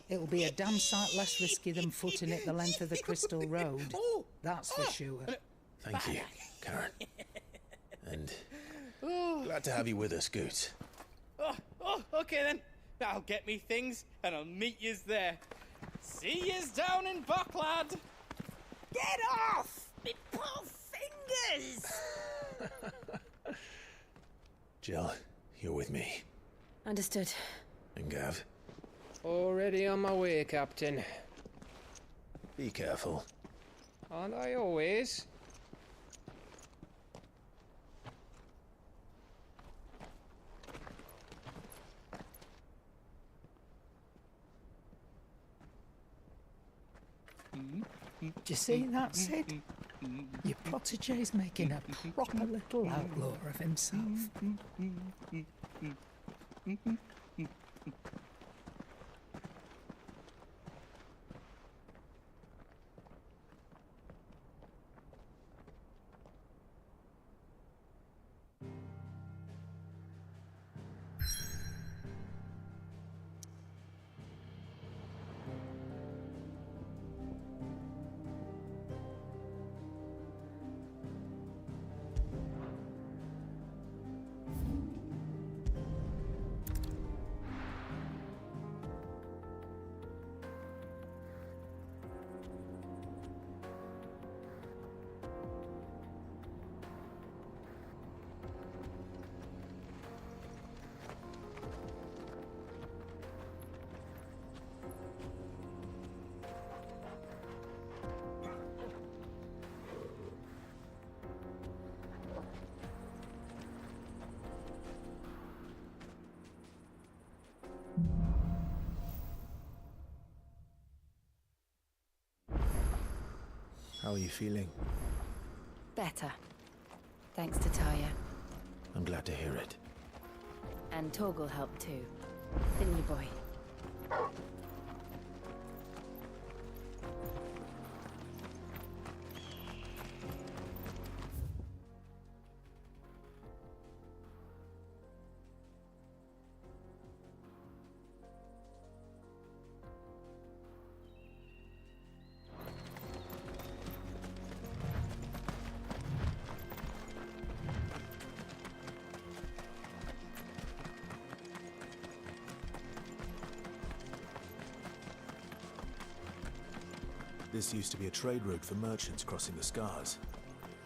It'll be a damn sight less risky than footing it the length of the Crystal Road. That's for sure. Thank you, Karen. And glad to have you with us, Goots. Okay then. I'll get me things and I'll meet yous there. See yous down in Bocklad. Get off! Me poor fingers! Jill, you're with me. Understood. And Gav? Already on my way, Captain. Be careful. Aren't I always? Do you see that, Sid? Your protégé's making a proper little outlaw of himself. How are you feeling? Better. Thanks to Taya. I'm glad to hear it. And Torgal helped too. Didn't you, boy? This used to be a trade route for merchants crossing the Scars,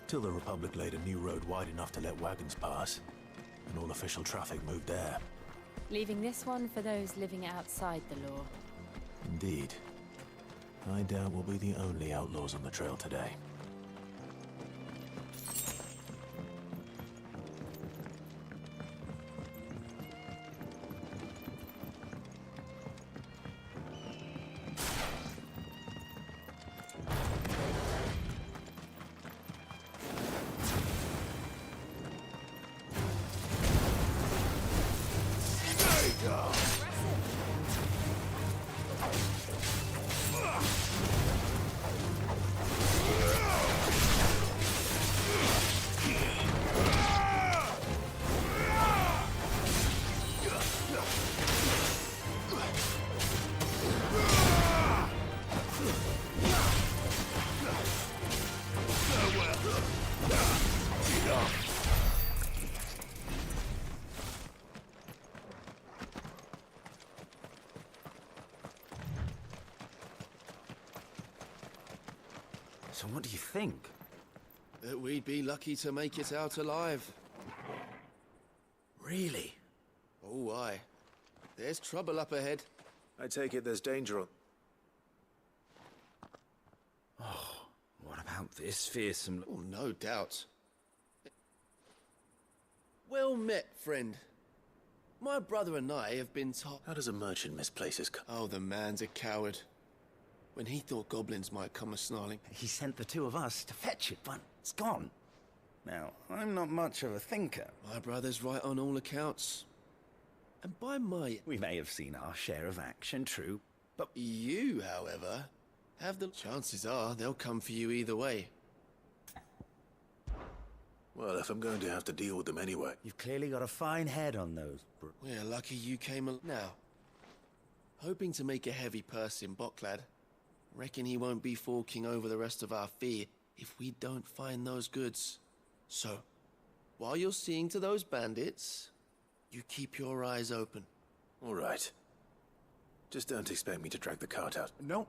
till the Republic laid a new road wide enough to let wagons pass, and all official traffic moved there. Leaving this one for those living outside the law. Indeed. I doubt we'll be the only outlaws on the trail today. So what do you think? That we'd be lucky to make it out alive. Really? Oh, aye. There's trouble up ahead. I take it there's danger on... this fearsome... Oh, no doubt. Well met, friend. My brother and I have been taught... How does a merchant misplace his... Oh, the man's a coward. When he thought goblins might come a-snarling... He sent the two of us to fetch it, but it's gone. Now, I'm not much of a thinker. My brother's right on all accounts. And by my... We may have seen our share of action, true, but... You, however, have the... Chances are they'll come for you either way. Well, if I'm going to have to deal with them anyway... You've clearly got a fine head on those... We're lucky you came now. Hoping to make a heavy purse in Bocklad. Reckon he won't be forking over the rest of our fee if we don't find those goods. So, while you're seeing to those bandits... You keep your eyes open. All right. Just don't expect me to drag the cart out. No.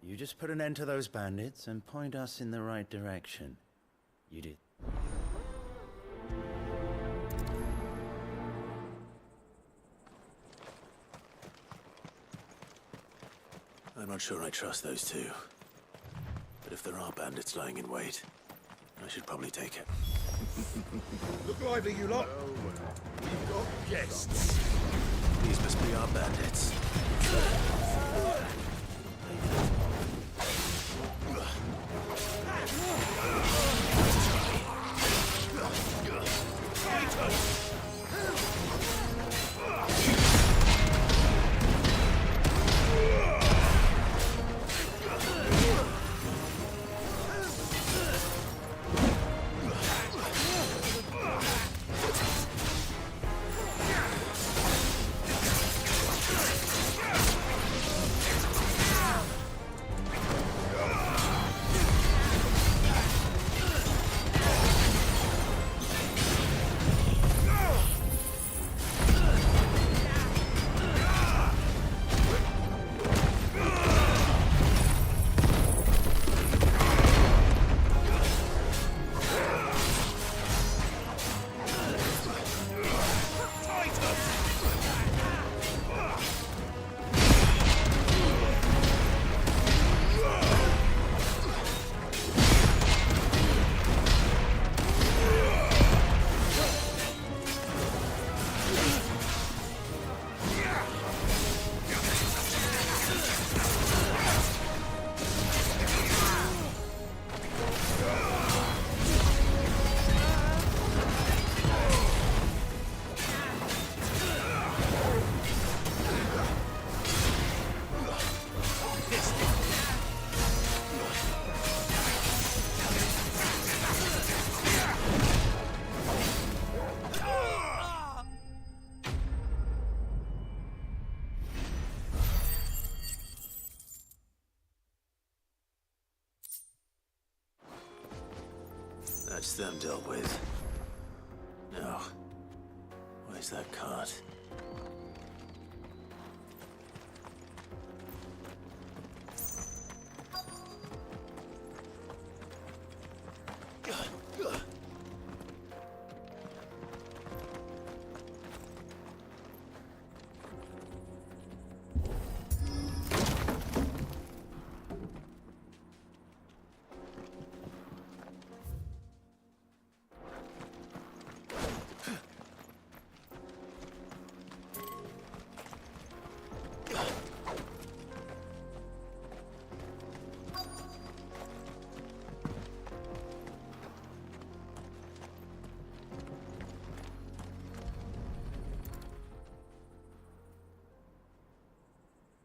You just put an end to those bandits and point us in the right direction. You did. I'm not sure I trust those two. But if there are bandits lying in wait, I should probably take it. Look lively, you lot. We've got guests. These must be our bandits. That's them dealt with. Now, where's that cart?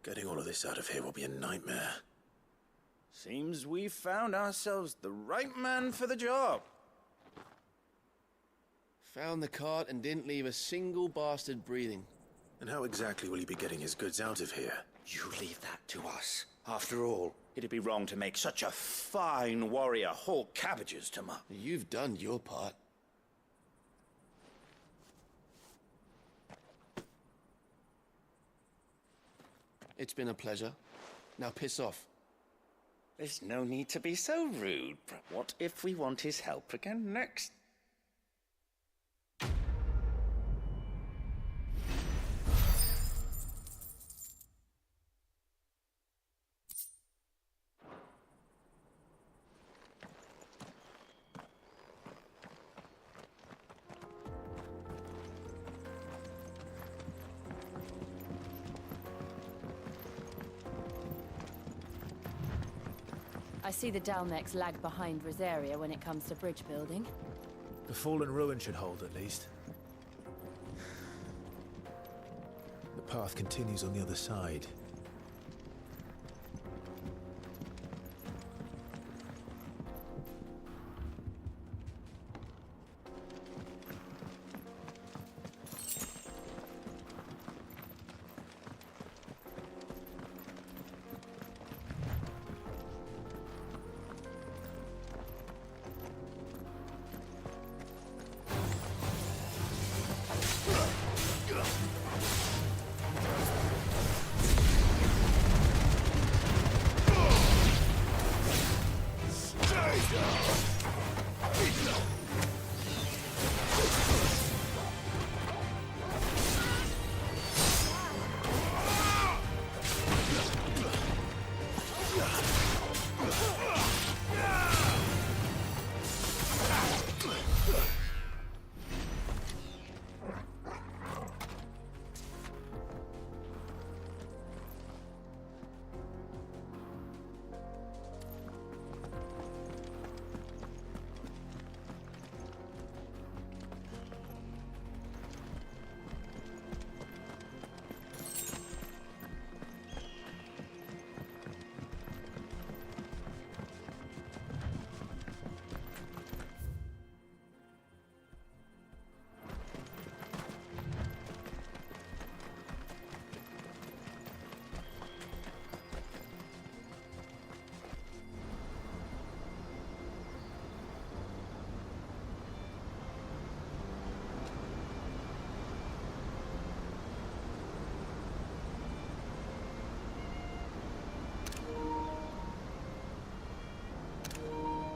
Getting all of this out of here will be a nightmare. Seems we've found ourselves the right man for the job. Found the cart and didn't leave a single bastard breathing. And how exactly will he be getting his goods out of here? You leave that to us. After all, it'd be wrong to make such a fine warrior haul cabbages to mum. You've done your part. It's been a pleasure. Now piss off. There's no need to be so rude. What if we want his help again next? I see the Dalnecs lag behind Rosaria when it comes to bridge building. The fallen ruin should hold, at least. The path continues on the other side.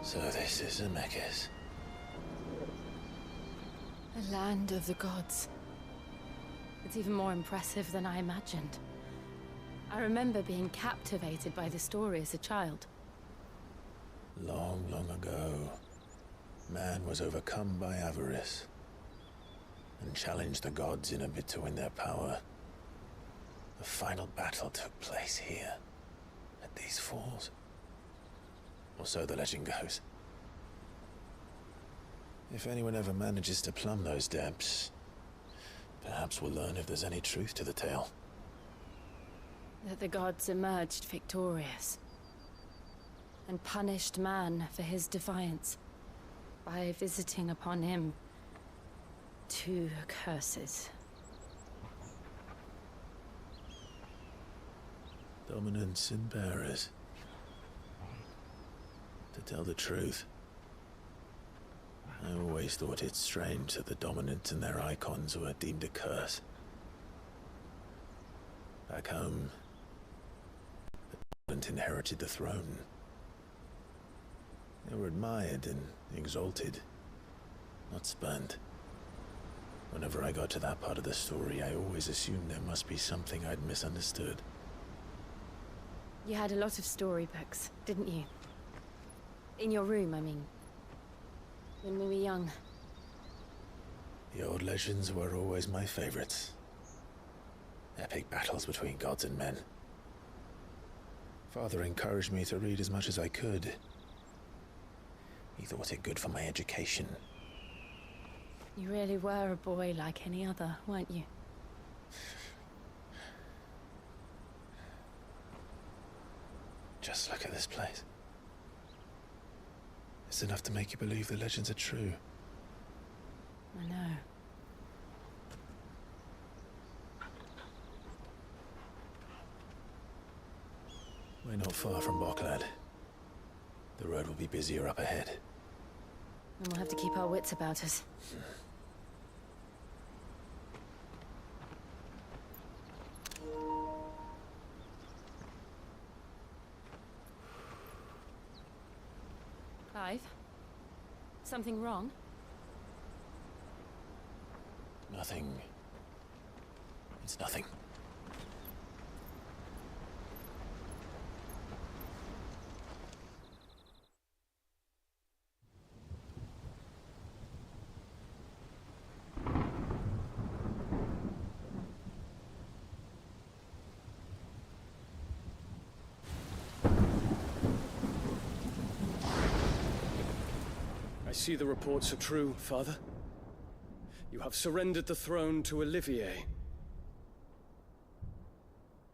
So this is Zemeckis. A land of the gods. It's even more impressive than I imagined. I remember being captivated by the story as a child. Long, long ago, man was overcome by avarice and challenged the gods in a bid to win their power. The final battle took place here, at these falls. Or so the legend goes. If anyone ever manages to plumb those depths, perhaps we'll learn if there's any truth to the tale. That the gods emerged victorious and punished man for his defiance by visiting upon him 2 curses. Dominance and bearers. To tell the truth, I always thought it strange that the dominant and their icons were deemed a curse. Back home, the dominant inherited the throne. They were admired and exalted, not spurned. Whenever I got to that part of the story, I always assumed there must be something I'd misunderstood. You had a lot of storybooks, didn't you? In your room, I mean. When we were young. The old legends were always my favorites. Epic battles between gods and men. Father encouraged me to read as much as I could. He thought it good for my education. You really were a boy like any other, weren't you? Just look at this place. It's enough to make you believe the legends are true. I know. We're not far from Boklad. The road will be busier up ahead. And we'll have to keep our wits about us. Clive? Something wrong? Nothing. It's nothing. see the reports are true, Father? You have surrendered the throne to Olivier.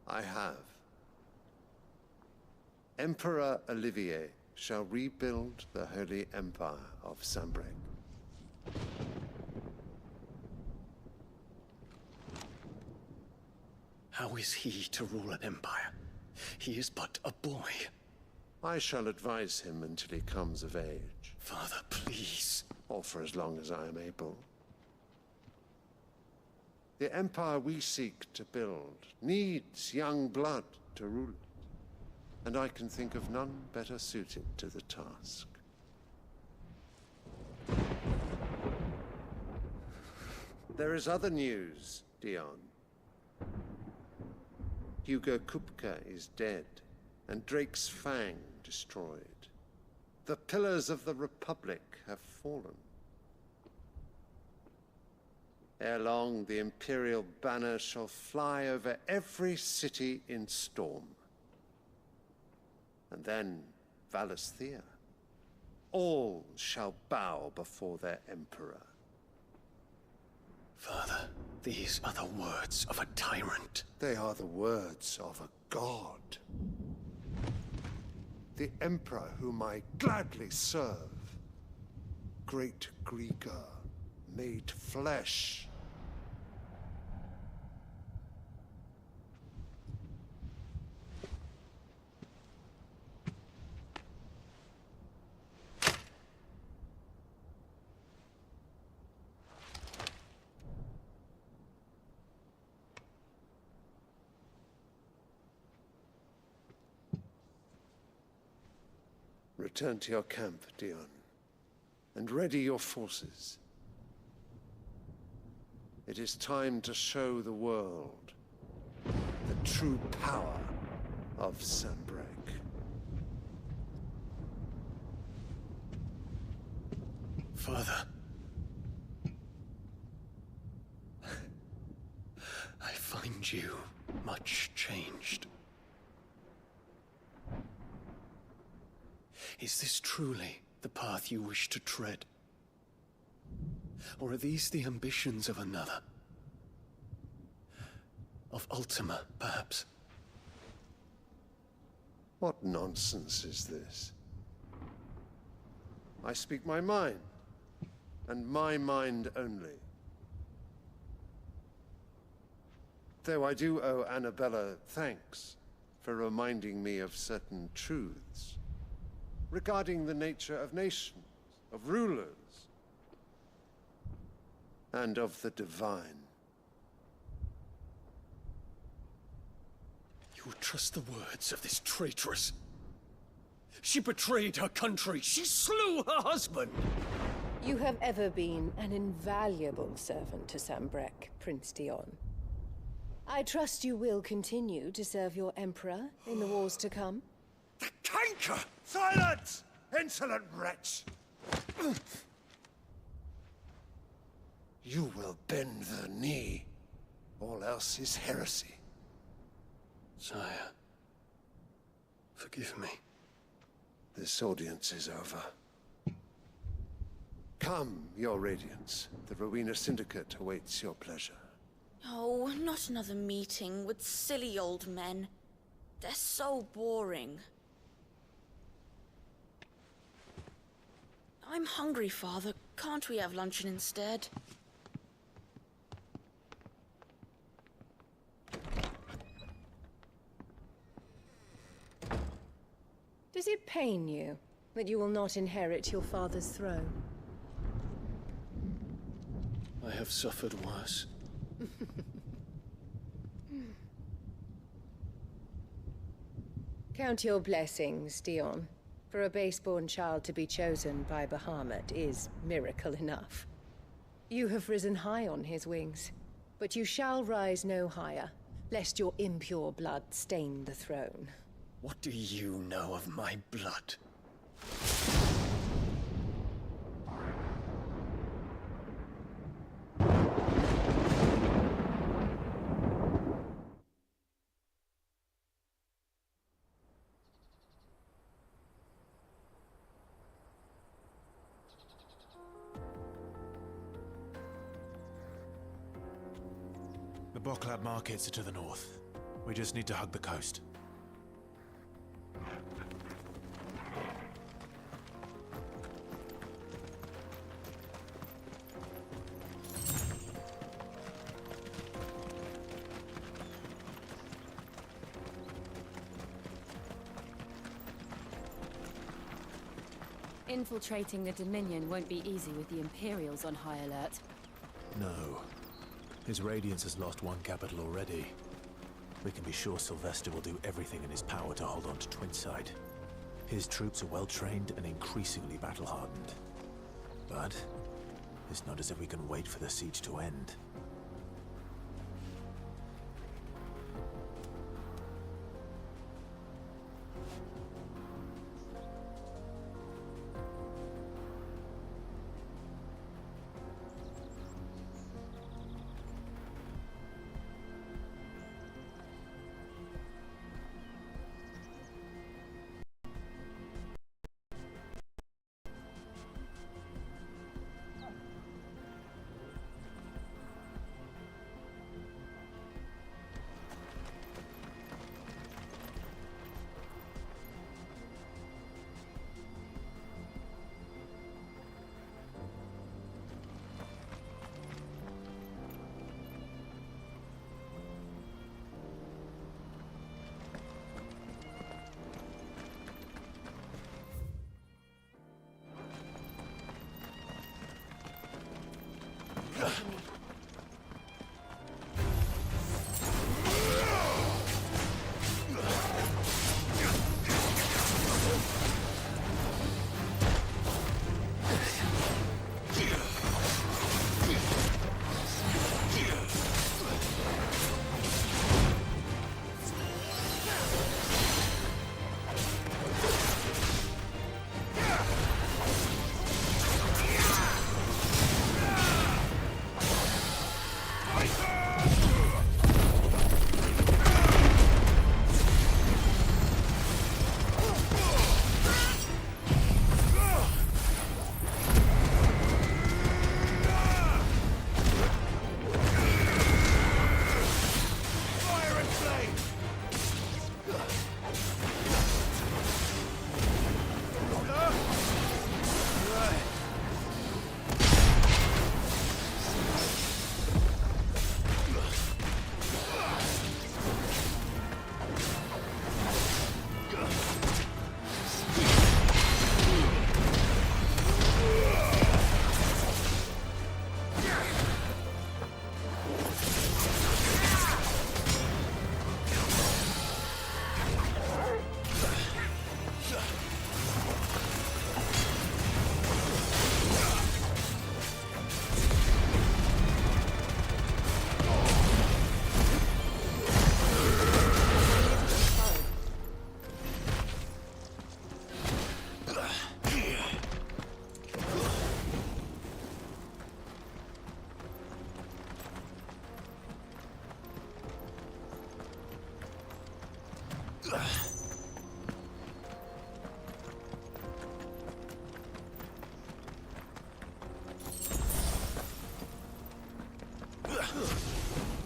I have. Emperor Olivier shall rebuild the Holy Empire of Sanbreque. How is he to rule an empire? He is but a boy. I shall advise him until he comes of age. Father, please. Or for as long as I am able. The empire we seek to build needs young blood to rule it, and I can think of none better suited to the task. There is other news, Dion. Hugo Kupka is dead, and Drake's Fang destroyed. The pillars of the Republic have fallen. Ere long, the Imperial banner shall fly over every city in storm. And then, Valisthea. All shall bow before their Emperor. Father, these are the words of a tyrant. They are the words of a god. The Emperor whom I gladly serve. Great Grieger, made flesh. Return to your camp, Dion, and ready your forces. It is time to show the world the true power of Sanbreque. Father. I find you much changed. Is this truly the path you wish to tread? Or are these the ambitions of another? Of Ultima, perhaps? What nonsense is this? I speak my mind, and my mind only. Though I do owe Annabella thanks for reminding me of certain truths regarding the nature of nations, of rulers, and of the divine. You would trust the words of this traitress? She betrayed her country. She slew her husband. You have ever been an invaluable servant to Sanbreque, Prince Dion. I trust you will continue to serve your Emperor in the wars to come. The canker! Silence! Insolent wretch! You will bend the knee. All else is heresy. Sire, forgive me. This audience is over. Come, your Radiance. The Rowena Syndicate awaits your pleasure. Oh, not another meeting with silly old men. They're so boring. I'm hungry, Father. Can't we have luncheon instead? Does it pain you that you will not inherit your father's throne? I have suffered worse. Count your blessings, Dion. For a base-born child to be chosen by Bahamut is miracle enough. You have risen high on his wings, but you shall rise no higher, lest your impure blood stain the throne. What do you know of my blood? The Boklad markets are to the north. We just need to hug the coast. Infiltrating the Dominion won't be easy with the Imperials on high alert. No. His Radiance has lost one capital already. We can be sure Sylvester will do everything in his power to hold on to Twinside. His troops are well-trained and increasingly battle-hardened. But it's not as if we can wait for the siege to end.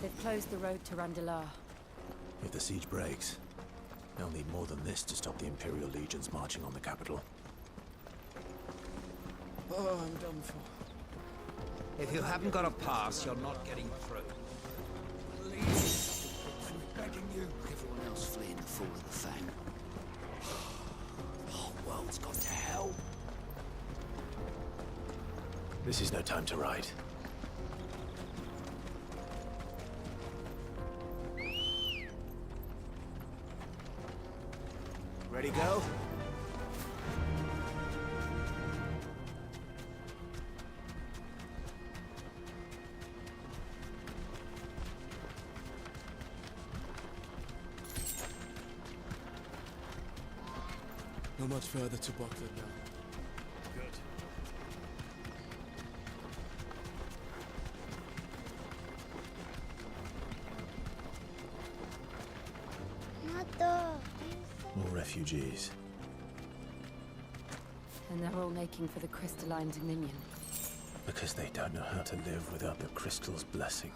They've closed the road to Randalar. If the siege breaks, they'll need more than this to stop the Imperial legions marching on the capital. Oh, I'm done for. If you haven't got a pass, you're not getting through. Please, I'm begging you. Everyone else fleeing the fall of the Fang. The whole world's gone to hell. This is no time to ride. Ready, go? Not much further to Boklad now. Good. Mother. More refugees. And they're all making for the Crystalline Dominion. Because they don't know how to live without the Crystal's blessing.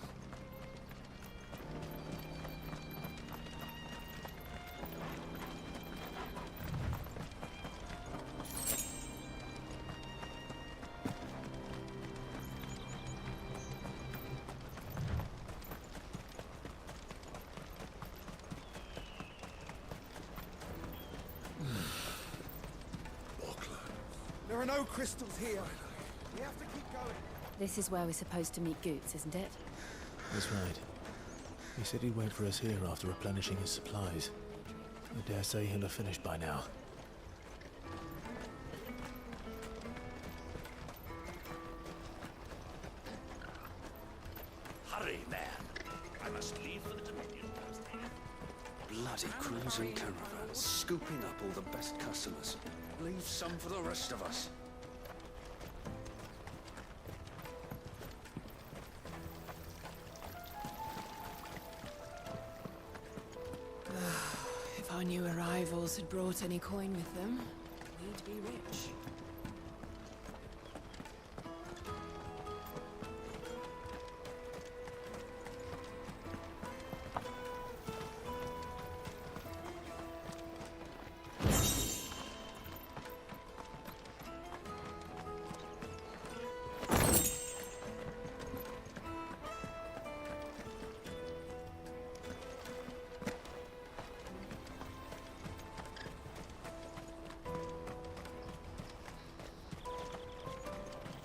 There are no crystals here. We have to keep going. This is where we're supposed to meet Goots, isn't it? That's right. He said he'd wait for us here after replenishing his supplies. I dare say he'll have finished by now. Hurry, man. I must leave for the Dominion post here. Bloody cruising caravans, scooping up all the best customers. Leave some for the rest of us. If our new arrivals had brought any coin with them, we'd be rich.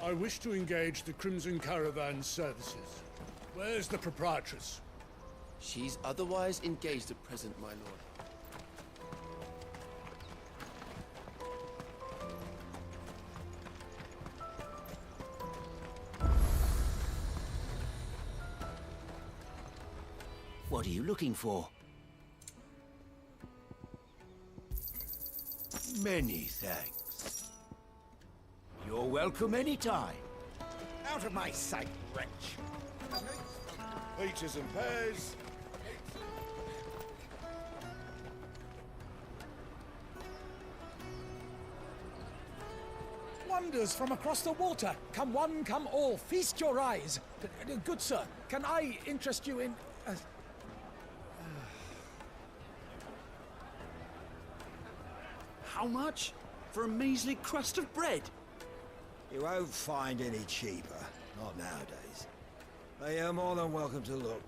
I wish to engage the Crimson Caravan services. Where's the proprietress? She's otherwise engaged at present, my lord. What are you looking for? Many thanks. You're welcome anytime. Out of my sight, wretch. Peaches and pears. Wonders from across the water. Come one, come all. Feast your eyes. Good sir, can I interest you in... How much? For a measly crust of bread? You won't find any cheaper. Not nowadays. But you're more than welcome to look.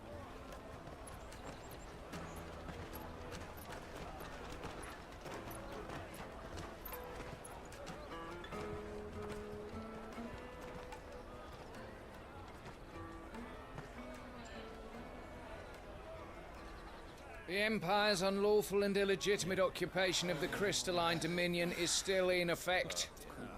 The Empire's unlawful and illegitimate occupation of the Crystalline Dominion is still in effect.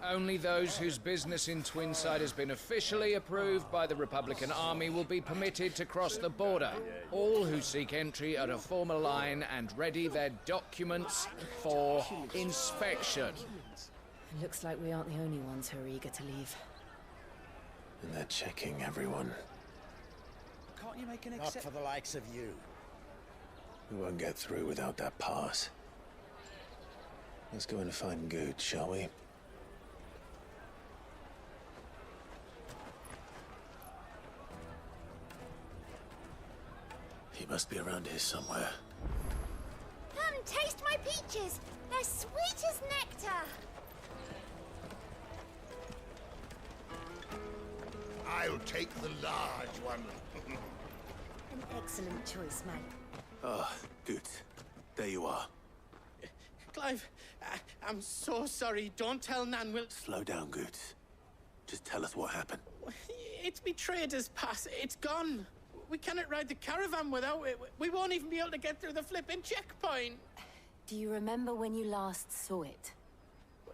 Only those whose business in Twinside has been officially approved by the Republican Army will be permitted to cross the border. All who seek entry are to form a line and ready their documents for inspection. It looks like we aren't the only ones who are eager to leave. And they're checking everyone. Can't you make an Not for the likes of you. We won't get through without that pass. Let's go in and find Good, shall we? He must be around here somewhere. Come, taste my peaches. They're sweet as nectar. I'll take the large one. An excellent choice, mate. Ah, Good. There you are. Clive, I'm so sorry. Don't tell Nan. We'll... Slow down, Good. Just tell us what happened. It's me trader's pass. It's gone. We cannot ride the caravan without it. We won't even be able to get through the flipping checkpoint. Do you remember when you last saw it?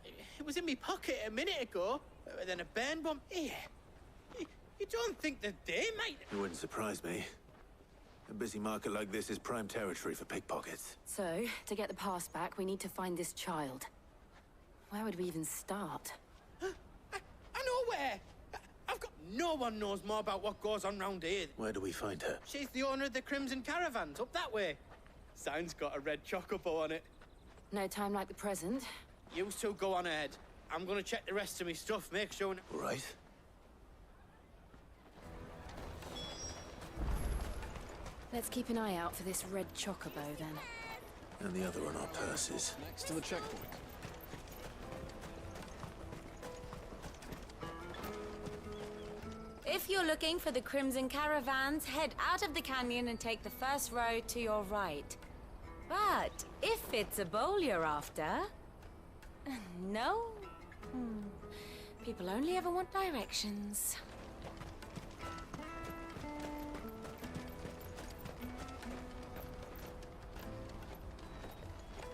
It was in my pocket a minute ago. Then a burn bump here. You don't think that they might... It wouldn't surprise me. A busy market like this is prime territory for pickpockets. So, to get the pass back, we need to find this child. Where would we even start? I know where! I've got... No one knows more about what goes on round here. Where do we find her? She's the owner of the Crimson Caravans, up that way. Sign's got a red chocobo on it. No time like the present. You two go on ahead. I'm gonna check the rest of my stuff, make sure... All right. Let's keep an eye out for this red chocobo, then. And the other on our purses. Next to the checkpoint. If you're looking for the Crimson Caravans, head out of the canyon and take the first road to your right. But if it's a bowl you're after... No? People only ever want directions.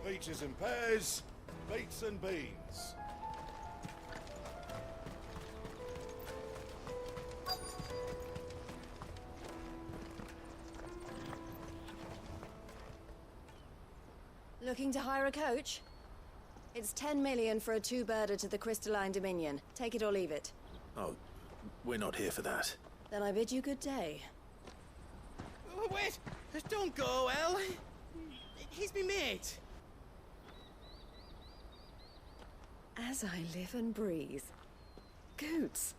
Peaches and pears, beets and beans. Looking to hire a coach? It's 10 million for a two-birder to the Crystalline Dominion. Take it or leave it. Oh, we're not here for that. Then I bid you good day. Wait! Don't go, El! He's me mate! As I live and breathe. Goots,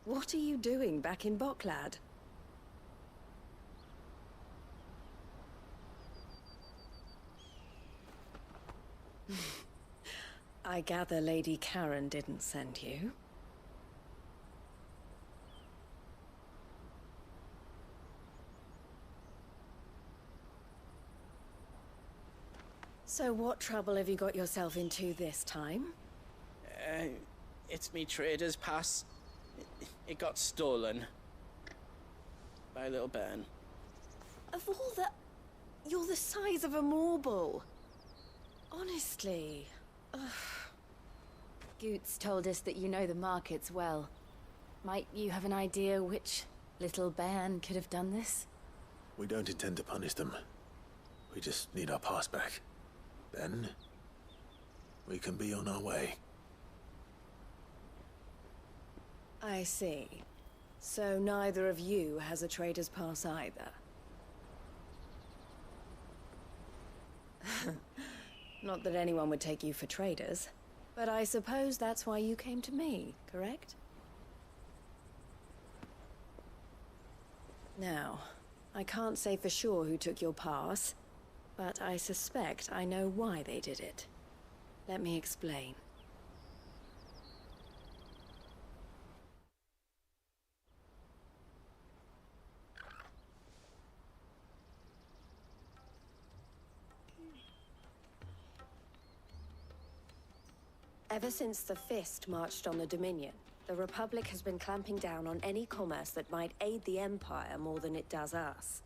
what are you doing back in Boklad? I gather Lady Karen didn't send you. So what trouble have you got yourself into this time? It's me trader's pass. It got stolen. By a little bairn. Of all the... You're the size of a marble. Honestly. Ugh. Goots told us that you know the markets well. Might you have an idea which little bairn could have done this? We don't intend to punish them. We just need our pass back. Then, we can be on our way. I see. So neither of you has a trader's pass either. Not that anyone would take you for traders, but I suppose that's why you came to me, correct? Now, I can't say for sure who took your pass, but I suspect I know why they did it. Let me explain. Ever since the Fist marched on the Dominion, the Republic has been clamping down on any commerce that might aid the Empire more than it does us.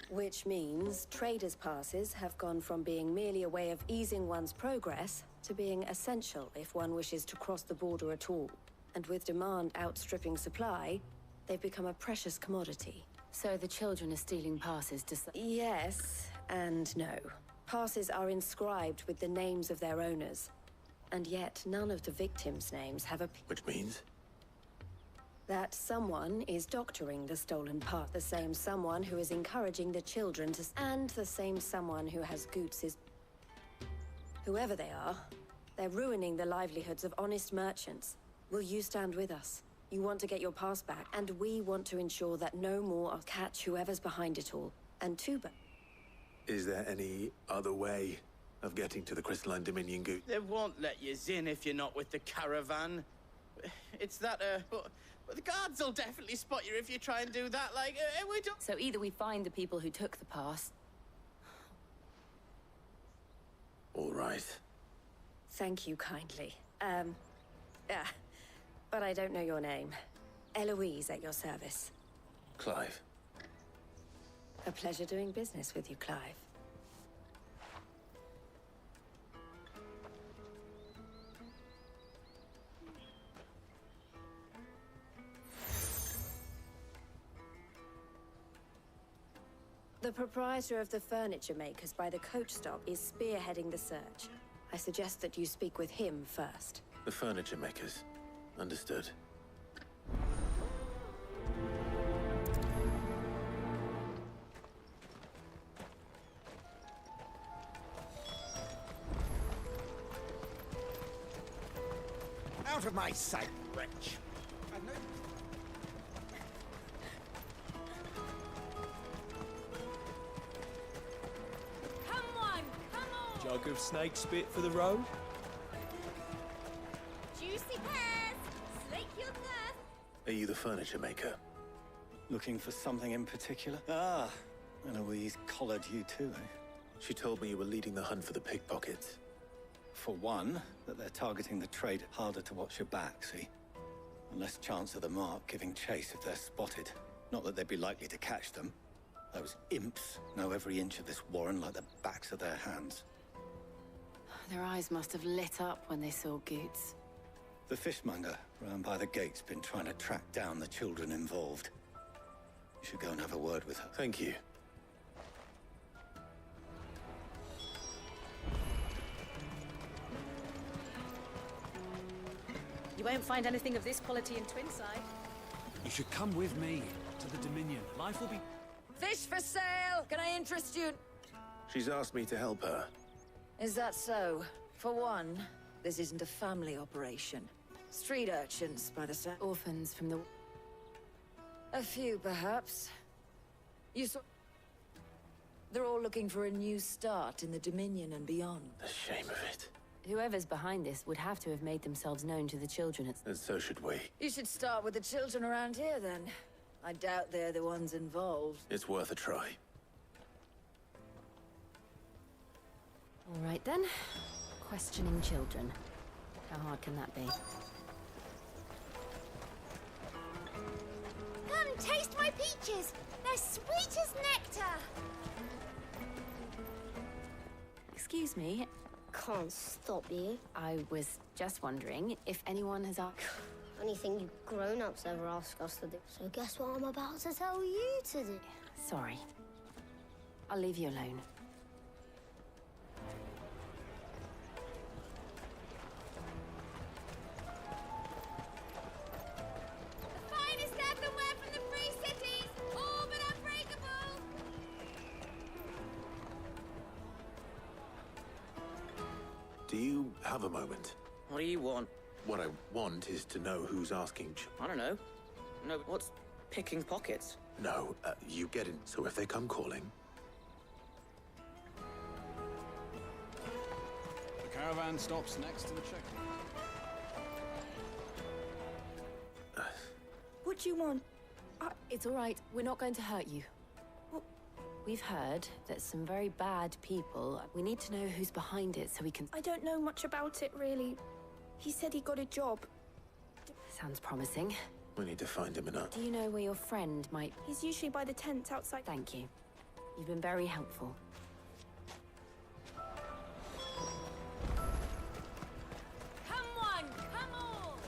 Which means traders' passes have gone from being merely a way of easing one's progress to being essential if one wishes to cross the border at all. And with demand outstripping supply, they've become a precious commodity. So the children are stealing passes to... Yes and no. Passes are inscribed with the names of their owners. And yet, none of the victims' names have a... Which means? That someone is doctoring the stolen part. The same someone who is encouraging the children to... And the same someone who has Goots's... Whoever they are, they're ruining the livelihoods of honest merchants. Will you stand with us? You want to get your pass back, and we want to ensure that no more will catch whoever's behind it all. And Tuba... Is there any other way of getting to the Crystalline Dominion, Goot? They won't let you in if you're not with the caravan. It's that, but the guards will definitely spot you if you try and do that, like, we don't... So either we find the people who took the pass... All right. Thank you kindly. But I don't know your name. Eloise at your service. Clive. A pleasure doing business with you, Clive. The proprietor of the furniture makers by the coach stop is spearheading the search. I suggest that you speak with him first. The furniture makers. Understood. Out of my sight, wretch! Jug of snake spit for the road? Juicy pears! Slake your thirst! Are you the furniture maker? Looking for something in particular? Ah, Eloise collared you too, eh? She told me you were leading the hunt for the pickpockets. For one, that they're targeting the trade harder to watch your back, see? And less chance of the mark giving chase if they're spotted. Not that they'd be likely to catch them. Those imps know every inch of this warren like the backs of their hands. Their eyes must have lit up when they saw Goots. The fishmonger round by the gate's been trying to track down the children involved. You should go and have a word with her. Thank you. You won't find anything of this quality in Twinside. You should come with me to the Dominion. Life will be... Fish for sale! Can I interest you? She's asked me to help her. Is that so? For one, this isn't a family operation. Street urchins, by the sound. Orphans from the... A few, perhaps. You saw... They're all looking for a new start in the Dominion and beyond. The shame of it. Whoever's behind this would have to have made themselves known to the children. And so should we. You should start with the children around here, then. I doubt they're the ones involved. It's worth a try. All right, then. Questioning children. How hard can that be? Come, taste my peaches! They're sweet as nectar! Excuse me. Can't stop you. I was just wondering if anyone has asked... Anything you grown-ups ever ask us to do. So guess what I'm about to tell you to do? Sorry. I'll leave you alone. The finest earthenware from the Free Cities! All but unbreakable! Do you have a moment? What do you want? What I want is to know who's asking. I don't know. No, what's picking pockets? No, you get in. So if they come calling... The caravan stops next to the checkpoint. What do you want? It's all right. We're not going to hurt you. We've heard that some very bad people... We need to know who's behind it so we can... I don't know much about it, really. He said he got a job. Sounds promising. We need to find him enough. Do you know where your friend might... He's usually by the tents outside. Thank you. You've been very helpful. Come on, come all!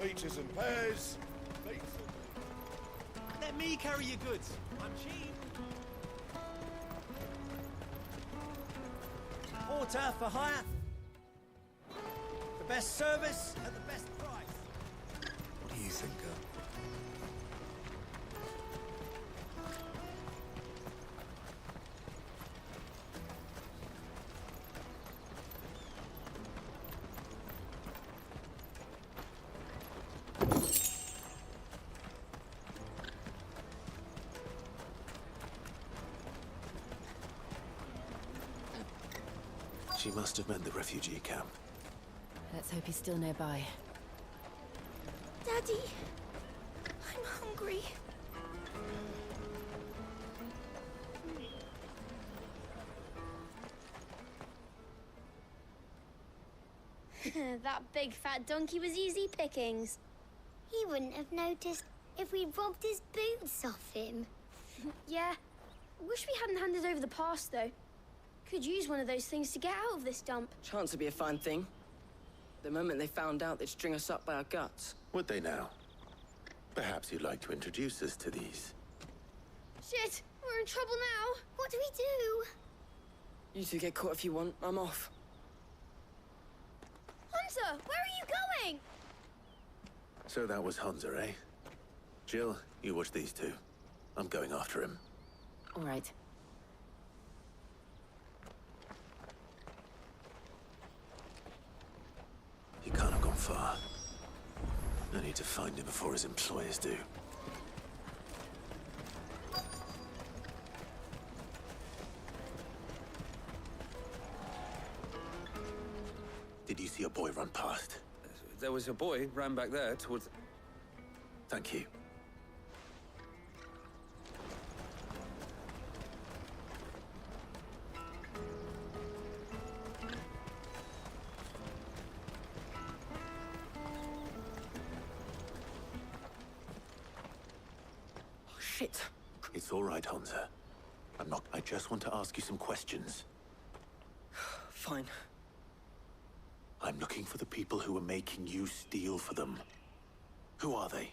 Peaches and pears. Let me carry your goods. I'm cheap. Porter for hire. The best service at the best price. What do you think, girl? She must have meant the refugee camp. Let's hope he's still nearby. Daddy, I'm hungry. That big fat donkey was easy pickings. He wouldn't have noticed if we robbed his boots off him. Yeah. Wish we hadn't handed over the pass, though. Could use one of those things to get out of this dump. Chance would be a fine thing. The moment they found out, they'd string us up by our guts. Would they now? Perhaps you'd like to introduce us to these. Shit, we're in trouble now. What do we do? You two get caught if you want. I'm off. Hunter, where are you going? So that was Hunter, eh? Jill, you watch these two. I'm going after him. All right. He can't have gone far. I need to find him before his employers do. Did you see a boy run past? There was a boy ran back there towards... Thank you. Shit. It's all right, Hansa. I just want to ask you some questions. Fine. I'm looking for the people who are making you steal for them. Who are they?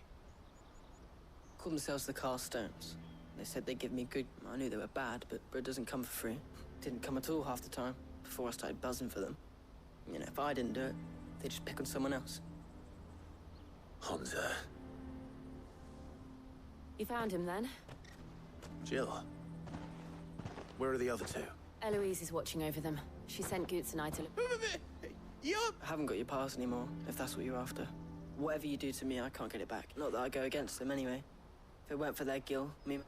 Call themselves the Carstones. They said they'd give me good. I knew they were bad, but bread doesn't come for free. Didn't come at all half the time, before I started buzzing for them. You know, if I didn't do it, they'd just pick on someone else. Hansa. You found him then? Jill. Where are the other two? Eloise is watching over them. She sent Goots and I to... I haven't got your pass anymore, if that's what you're after. Whatever you do to me, I can't get it back. Not that I go against them anyway. If it weren't for their gil, me...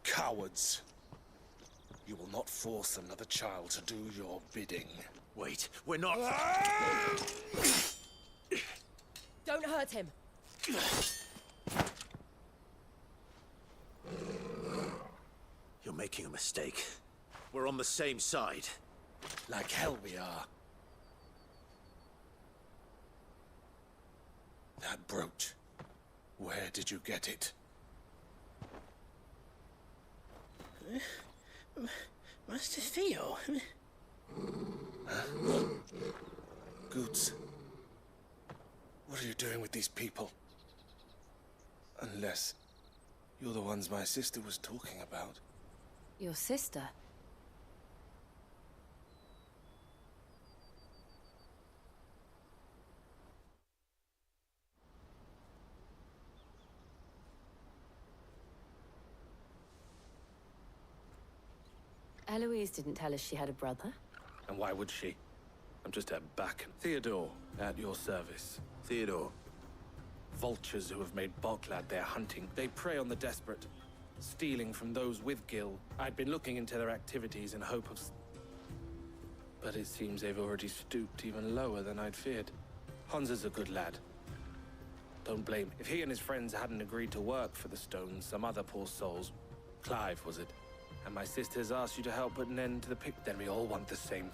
Cowards. You will not force another child to do your bidding. Wait, we're not... Don't hurt him! You're making a mistake. We're on the same side. Like hell we are. That brooch. Where did you get it? Master Theo? Huh? Goots. What are you doing with these people? Unless you're the ones my sister was talking about. Your sister? Eloise didn't tell us she had a brother. And why would she? I'm just her back. Theodore, at your service. Theodore. Vultures who have made Boklad their hunting. They prey on the desperate, stealing from those with Gil. I'd been looking into their activities in hope of... But it seems they've already stooped even lower than I'd feared. Hansa's a good lad. Don't blame him. If he and his friends hadn't agreed to work for the Stones, some other poor souls... Clive, was it? And my sisters asked you to help put an end to the pick. Then we all want the same.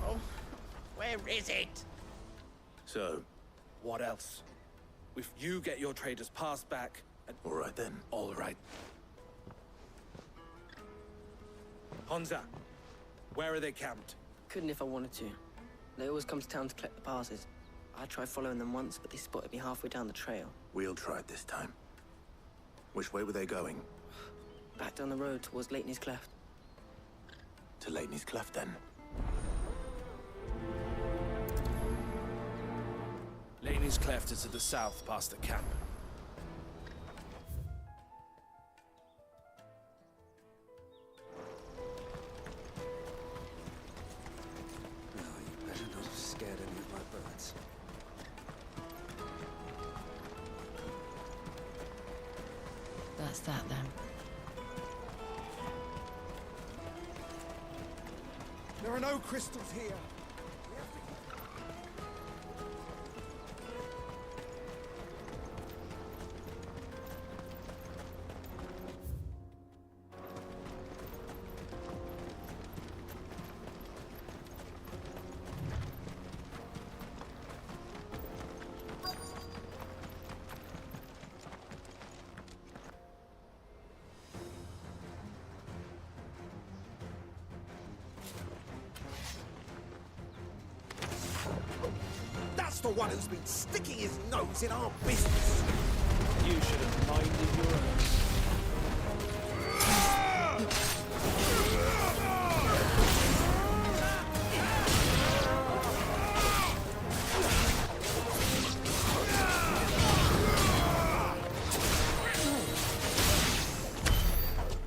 Oh, where is it? So? What else? If you get your traders passed back... All right then. All right. Hansa, where are they camped? Couldn't if I wanted to. They always come to town to collect the passes. I tried following them once, but they spotted me halfway down the trail. We'll try it this time. Which way were they going? Back down the road towards Leitney's Cleft. To Leitney's Cleft, then? Leitney's Cleft is to the south, past the camp. That's that, then. There are no crystals here. That's the one who's been sticking his nose in our business. You should have minded your own.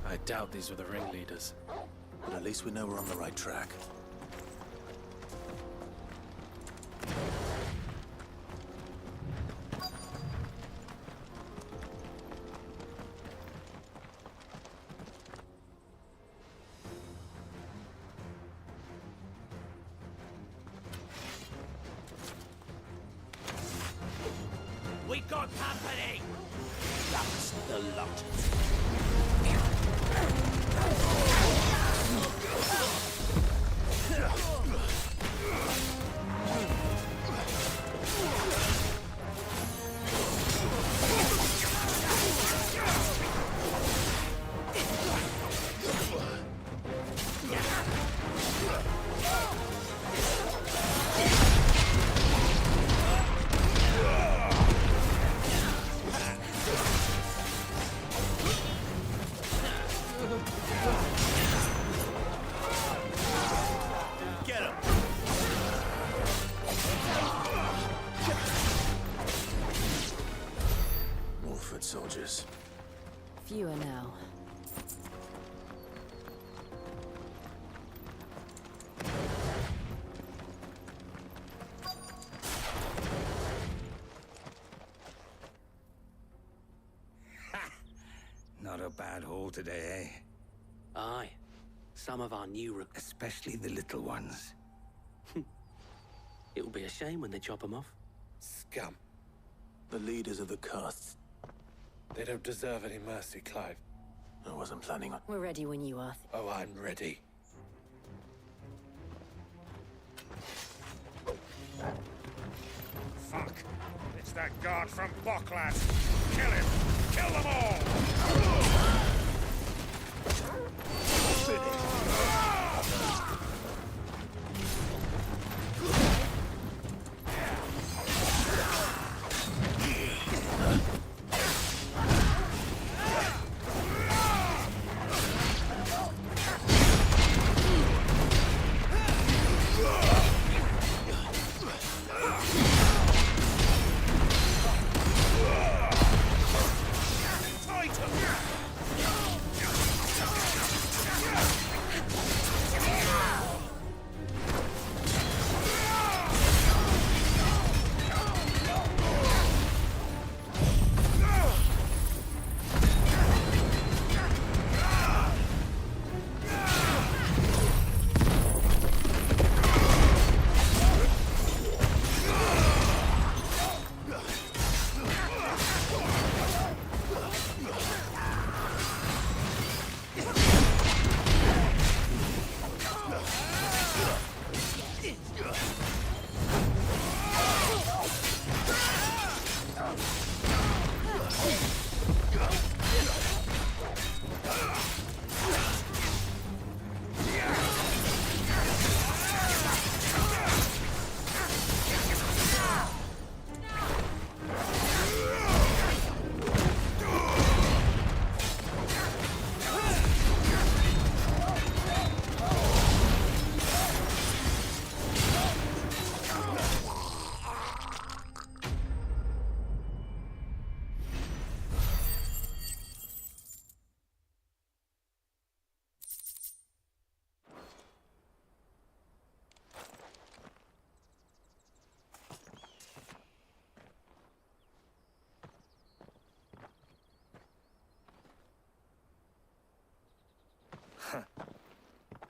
I doubt these were the ringleaders. But at least we know we're on the right track. got company! That's the lot. Soldiers. Fewer now. Not a bad haul today, eh? Aye. Some of our new especially the little ones. It'll be a shame when they chop them off. Scum. The leaders of the castes. They don't deserve any mercy, Clive. I wasn't planning on... We're ready when you are. Oh, I'm ready. Fuck. It's that guard from Bocklad. Kill him! Kill them all!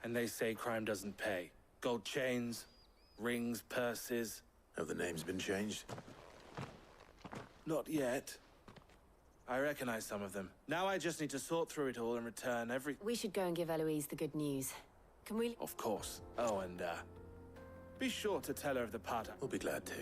And they say crime doesn't pay. Gold chains, rings, purses. Have the names been changed? Not yet. I recognize some of them. Now I just need to sort through it all and return every... We should go and give Eloise the good news. Can we... Of course. Oh, and, be sure to tell her of the Pater. We'll be glad to.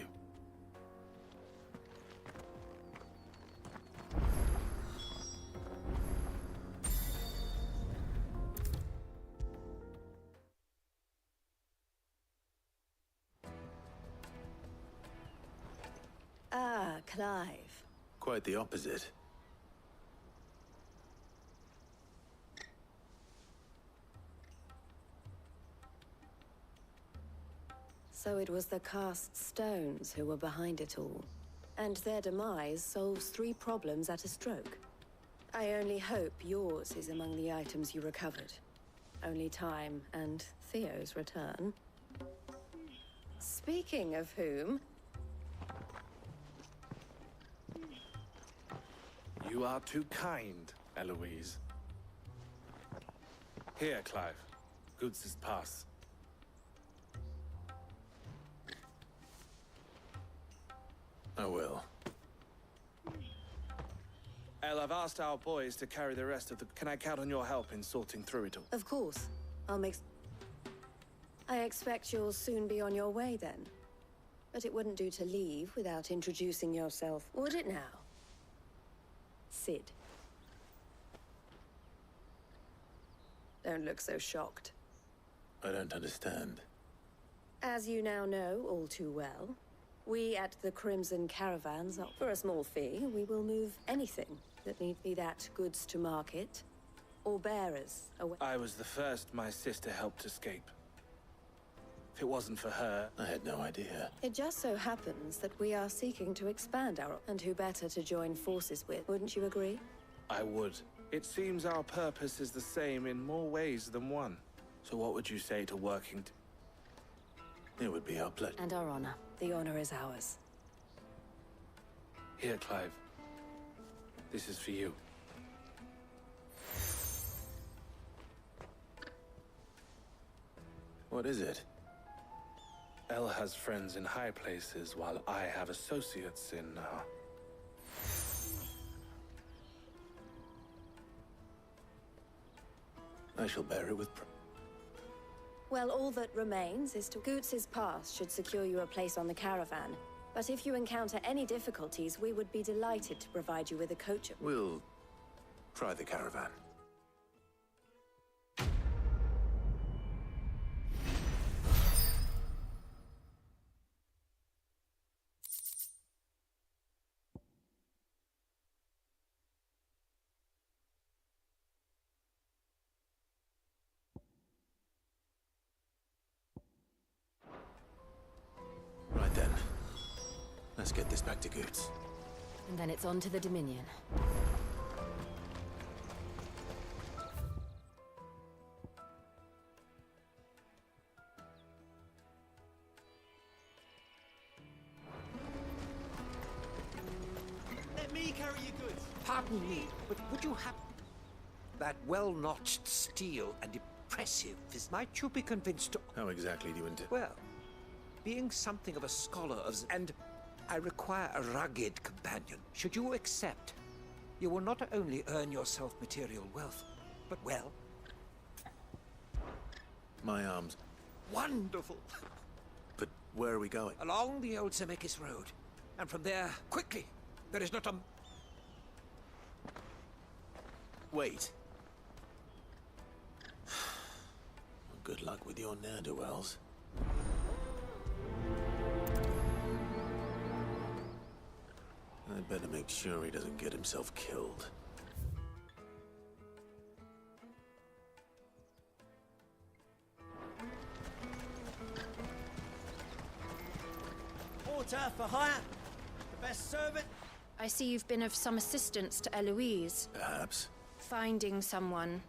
Ah, Clive. Quite the opposite. So it was the cast stones who were behind it all. And their demise solves 3 problems at a stroke. I only hope yours is among the items you recovered. Only time and Theo's return. Speaking of whom... You are too kind, Eloise. Here, Clive. Goods' pass. I will. El, I've asked our boys to carry the rest of the... Can I count on your help in sorting through it all? Of course. I expect you'll soon be on your way then. But it wouldn't do to leave without introducing yourself, would it now? Sid. Don't look so shocked. I don't understand. As you now know all too well, we at the Crimson Caravans, for a small fee, we will move anything that need be that goods to market, or bearers away. I was the first my sister helped escape. If it wasn't for her... I had no idea. It just so happens that we are seeking to expand our... And who better to join forces with, wouldn't you agree? I would. It seems our purpose is the same in more ways than one. So what would you say to working It would be our pleasure. And our honor. The honor is ours. Here, Clive. This is for you. What is it? El has friends in high places, while I have associates in, I shall bear it with Well, all that remains is to... Goots's pass should secure you a place on the caravan. But if you encounter any difficulties, we would be delighted to provide you with a coach. We'll try the caravan. Right then. Let's get this back to Goots. And then it's on to the Dominion. Let me carry your goods. Pardon me, but would you have that well-notched steel and impressive? Might you be convinced to... How exactly do you intend? Well, being something of a scholar of... And I require a rugged companion. Should you accept, you will not only earn yourself material wealth, but, well... My arms. Wonderful! But where are we going? Along the old Zemeckis Road. And from there, quickly! There is not a... Wait. Good luck with your ne'er-do-wells. I'd better make sure he doesn't get himself killed. Porter for hire. The best servant. I see you've been of some assistance to Eloise. Perhaps. Finding someone.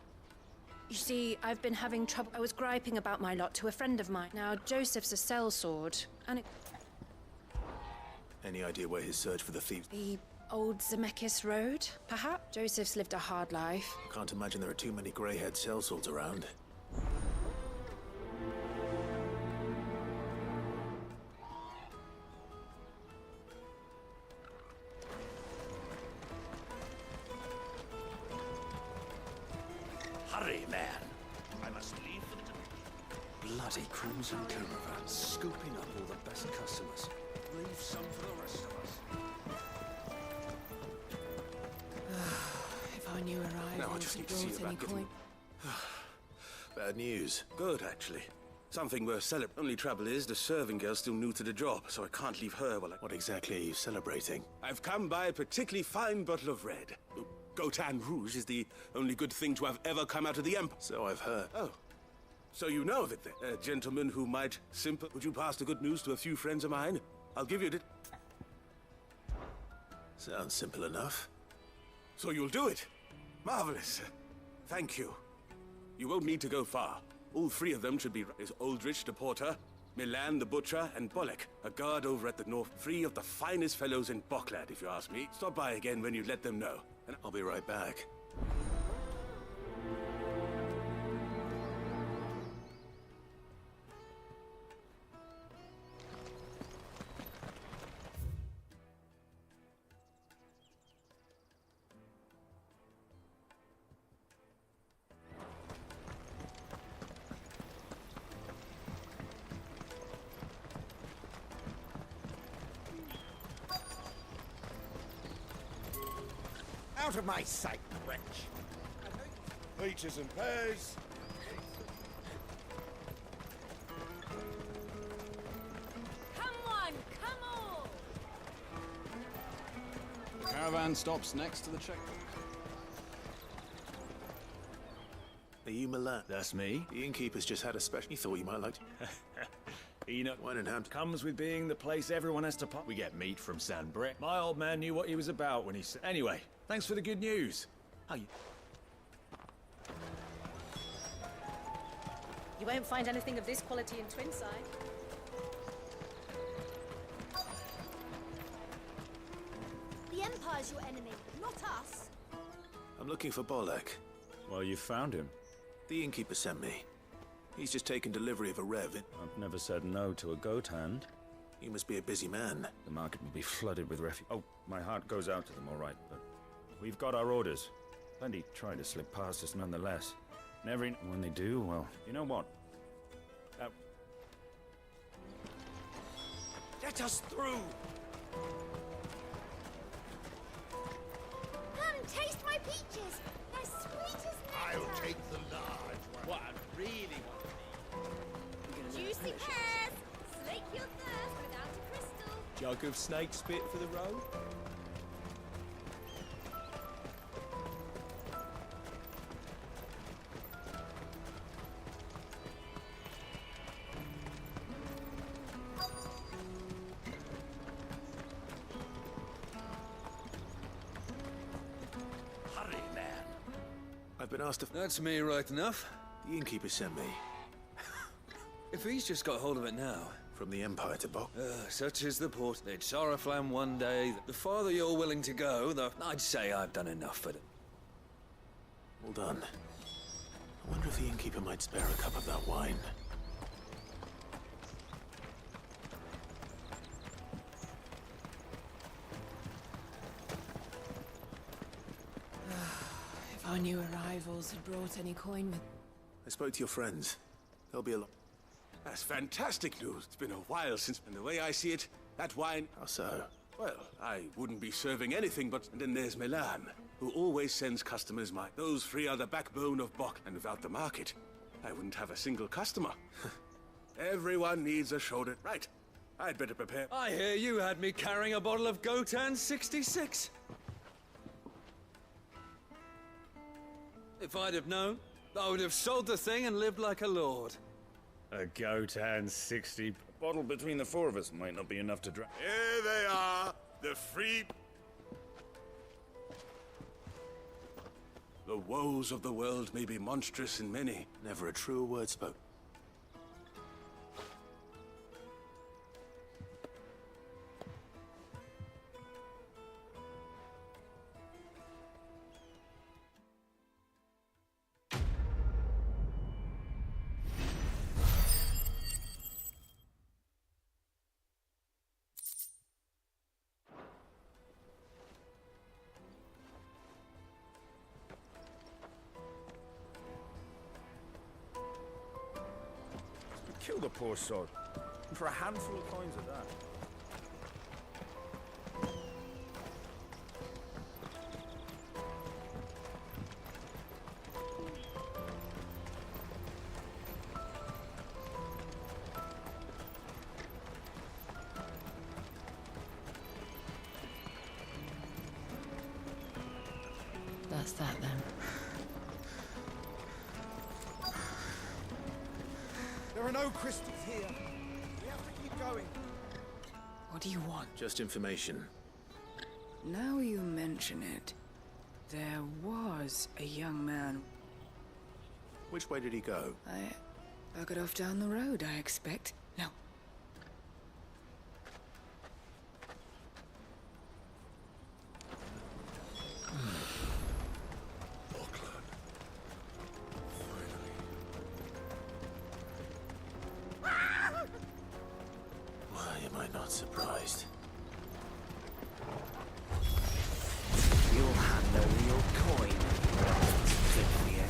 You see, I've been having trouble. I was griping about my lot to a friend of mine. Now, Joseph's a sellsword, and it... Any idea where his search for the thieves? The old Zemeckis Road, perhaps? Joseph's lived a hard life. Can't imagine there are too many grey-haired sellswords around. Hurry, man. I must leave for the... Bloody Crimson Caravan, scooping up all the best customers. Leave some for the rest of us. If I knew No, I just need to see you about getting... Bad news. Good, actually. Something worth celebrating. Only trouble is, the serving girl's still new to the job, so I can't leave her while I... What exactly are you celebrating? I've come by a particularly fine bottle of red. Gotan Rouge is the only good thing to have ever come out of the Empire. So I've heard. Oh. So you know of it, then? A gentleman who might Would you pass the good news to a few friends of mine? I'll give you it. Sounds simple enough. So you'll do it? Marvelous. Thank you. You won't need to go far. All three of them should be... Is Aldrich the porter, Milan the butcher, and Bolek, a guard over at the north. Three of the finest fellows in Boklad, if you ask me. Stop by again when you let them know. And I'll be right back. Out of my sight, wretch! Peaches and pears. Come on, come on! The caravan stops next to the checkpoint. Are you Milan? That's me. The innkeeper's just had a special. He thought you might like. Enoch Wine and ham. comes with being the place everyone has to pop. We get meat from San Brett. My old man knew what he was about when he said. Anyway, thanks for the good news. How you? You won't find anything of this quality in Twinside. The Empire's your enemy, not us. I'm looking for Bolek. Well, you found him. The innkeeper sent me. He's just taken delivery of a rev. I've never said no to a goat hand. You must be a busy man. The market will be flooded with refuge. Oh, my heart goes out to them, all right, but we've got our orders. Plenty try to slip past us nonetheless. And when they do, well, you know what? Let us through! Come, taste my peaches. They're sweet as nectar. I'll take the large one. What I really want. Juicy pears. Slake your thirst without a crystal. Jug of snake spit for the road? I've been asked to... That's me right enough. The innkeeper sent me. If he's just got hold of it now. From the Empire to Bok. Such is the port. They'd Soraflam one day. The farther you're willing to go, though, I'd say I've done enough for it. Well done. I wonder if the innkeeper might spare a cup of that wine. If our new arrivals had brought any coin with... I spoke to your friends. There'll be a lot... That's fantastic news. It's been a while since... And the way I see it, that wine... How so? Well, I wouldn't be serving anything but... And then there's Milan, who always sends customers my... Those three are the backbone of Bok, and without the market, I wouldn't have a single customer. Everyone needs a shoulder. Right. I'd better prepare... I hear you had me carrying a bottle of Gotan 66. If I'd have known, I would have sold the thing and lived like a lord. A Gotan 60. Bottle between the four of us might not be enough to drink. Here they are, the free... The woes of the world may be monstrous in many. Never a truer word spoke. Kill the poor sod. And for a handful of coins of that. That's that then. There are no crystals here. We have to keep going. What do you want? Just information. Now you mention it, there was a young man. Which way did he go? I got off down the road, I expect. No. Why am I not surprised? You'll handle your coin. Simply, eh?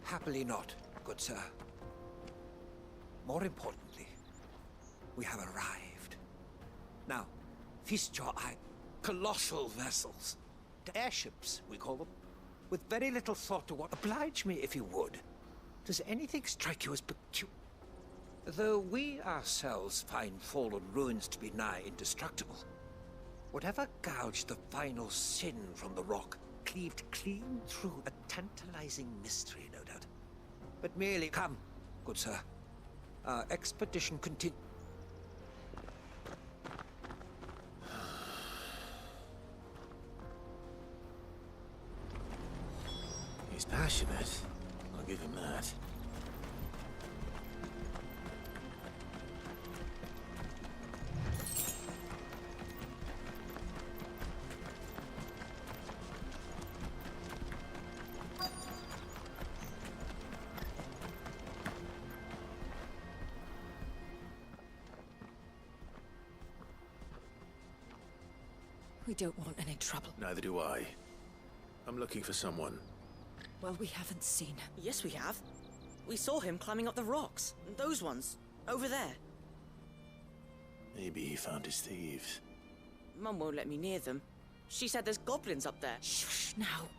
Happily not, good sir. More importantly, we have arrived. Now, feast your eye. Colossal vessels. Airships, we call them. With very little thought to what. Oblige me if you would. Does anything strike you as peculiar? Though we ourselves find fallen ruins to be nigh indestructible, whatever gouged the final sin from the rock cleaved clean through a tantalizing mystery, no doubt. But merely come, good sir. Our expedition continues. He's passionate. I'll give him that. We don't want any trouble. Neither do I. I'm looking for someone. Well, we haven't seen him. Yes, we have. We saw him climbing up the rocks. Those ones. Over there. Maybe he found his thieves. Mum won't let me near them. She said there's goblins up there. Shh, now.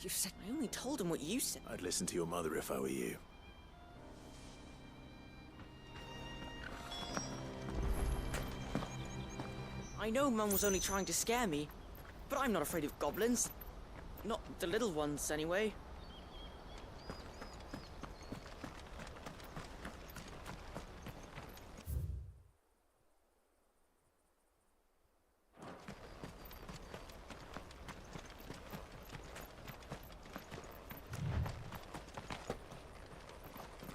You said... I only told him what you said. I'd listen to your mother if I were you. I know Mum was only trying to scare me, but I'm not afraid of goblins. Not the little ones, anyway.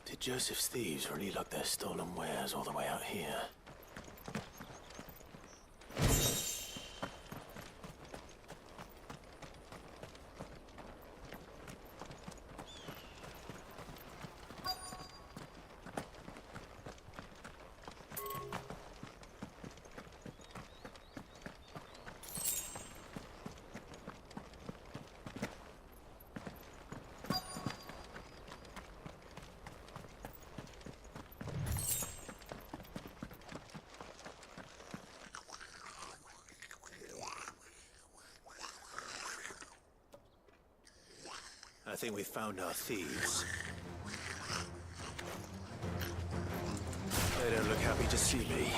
Did Joseph's thieves really lug their stolen wares all the way out here? I think we've found our thieves. They don't look happy to see me.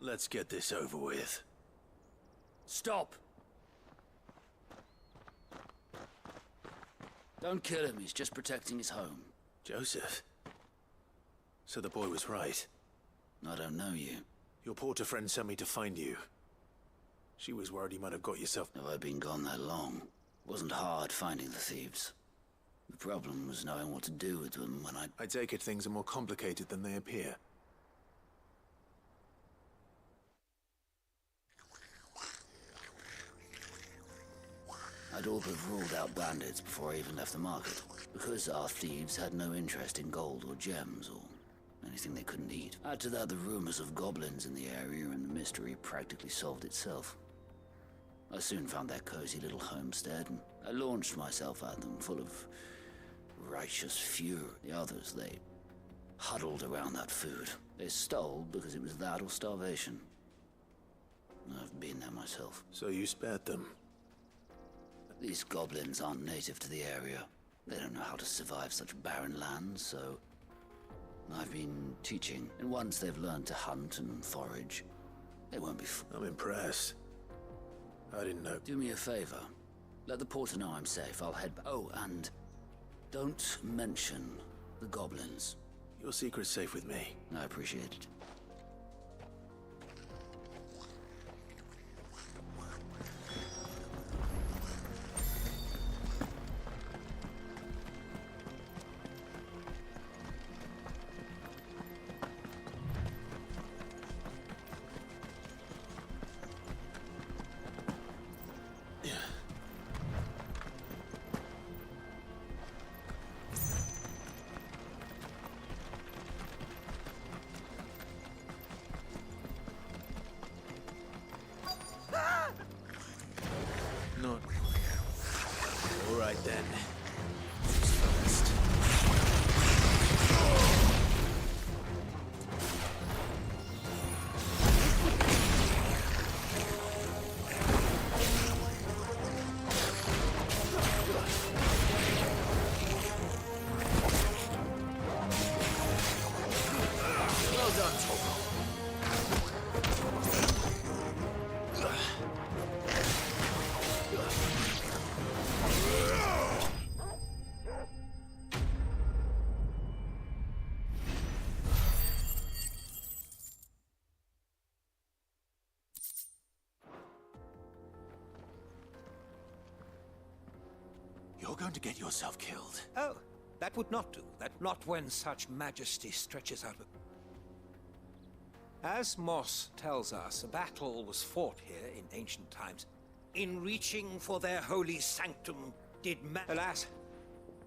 Let's get this over with. Stop! Don't kill him, he's just protecting his home. Joseph? So the boy was right. I don't know you. Your porter friend sent me to find you. She was worried you might have got yourself... Have I been gone that long? It wasn't hard finding the thieves. The problem was knowing what to do with them when I take it things are more complicated than they appear. I'd all but ruled out bandits before I even left the market, because our thieves had no interest in gold or gems or anything they couldn't eat. Add to that the rumors of goblins in the area and the mystery practically solved itself. I soon found that cozy little homestead and I launched myself at them full of righteous fury. The others, they huddled around that food, They stole because it was that or starvation. I've been there myself. So you spared them? These goblins aren't native to the area. They don't know how to survive such barren lands, so I've been teaching. And once they've learned to hunt and forage, they won't be I'm impressed. I didn't know. Do me a favor. Let the porter know I'm safe. I'll head back. Oh, and don't mention the goblins. Your secret's safe with me. I appreciate it. Not. All right then. Well done, Toko. You're going to get yourself killed. Oh, that would not do. That not when such majesty stretches out. As Moss tells us, a battle was fought here in ancient times. In reaching for their holy sanctum, Alas,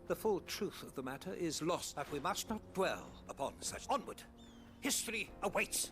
the full truth of the matter is lost, that we must not dwell upon such. Onward! History awaits!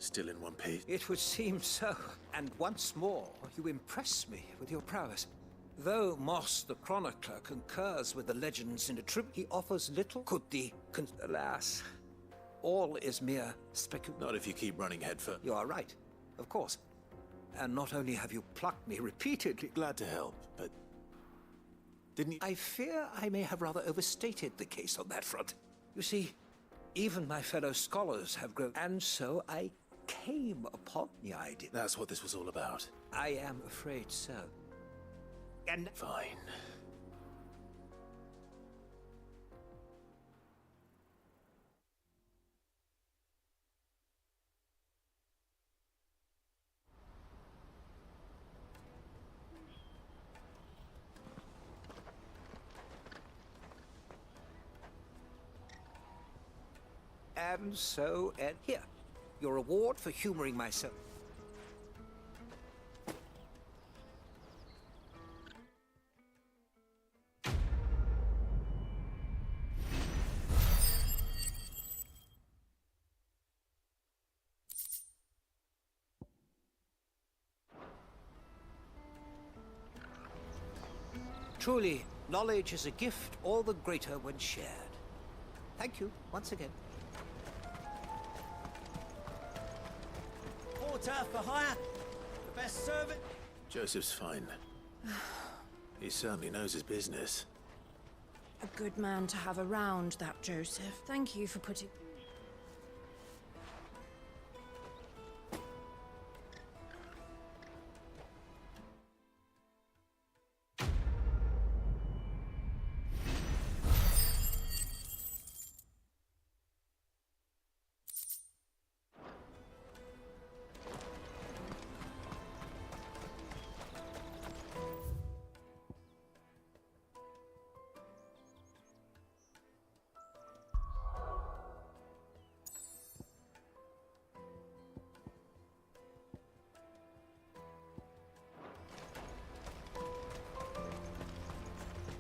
Still in one piece? It would seem so. And once more, you impress me with your prowess. Though Moss the Chronicler concurs with the legends in the trip, he offers little. Alas, all is mere speculation. Not if you keep running head for... You are right, of course. And not only have you plucked me repeatedly... Glad to help, but... Didn't you... I fear I may have rather overstated the case on that front. You see, even my fellow scholars have grown... And so I came upon the idea. That's what this was all about. I am afraid so. And... Fine. And so, and here, your reward for humoring myself. Truly, knowledge is a gift all the greater when shared. Thank you, once again. Porter for hire. The best servant. Joseph's fine. He certainly knows his business. A good man to have around, that Joseph. Thank you for putting...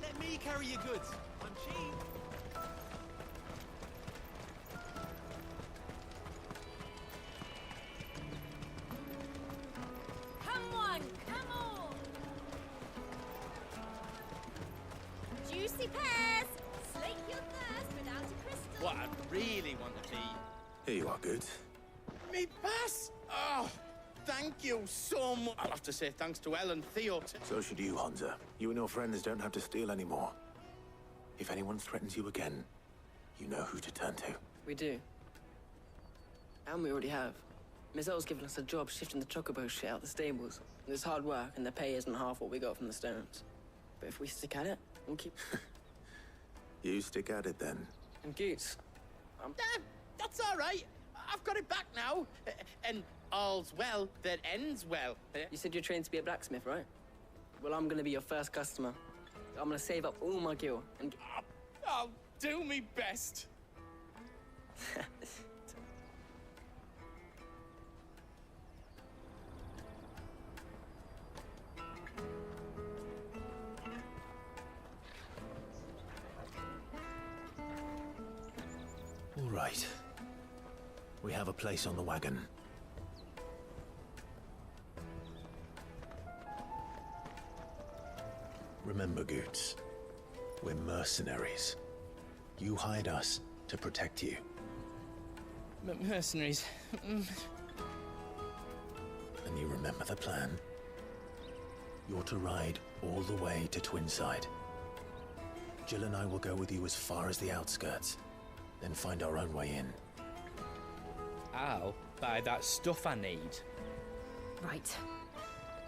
Let me carry your goods. I'm cheap. Come on, come on! Juicy pears! Slake your thirst without a crystal. What I really want to be... Here you are, Good. Me pass? Oh, thank you so much. I'll have to say thanks to Elle and Theo. So should you, Honza. You and your friends don't have to steal anymore. If anyone threatens you again, you know who to turn to. We do. And we already have. Miss L's given us a job shifting the chocobo shit out the stables. It's hard work, and the pay isn't half what we got from the stones. But if we stick at it, we'll keep... You stick at it, then. And Goots. That's all right. I've got it back now. And all's well that ends well. You said you're trained to be a blacksmith, right? Well, I'm gonna be your first customer. I'm gonna save up all my gil and... I'll do me best. All right. We have a place on the wagon. Remember, Goots, we're mercenaries. You hired us to protect you. Mercenaries. And you remember the plan? You're to ride all the way to Twinside. Jill and I will go with you as far as the outskirts, then find our own way in. I'll buy that stuff I need. Right.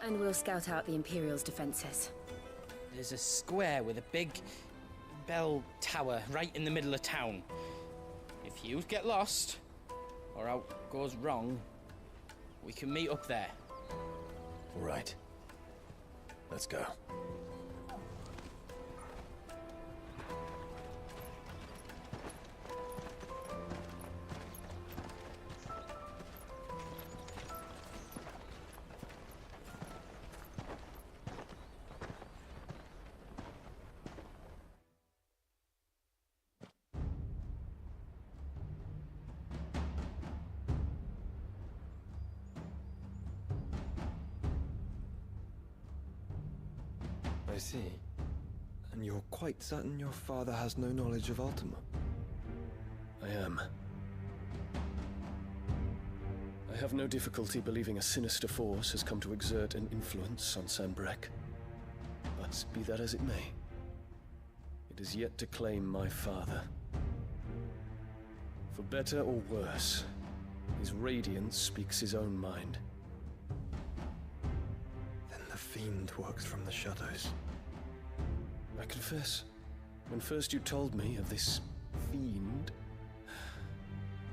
And we'll scout out the Imperial's defenses. There's a square with a big bell tower right in the middle of town. If you get lost, or out goes wrong, we can meet up there. All right. Let's go. I see. And you're quite certain your father has no knowledge of Ultima? I am. I have no difficulty believing a sinister force has come to exert an influence on Sanbreque. But be that as it may, it is yet to claim my father. For better or worse, his radiance speaks his own mind. Then the fiend works from the shadows. I confess, when first you told me of this fiend,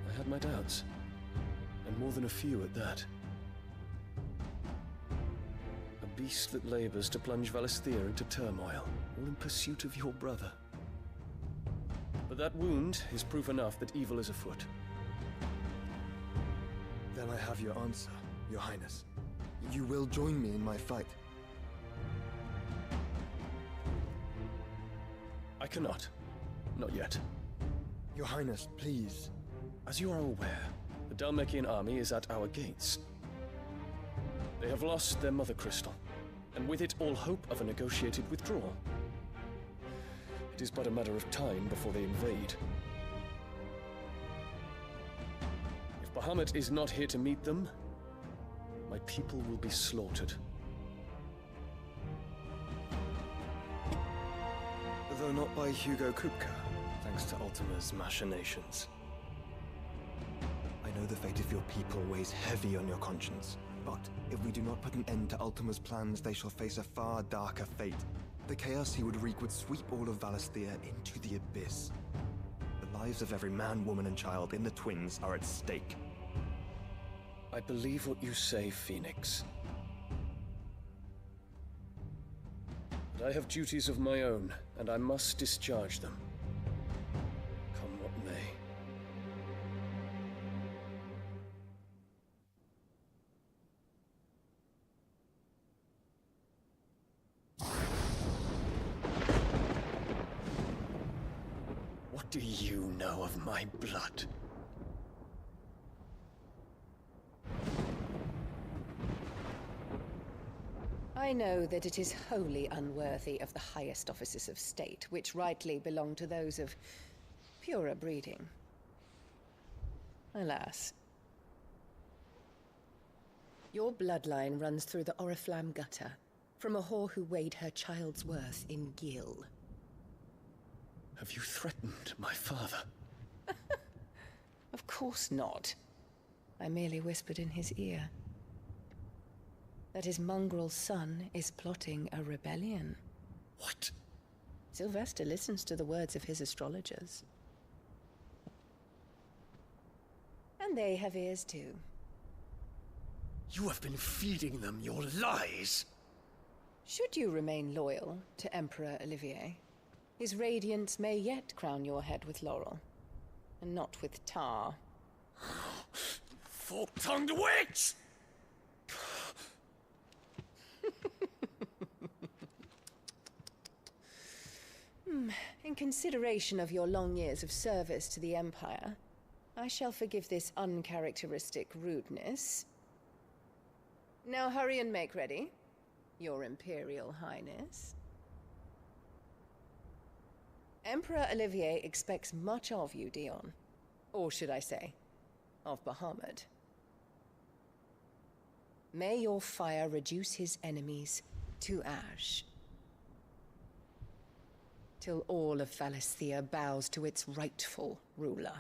I had my doubts, and more than a few at that. A beast that labors to plunge Valisthea into turmoil, all in pursuit of your brother. But that wound is proof enough that evil is afoot. Then I have your answer, Your Highness. You will join me in my fight. I cannot. Not yet. Your Highness, please. As you are aware, the Dhalmekian army is at our gates. They have lost their mother crystal, and with it all hope of a negotiated withdrawal. It is but a matter of time before they invade. If Bahamut is not here to meet them, my people will be slaughtered. Though not by Hugo Kupka, thanks to Ultima's machinations. I know the fate of your people weighs heavy on your conscience, but if we do not put an end to Ultima's plans, they shall face a far darker fate. The chaos he would wreak would sweep all of Valisthea into the abyss. The lives of every man, woman, and child in the Twins are at stake. I believe what you say, Phoenix. But I have duties of my own, and I must discharge them. Come what may. What do you know of my blood? I know that it is wholly unworthy of the highest offices of state, which rightly belong to those of purer breeding. Alas. Your bloodline runs through the Oriflamme gutter, from a whore who weighed her child's worth in gil. Have you threatened my father? Of course not. I merely whispered in his ear that his mongrel son is plotting a rebellion. What? Sylvester listens to the words of his astrologers. And they have ears too. You have been feeding them your lies! Should you remain loyal to Emperor Olivier, his radiance may yet crown your head with laurel, and not with tar. Fork-tongued witch! In consideration of your long years of service to the Empire, I shall forgive this uncharacteristic rudeness. Now hurry and make ready, Your Imperial Highness. Emperor Olivier expects much of you, Dion. Or should I say, of Bahamut. May your fire reduce his enemies to ash, till all of Valisthea bows to its rightful ruler.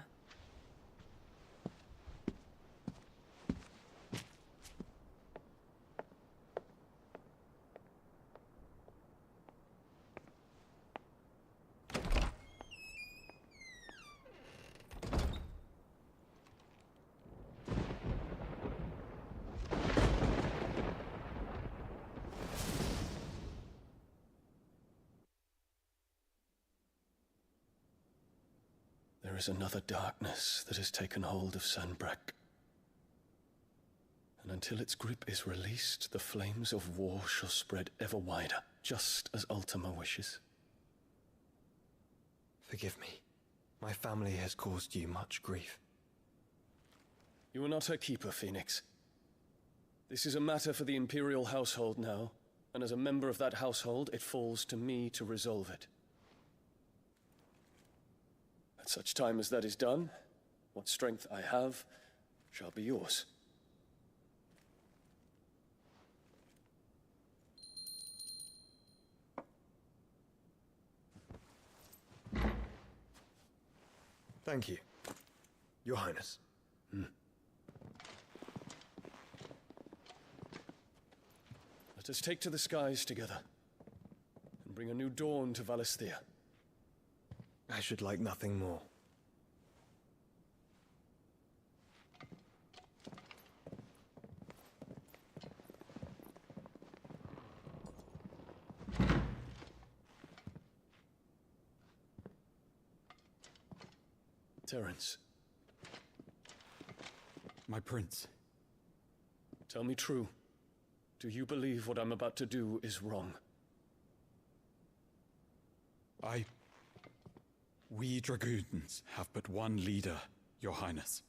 There is another darkness that has taken hold of Sanbreque. And until its grip is released, the flames of war shall spread ever wider, just as Ultima wishes. Forgive me. My family has caused you much grief. You are not her keeper, Phoenix. This is a matter for the Imperial household now, And as a member of that household, it falls to me to resolve it. At such time as that is done, what strength I have shall be yours. Thank you, Your Highness. Let us take to the skies together, and bring a new dawn to Valisthea. I should like nothing more. Terence. My prince. Tell me true. Do you believe what I'm about to do is wrong? We dragoons have but one leader, Your Highness.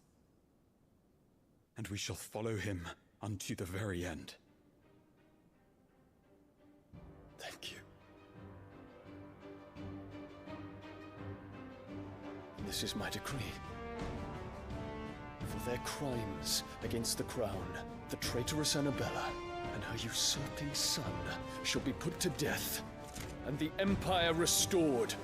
And we shall follow him unto the very end. Thank you. This is my decree. For their crimes against the crown, the traitorous Annabella and her usurping son shall be put to death, and the Empire restored.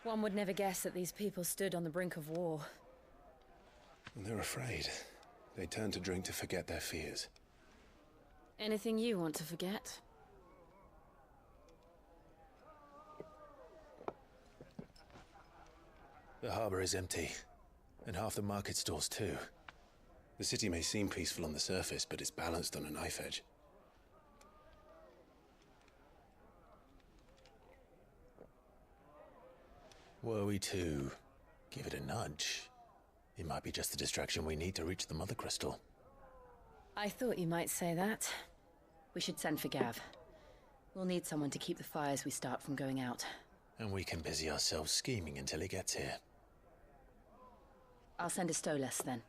One would never guess that these people stood on the brink of war. They're afraid. They turn to drink to forget their fears. Anything you want to forget? The harbor is empty, and half the market stalls too. The city may seem peaceful on the surface, but it's balanced on a knife edge. Were we to give it a nudge, it might be just the distraction we need to reach the Mother Crystal. I thought you might say that. We should send for Gav. We'll need someone to keep the fires we start from going out. And we can busy ourselves scheming until he gets here. I'll send a Stolas then.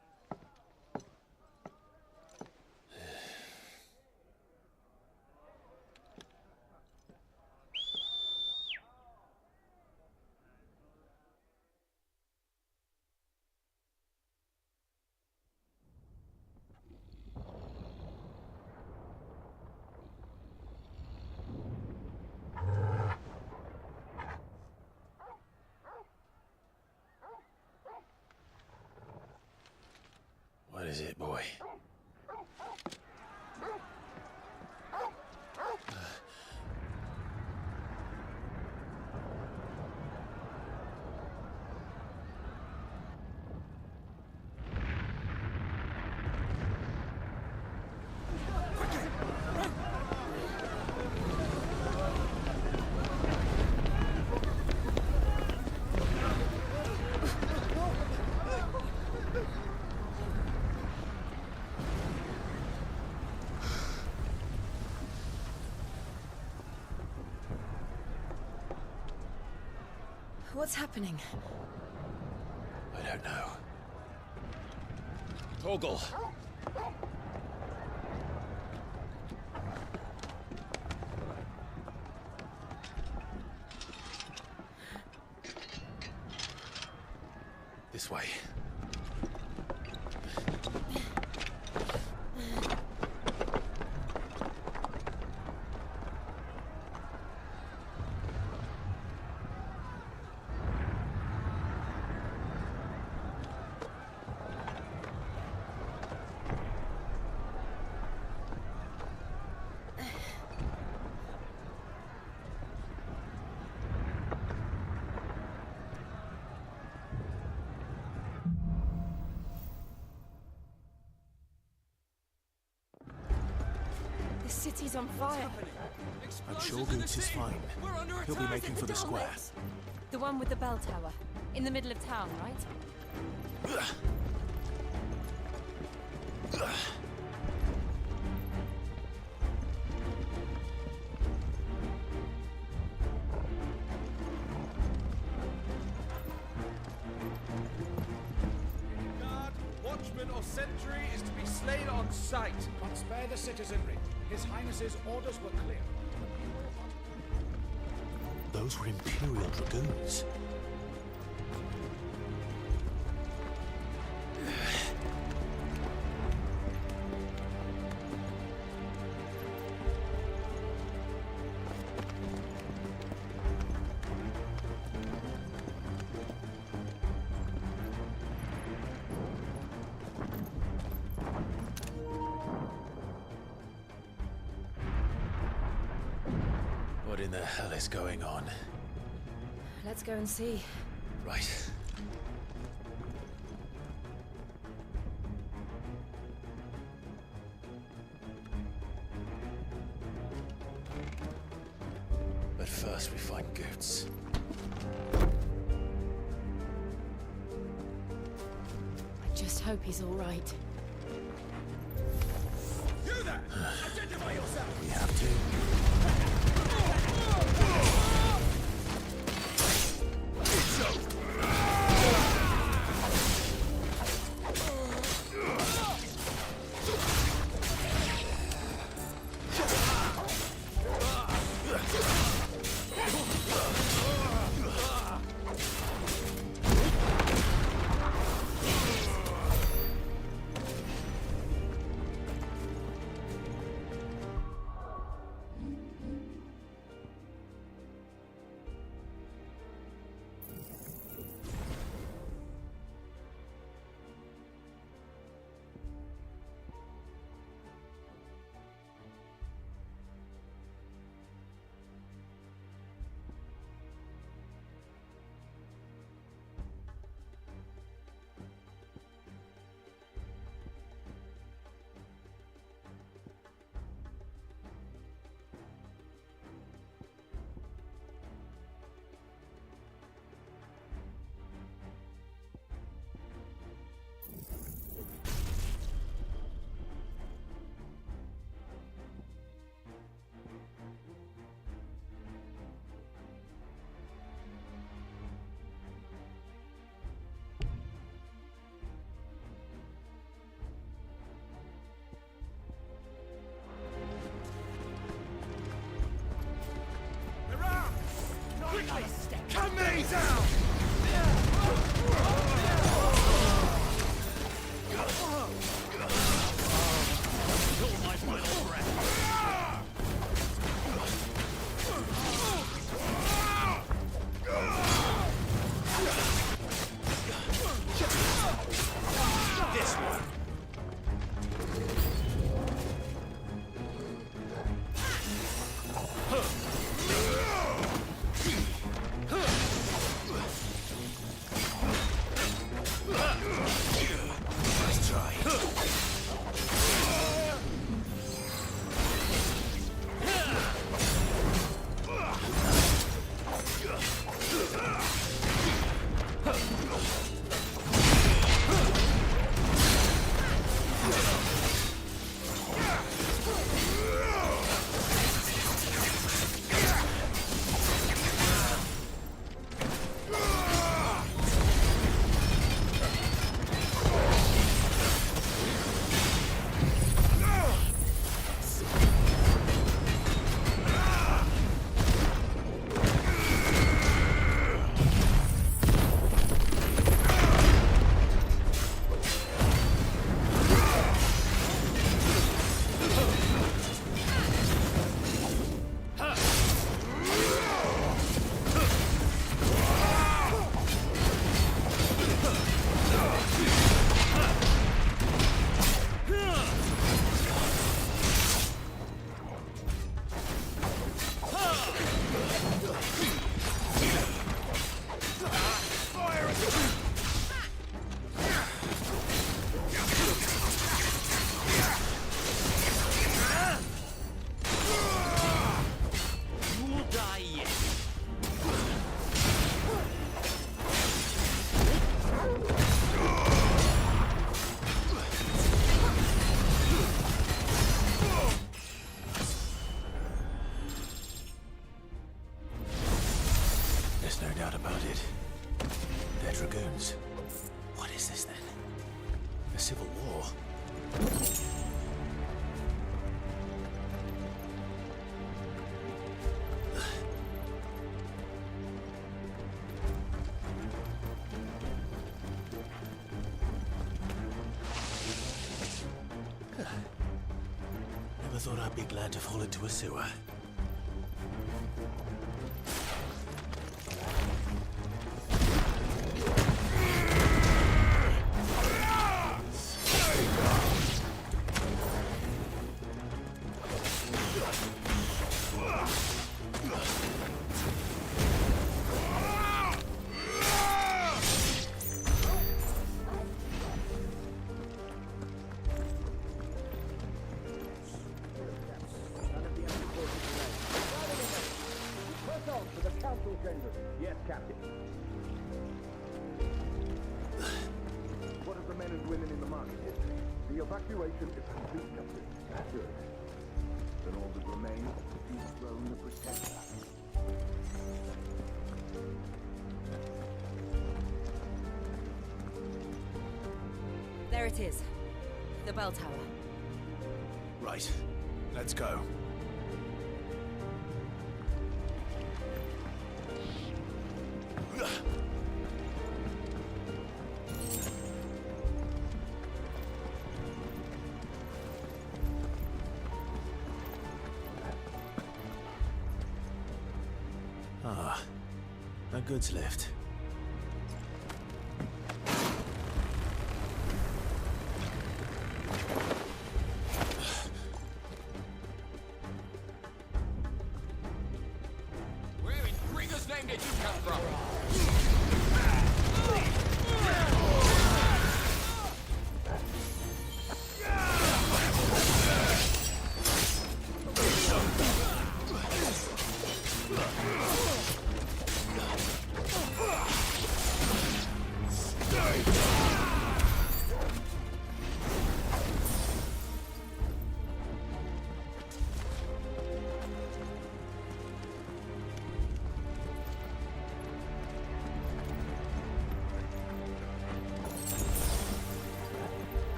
What is it, boy? What's happening? I don't know. Torgal! This way. city's on fire. I'm sure Goots is fine. He'll be making for the square. The one with the bell tower. In the middle of town, right? Guard, watchman or sentry is to be slain on sight. But spare the citizenry. His Highness's orders were clear. Those were Imperial Dragoons. What in the hell is going on? Let's go and see. Right. But first we find Goots. I just hope he's all right. You there! Identify yourself! We have to. There's no doubt about it. They're dragoons. What is this then? A civil war? Never thought I'd be glad to fall into a sewer. Yes, Captain. What of the men and women in the market district? The evacuation is complete, Captain. Good. Then all that remains is to dethrone the Protector. There it is. The bell tower. Right. Let's go. Ah, a goods lift. Where in Gringer's name did you come from?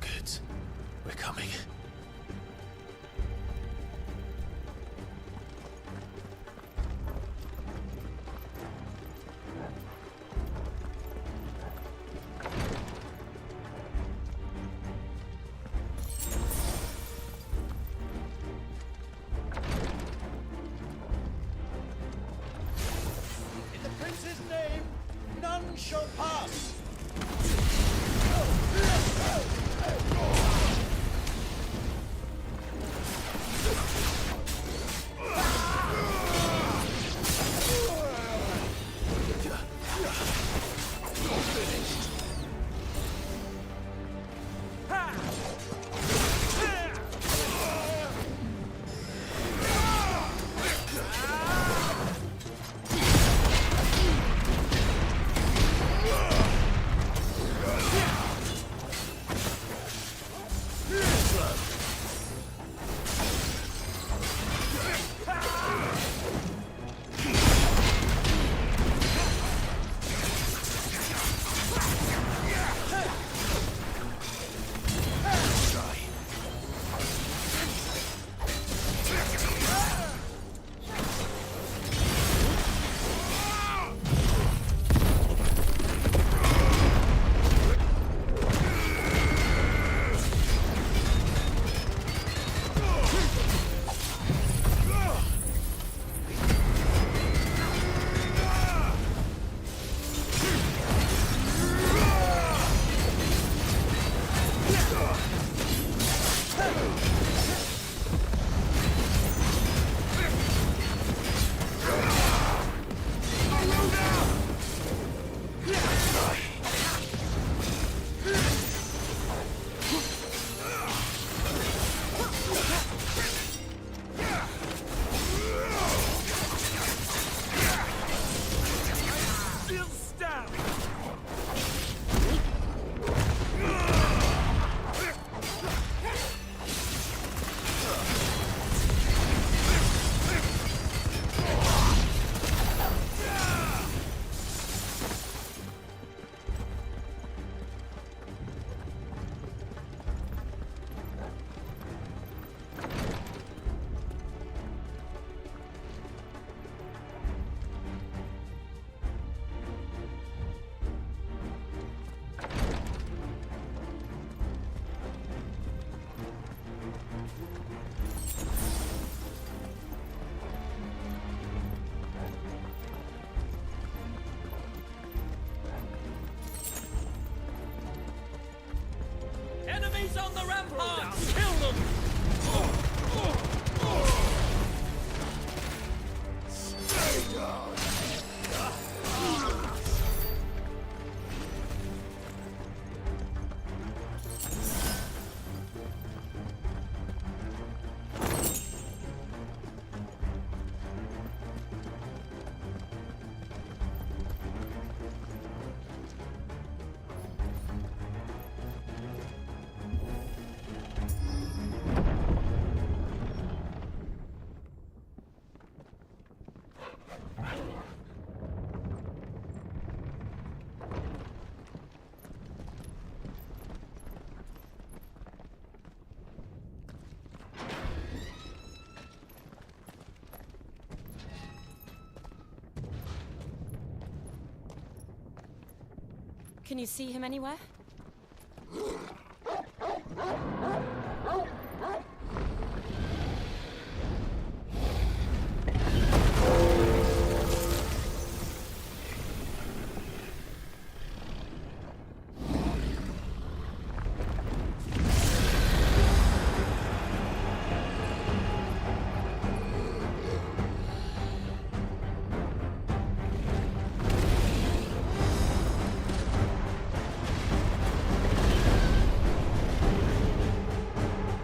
Good. We're coming. In the prince's name, none shall pass. Enemies on the ramparts! Kill them! Stay down! Can you see him anywhere?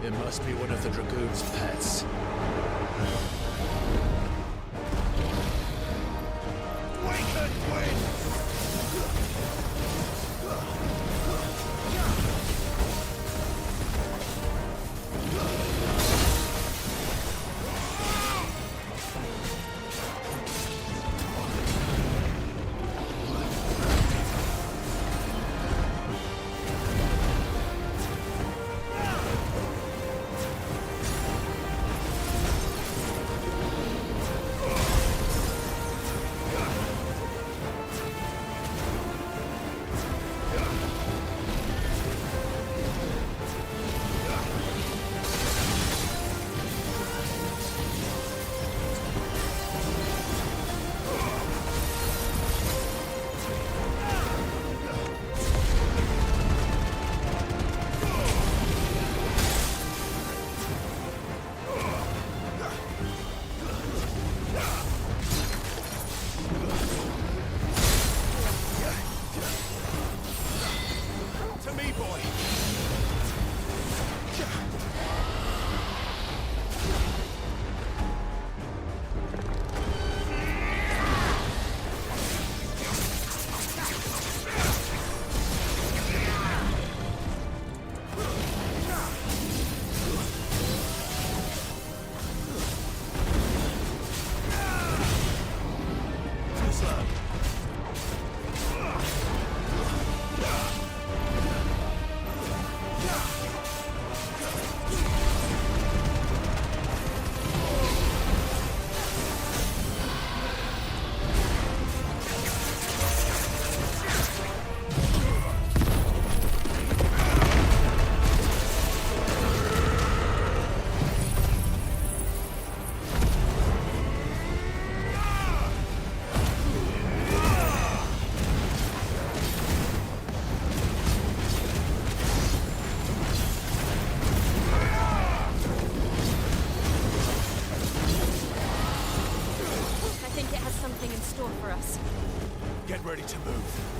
It must be one of the Dragoon's pets. Wicked wind! think it has something in store for us. Get ready to move.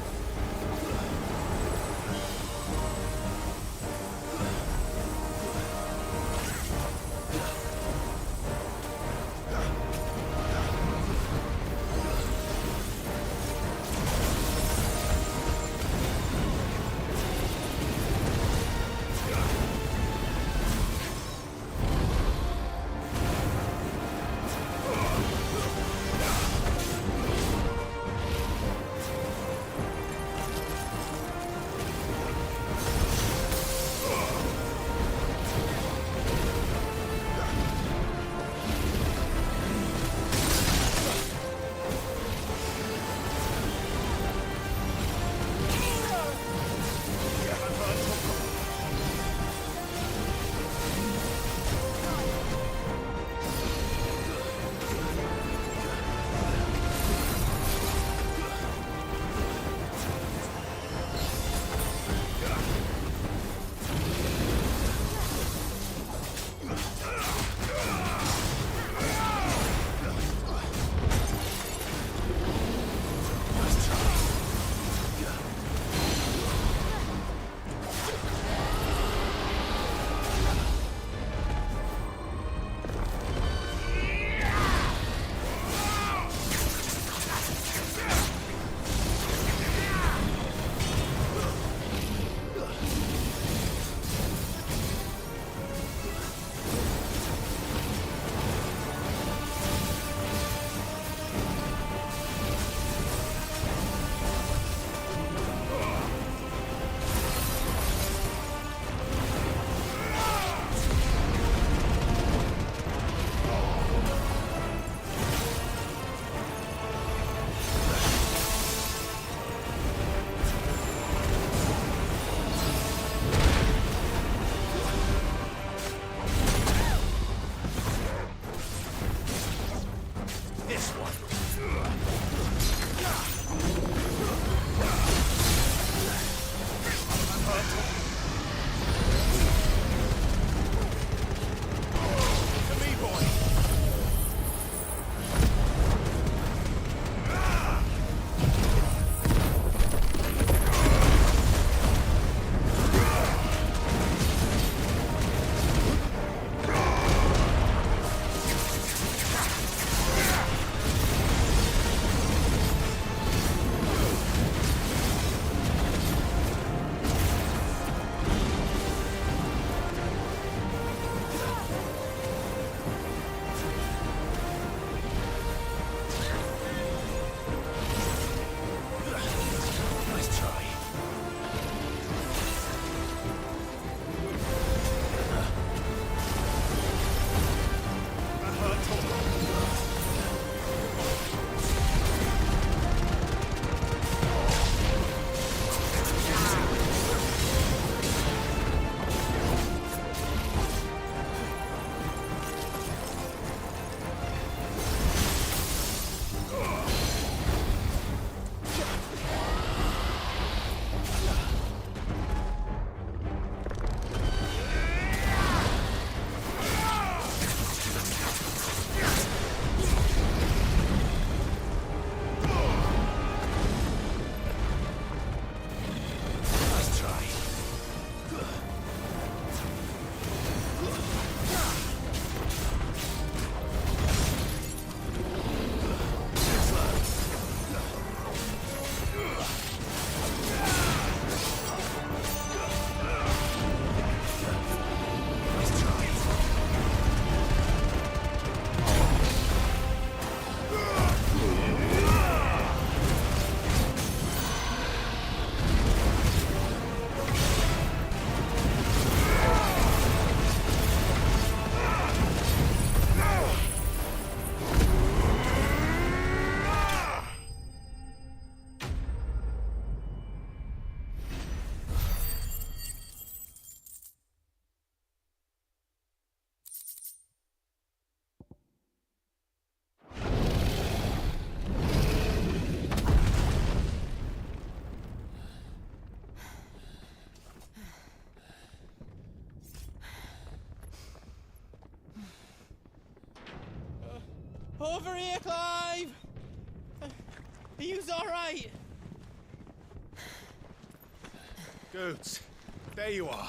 Over here, Clive! Are yous alright? Goots, there you are.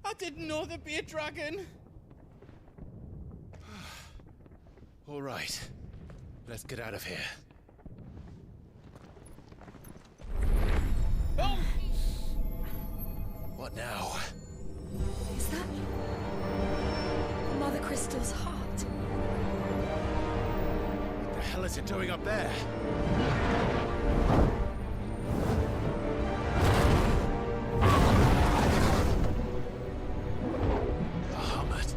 I didn't know there'd be a dragon. All right, let's get out of here. Oh! What now? Is that Mother Crystal's heart? What the hell is it doing up there? Bahamut.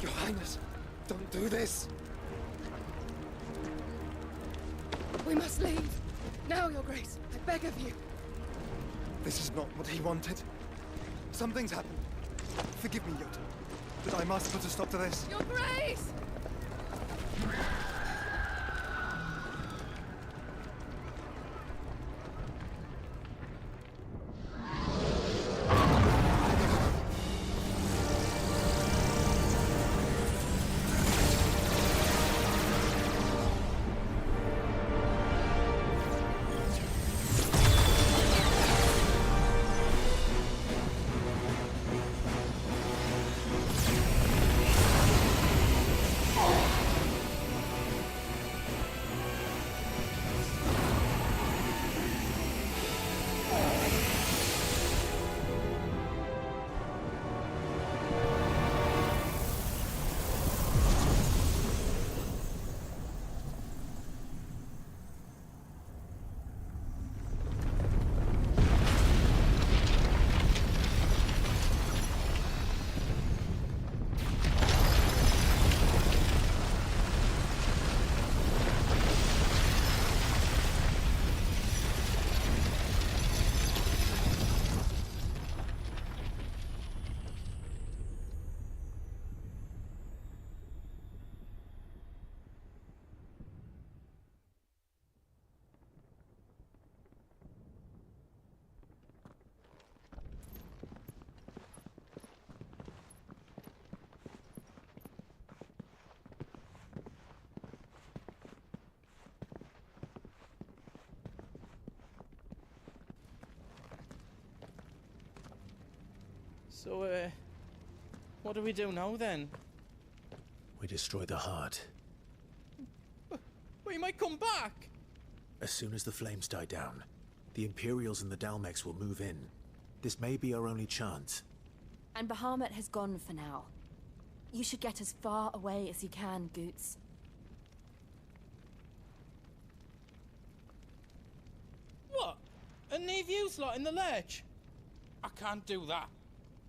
Your Highness, don't do this! We must leave. Now, Your Grace. I beg of you. This is not what he wanted. Something's happened. Forgive me, Yota, but I must put a stop to this. Your Grace! So, what do we do now then? We destroy the heart. Well, you might come back! As soon as the flames die down, the Imperials and the Dalmex will move in. This may be our only chance. And Bahamut has gone for now. You should get as far away as you can, Goots. What? And leave you lot in the lurch? I can't do that.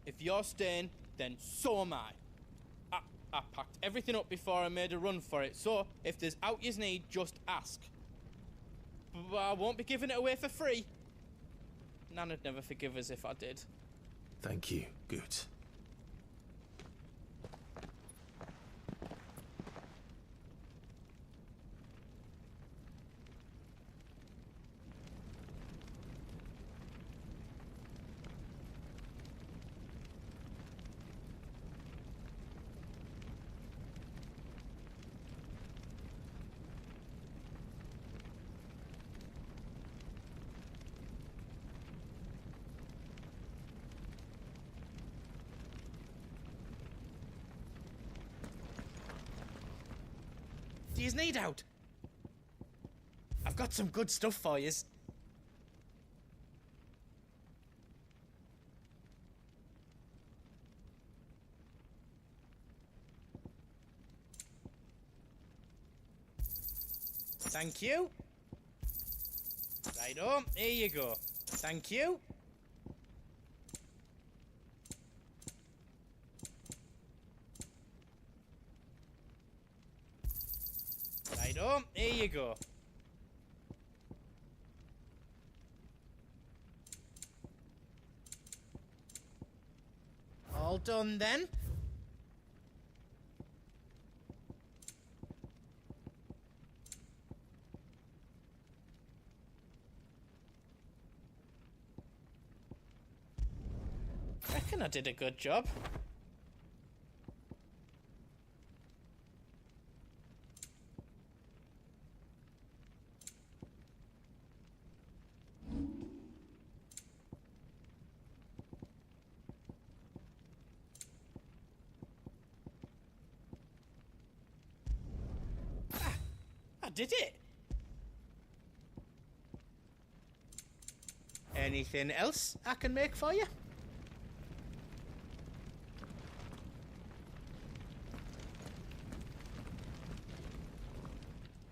If you're staying, then so am I. I packed everything up before I made a run for it, so if there's out yous need, just ask. But I won't be giving it away for free. Nana'd never forgive us if I did. Thank you, Goots. Do yous need out? I've I've got some good stuff for yous. Thank you. Righto, here you go. Thank you. Righto, here you go. All done then. Reckon I did a good job. I did it. Anything else I can make for you?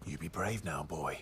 You be brave now, boy.